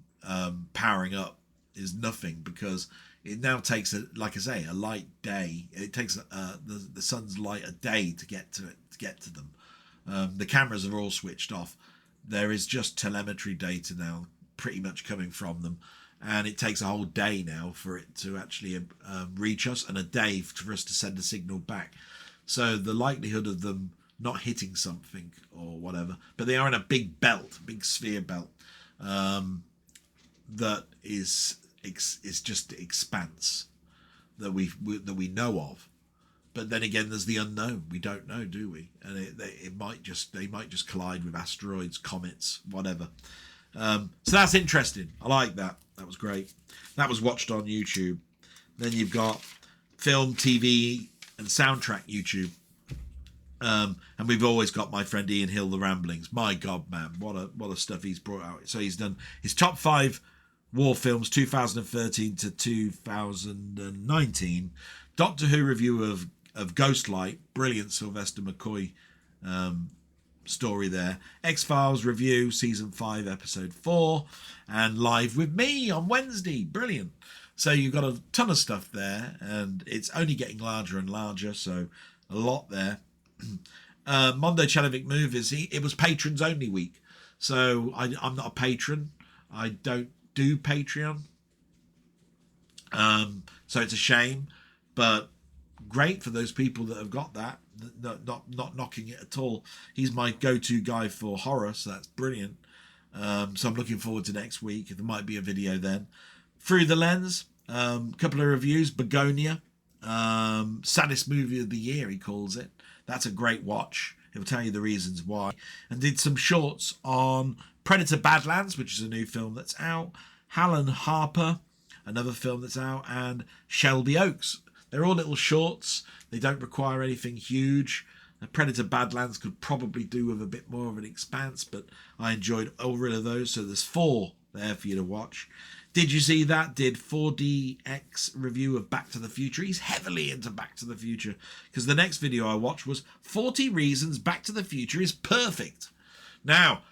powering up is nothing, because it now takes, like I say, a light day. It takes the sun's light a day to get to them. The cameras are all switched off. There is just telemetry data now pretty much coming from them, and it takes a whole day now for it to actually reach us, and a day for us to send a signal back. So the likelihood of them not hitting something or whatever, but they are in a big sphere belt, that is just expanse that we know of. But then again, there's the unknown. We don't know, do we? And they might just collide with asteroids, comets, whatever. So that's interesting. I like that. That was great. That was watched on YouTube. Then you've got film, TV, and soundtrack YouTube. And we've always got my friend Ian Hill, The Ramblings. My God, man, what a stuff he's brought out. So he's done his top 5 war films, 2013 to 2019. Doctor Who review of Ghostlight, brilliant Sylvester McCoy story there. X-Files review, season 5, episode 4, and Live with Me on Wednesday, brilliant. So you've got a ton of stuff there, and it's only getting larger and larger, so a lot there. Mondo Chalovic Movies, it was patrons only week, so I'm not a patron. I don't do Patreon, so it's a shame, but great for those people that have got that. Not knocking it at all. He's my go-to guy for horror, so that's brilliant. So I'm looking forward to next week. There might be a video then. Through the Lens, couple of reviews. Begonia, saddest movie of the year, he calls it. That's a great watch. He'll tell you the reasons why. And did some shorts on Predator Badlands, which is a new film that's out. Hallen Harper, another film that's out. And Shelby Oaks. They're all little shorts. They don't require anything huge. Predator Badlands could probably do with a bit more of an expanse, but I enjoyed all of those. So there's 4 there for you to watch. Did you see that? Did 4DX review of Back to the Future. He's heavily into Back to the Future because the next video I watched was 40 Reasons Back to the Future is Perfect. Now,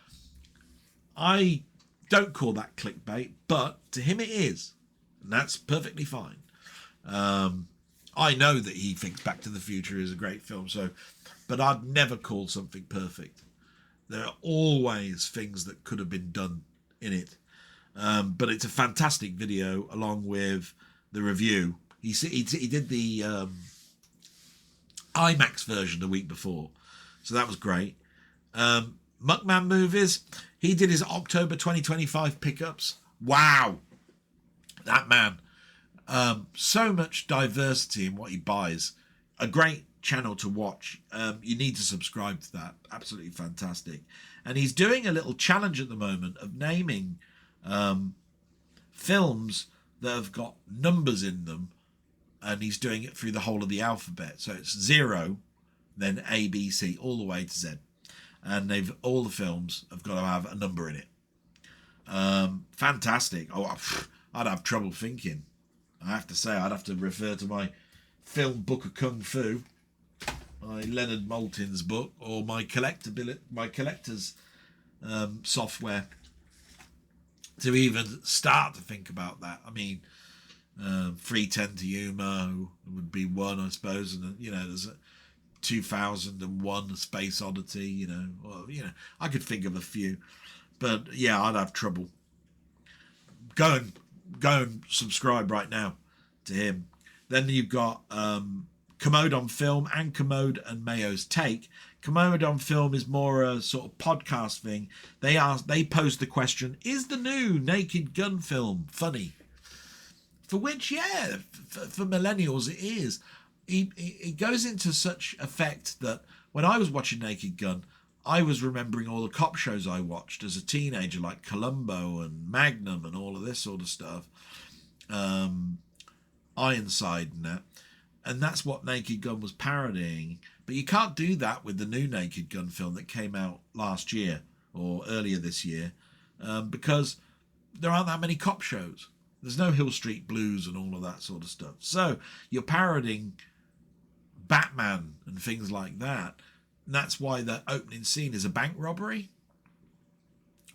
I don't call that clickbait, but to him it is. And that's perfectly fine. I know that he thinks Back to the Future is a great film, but I'd never call something perfect. There are always things that could have been done in it. But it's a fantastic video along with the review. He did the IMAX version the week before, so that was great. Muckman-Movies, he did his October 2025 pickups. Wow, that man. So much diversity in what he buys. A great channel to watch. You need to subscribe to that. Absolutely fantastic. And he's doing a little challenge at the moment of naming films that have got numbers in them, and he's doing it through the whole of the alphabet. So it's 0, then A, B, C, all the way to Z, and all the films have got to have a number in it. Fantastic. I'd have trouble thinking. I have to say, I'd have to refer to my film book of Kung Fu, my Leonard Maltin's book, or my collector's software to even start to think about that. I mean, 310 to Yuma would be one, I suppose, and there's a 2001 Space Oddity. I could think of a few, but yeah, I'd have trouble. Go and subscribe right now to him. Then you've got Commode on Film and Commode and Mayo's Take. Commode on Film is more a sort of podcast thing. They posed the question, is the new Naked Gun film funny? For which, yeah, for millennials it is. It goes into such effect that when I was watching Naked Gun, I was remembering all the cop shows I watched as a teenager, like Columbo and Magnum and all of this sort of stuff. Ironside and that. And that's what Naked Gun was parodying. But you can't do that with the new Naked Gun film that came out last year or earlier this year, because there aren't that many cop shows. There's no Hill Street Blues and all of that sort of stuff. So you're parodying Batman and things like that. And that's why the opening scene is a bank robbery,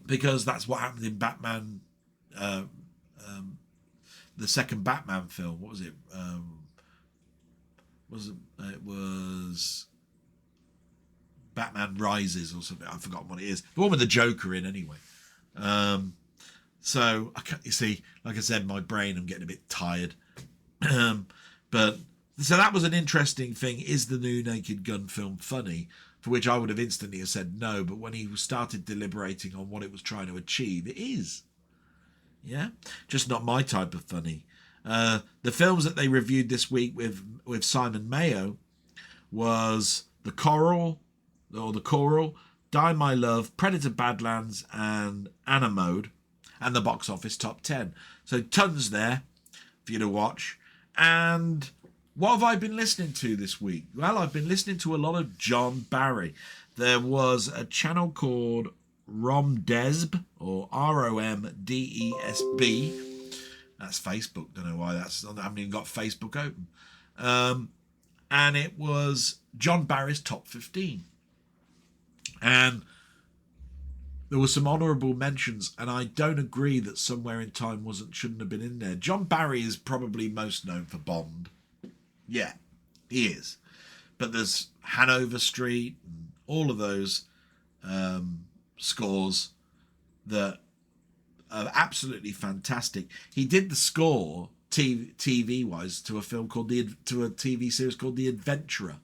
because that's what happened in Batman, the second Batman film. What was it? It was Batman Rises or something. I've forgotten what it is. The one with the Joker in, anyway. So you see, like I said, my brain, I'm getting a bit tired. But so that was an interesting thing. Is the new Naked Gun film funny? For which I would have instantly said no. But when he started deliberating on what it was trying to achieve, it is. Yeah, just not my type of funny. The films that they reviewed this week with Simon Mayo was The Coral, Die My Love, Predator Badlands, and Animode, and the box office top 10. So tons there for you to watch. And What have I been listening to this week? Well, I've been listening to a lot of John Barry. There was a channel called Romdesb, or ROMDESB. That's Facebook. Don't know why that's. I haven't even got Facebook open. And it was John Barry's Top 15. And there were some honourable mentions, and I don't agree that Somewhere in Time shouldn't have been in there. John Barry is probably most known for Bond. Yeah, he is. But there's Hanover Street and all of those scores that are absolutely fantastic. He did the score TV wise to a film called to a TV series called The Adventurer.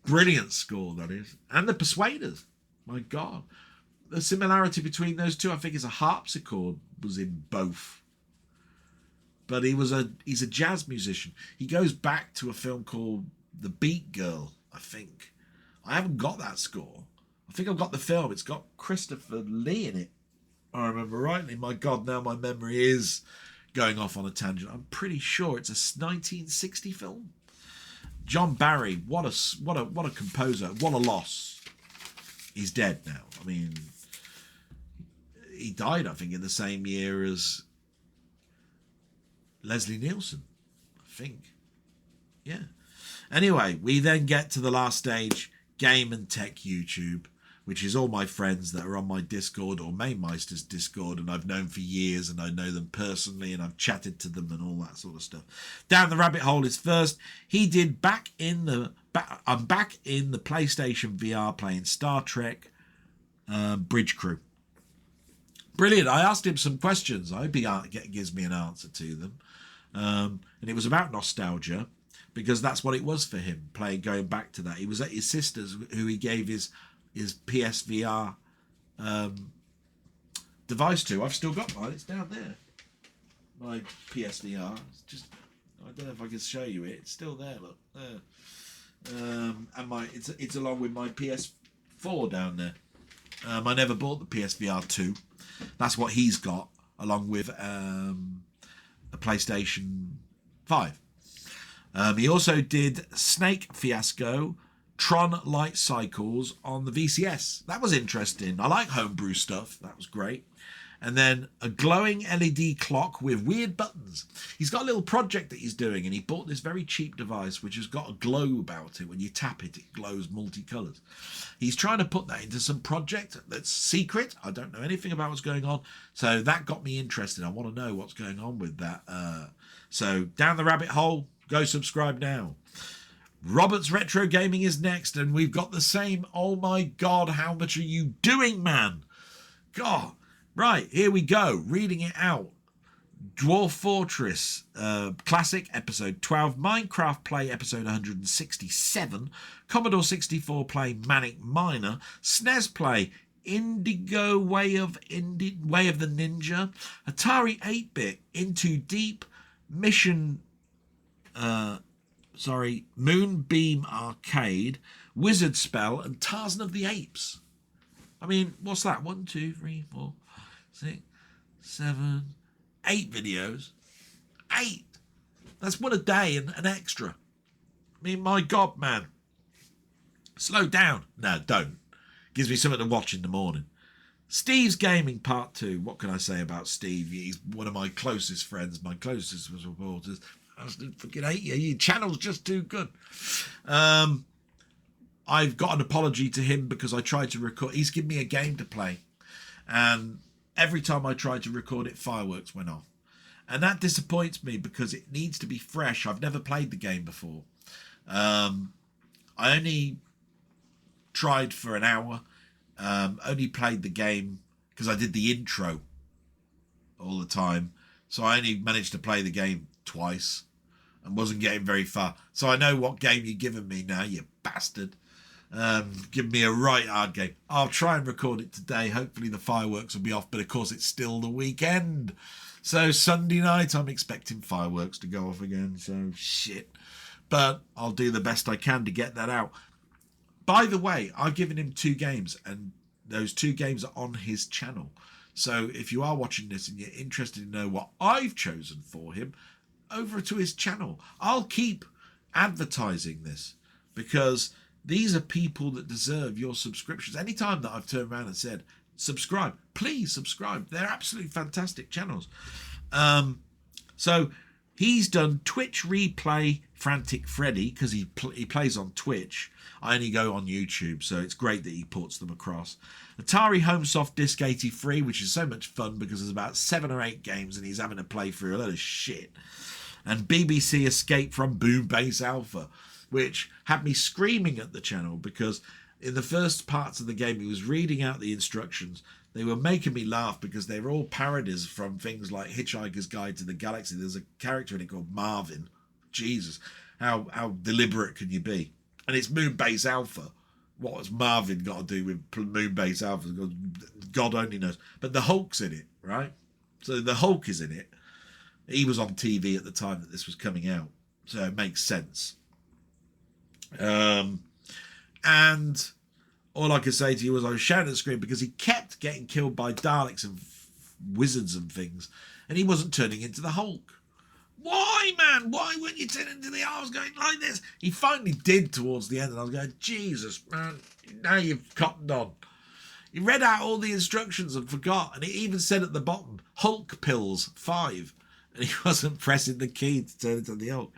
Brilliant score, that is. And The Persuaders. My God. The similarity between those two, I think, is a harpsichord was in both. But he's a jazz musician. He goes back to a film called The Beat Girl, I think. I haven't got that score. I think I've got the film. It's got Christopher Lee in it. I remember rightly. My God, now my memory is going off on a tangent. I'm pretty sure it's a 1960 film. John Barry, what a composer. What a loss. He's dead now. I mean, he died, I think, in the same year as Leslie Nielsen, I think. Yeah. Anyway, we then get to the last stage, Game and Tech YouTube, which is all my friends that are on my Discord or Mainmeister's Discord, and I've known for years, and I know them personally, and I've chatted to them and all that sort of stuff. Down the Rabbit Hole is first. He did I'm back in the PlayStation VR playing Star Trek Bridge Crew. Brilliant. I asked him some questions. I hope he gives me an answer to them. And it was about nostalgia, because that's what it was for him, going back to that. He was at his sister's, who he gave his PSVR device to. I've still got mine. It's down there. My PSVR. It's just, I don't know if I can show you it. It's still there. Look there. And it's along with my PS4 down there. I never bought the PSVR 2. That's what he's got, along with a PlayStation 5. He also did Snake Fiasco, Tron Light Cycles on the VCS. That was interesting. I like homebrew stuff. That was great. And then a glowing LED clock with weird buttons. He's got a little project that he's doing, and he bought this very cheap device which has got a glow about it. When you tap it, it glows multicolours. He's trying to put that into some project that's secret. I don't know anything about what's going on. So that got me interested. I want to know what's going on with that. So Down the Rabbit Hole, go subscribe now. Robert's Retro Gaming is next, and we've got the same. Oh my God, how much are you doing, man? God. Right, here we go. Reading it out. Dwarf Fortress Classic Episode 12, Minecraft Play Episode 167, Commodore 64 Play Manic Miner, SNES Play Indigo Way of the Ninja, Atari 8-Bit Into Deep, Moonbeam Arcade, Wizard Spell, and Tarzan of the Apes. I mean, what's that? 1, 2, 3, 4, 6, 7, 8 videos. 8. That's one a day and an extra. I mean, my God, man. Slow down. No, don't. Gives me something to watch in the morning. Steve's Gaming Part 2. What can I say about Steve? He's one of my closest friends, my closest supporters. I fucking hate you. Your channel's just too good. I've got an apology to him because I tried to record. He's given me a game to play, and every time I tried to record it, fireworks went off. And that disappoints me because it needs to be fresh. I've never played the game before. I only tried for an hour. Only played the game because I did the intro all the time. So I only managed to play the game twice and wasn't getting very far. So I know what game you're giving me now, you bastard. Give me a right hard game. I'll try and record it today. Hopefully the fireworks will be off, but of course it's still the weekend. So Sunday night I'm expecting fireworks to go off again. So shit. But I'll do the best I can to get that out. By the way, I've given him 2 games, and those 2 games are on his channel. So if you are watching this and you're interested to know what I've chosen for him, over to his channel. I'll keep advertising this because these are people that deserve your subscriptions. Anytime that I've turned around and said, subscribe, please subscribe. They're absolutely fantastic channels. So he's done Twitch Replay Frantic Freddy because he plays on Twitch. I only go on YouTube, so it's great that he ports them across. Atari Homesoft Disc 83, which is so much fun because there's about 7 or 8 games and he's having to play through a lot of shit. And BBC Escape from Boom Base Alpha, which had me screaming at the channel because in the first parts of the game he was reading out the instructions. They were making me laugh because they were all parodies from things like Hitchhiker's Guide to the Galaxy. There's a character in it called Marvin. Jesus, how deliberate can you be? And it's Moonbase Alpha. What has Marvin got to do with Moonbase Alpha? God only knows. But the Hulk's in it, right? So the Hulk is in it. He was on TV at the time that this was coming out. So it makes sense. And all I could say to you was I was shouting at the screen because he kept getting killed by Daleks and wizards and things. And he wasn't turning into the Hulk. Why, man? Why wouldn't you turn into the... I was going like this. He finally did towards the end. And I was going, Jesus, man. Now you've cottoned on. He read out all the instructions and forgot. And it even said at the bottom, Hulk pills 5. And he wasn't pressing the key to turn into the Hulk.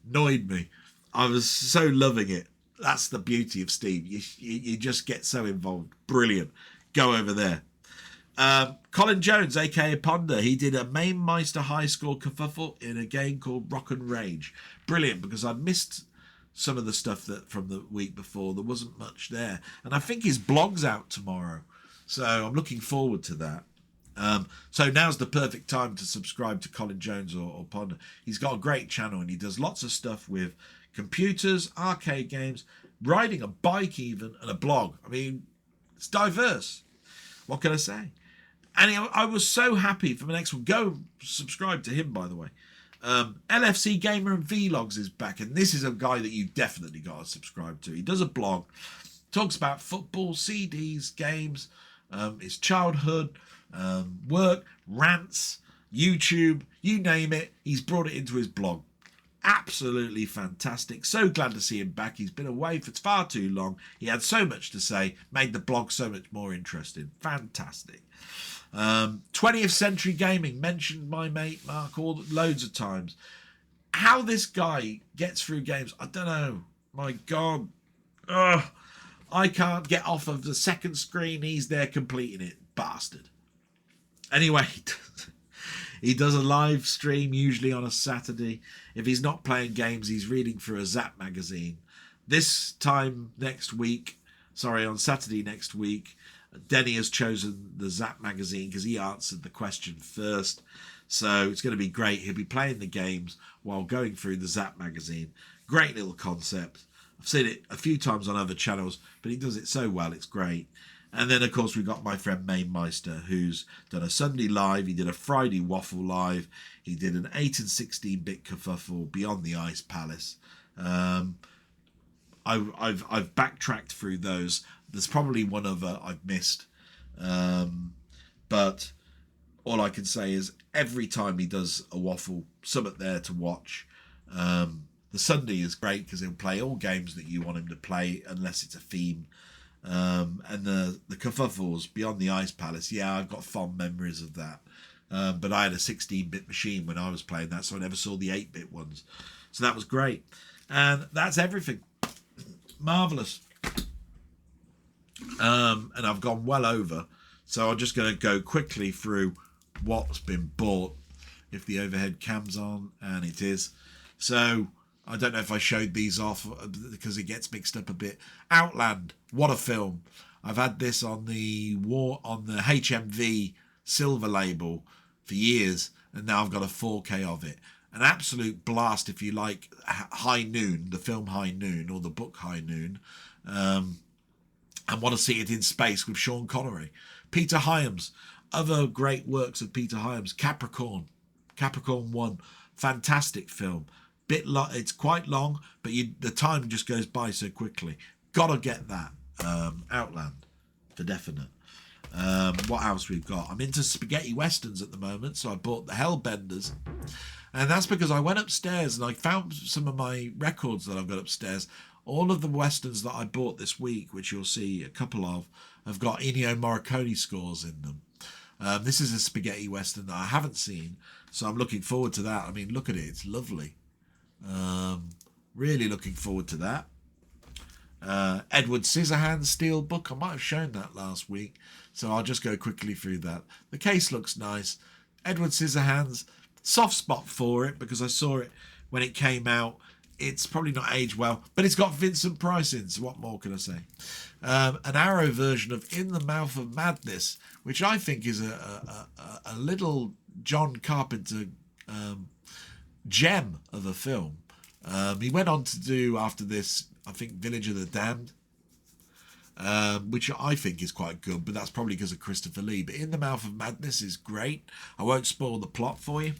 Annoyed me. I was so loving it. That's the beauty of Steve. You just get so involved. Brilliant. Go over there. Colin Jones, a.k.a. Ponder, he did a Mainmeister high score kerfuffle in a game called Rock and Rage. Brilliant, because I missed some of the stuff that from the week before. There wasn't much there. And I think his blog's out tomorrow. So I'm looking forward to that. So now's the perfect time to subscribe to Colin Jones or Ponder. He's got a great channel and he does lots of stuff with computers, arcade games, riding a bike even, and a blog. I mean, it's diverse. What can I say? And I was so happy for the next one. Go subscribe to him, by the way. LFC Gamer and Vlogs is back, and this is a guy that you definitely got to subscribe to. He does a blog, talks about football, CDs, games, his childhood, work, rants, YouTube, you name it. He's brought it into his blog. Absolutely fantastic. So glad to see him back. He's been away for far too long. He had so much to say, made the blog so much more interesting. Fantastic. 20th Century Gaming, mentioned my mate Mark loads of times. How this guy gets through games, I don't know. My God. Ugh. I can't get off of the second screen. He's there completing it. Bastard. Anyway, he does a live stream usually on a Saturday. If he's not playing games, he's reading through a Zap magazine. This time next week, on Saturday next week, Denny has chosen the Zap magazine because he answered the question first. So it's going to be great. He'll be playing the games while going through the Zap magazine. Great little concept. I've seen it a few times on other channels, but he does it so well. It's great. And then, of course, we've got my friend Mainmeister, who's done a Sunday live. He did a Friday waffle live. He did an 8 and 16-bit kerfuffle Beyond the Ice Palace. I've backtracked through those. There's probably one other I've missed. But all I can say is every time he does a waffle, something there to watch. The Sunday is great because he'll play all games that you want him to play unless it's a theme. And the kerfuffles Beyond the Ice Palace, yeah, I've got fond memories of that. But I had a 16-bit machine when I was playing that, so I never saw the 8-bit ones. So that was great. And that's everything. Marvellous. And I've gone well over, so I'm just going to go quickly through what's been bought, if the overhead cam's on, and it is. So I don't know if I showed these off because it gets mixed up a bit. Outland, what a film. I've had this on the HMV silver label for years, and now I've got a 4K of it. An absolute blast if you like High Noon, the film High Noon, or the book High Noon. And want to see it in space with Sean Connery. Peter Hyams, other great works of Peter Hyams. Capricorn 1, fantastic film. It's quite long, but the time just goes by so quickly. Gotta get that. Outland, for definite. What else we've got? I'm into spaghetti westerns at the moment, so I bought the Hellbenders. And that's because I went upstairs and I found some of my records that I've got upstairs. All of the westerns that I bought this week, which you'll see a couple of, have got Ennio Morricone scores in them. This is a spaghetti western that I haven't seen, so I'm looking forward to that. I mean, look at it, it's lovely. Really looking forward to that. Edward Scissorhands Steelbook. I might have shown that last week, so I'll just go quickly through that. The case looks nice. Edward Scissorhands, soft spot for it because I saw it when it came out. It's probably not aged well, but it's got Vincent Price in, so what more can I say? An Arrow version of In the Mouth of Madness, which I think is a little John Carpenter gem of a film. He went on to do, after this, I think, Village of the Damned, which I think is quite good, but that's probably because of Christopher Lee. But In the Mouth of Madness is great. I won't spoil the plot for you.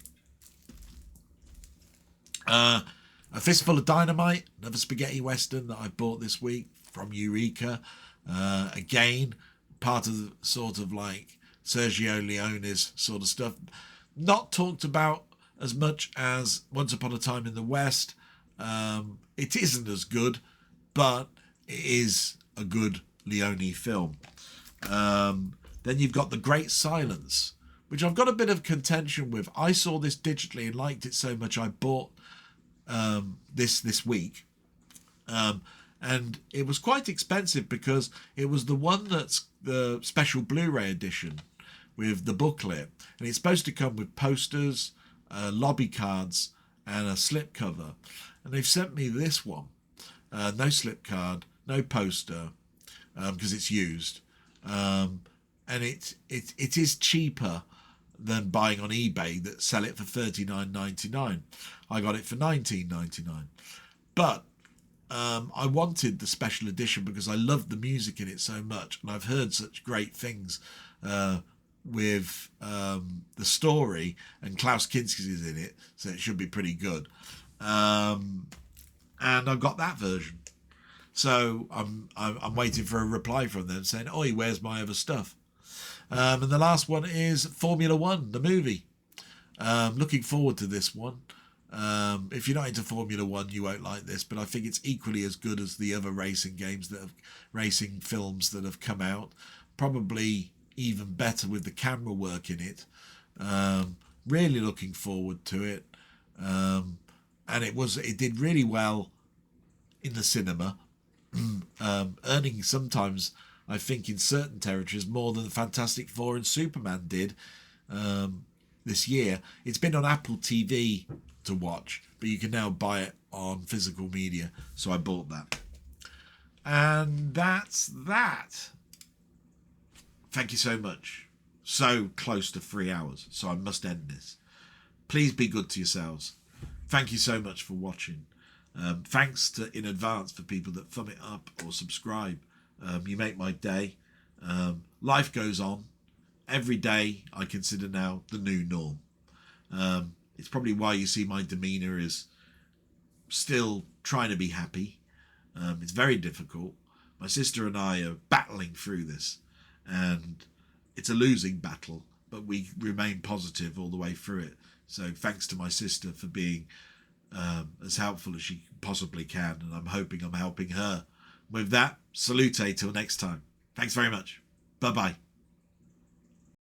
A Fistful of Dynamite, another spaghetti western that I bought this week from Eureka. Again, part of the sort of like Sergio Leone's sort of stuff. Not talked about as much as Once Upon a Time in the West. It isn't as good, but it is a good Leone film. Then you've got The Great Silence, which I've got a bit of contention with. I saw this digitally and liked it so much I bought this week. And it was quite expensive because it was the one that's the special Blu-ray edition with the booklet. And it's supposed to come with posters, lobby cards, and a slipcover. And they've sent me this one. No slip card, no poster, because it's used. And it is cheaper than buying on eBay that sell it for $39.99. I got it for $19.99. But I wanted the special edition because I loved the music in it so much, and I've heard such great things with the story, and Klaus Kinski is in it, so it should be pretty good. And I've got that version, so I'm waiting for a reply from them saying, "Oi, where's my other stuff?" And the last one is Formula One, the movie. Looking forward to this one. If you're not into Formula One, you won't like this, but I think it's equally as good as the other racing films that have come out. Probably even better with the camera work in it. Really looking forward to it. And it did really well in the cinema, earning sometimes, I think, in certain territories more than the Fantastic Four and Superman did this year. It's been on Apple TV to watch, but you can now buy it on physical media, so I bought that. And that's that. Thank you so much. So close to 3 hours, so I must end this. Please be good to yourselves. Thank you so much for watching. Thanks in advance for people that thumb it up or subscribe. You make my day. Life goes on. Every day I consider now the new norm. It's probably why you see my demeanour is still trying to be happy. It's very difficult. My sister and I are battling through this, and it's a losing battle, but we remain positive all the way through it. So thanks to my sister for being as helpful as she possibly can, and I'm hoping I'm helping her. With that, salute till next time. Thanks very much. Bye-bye.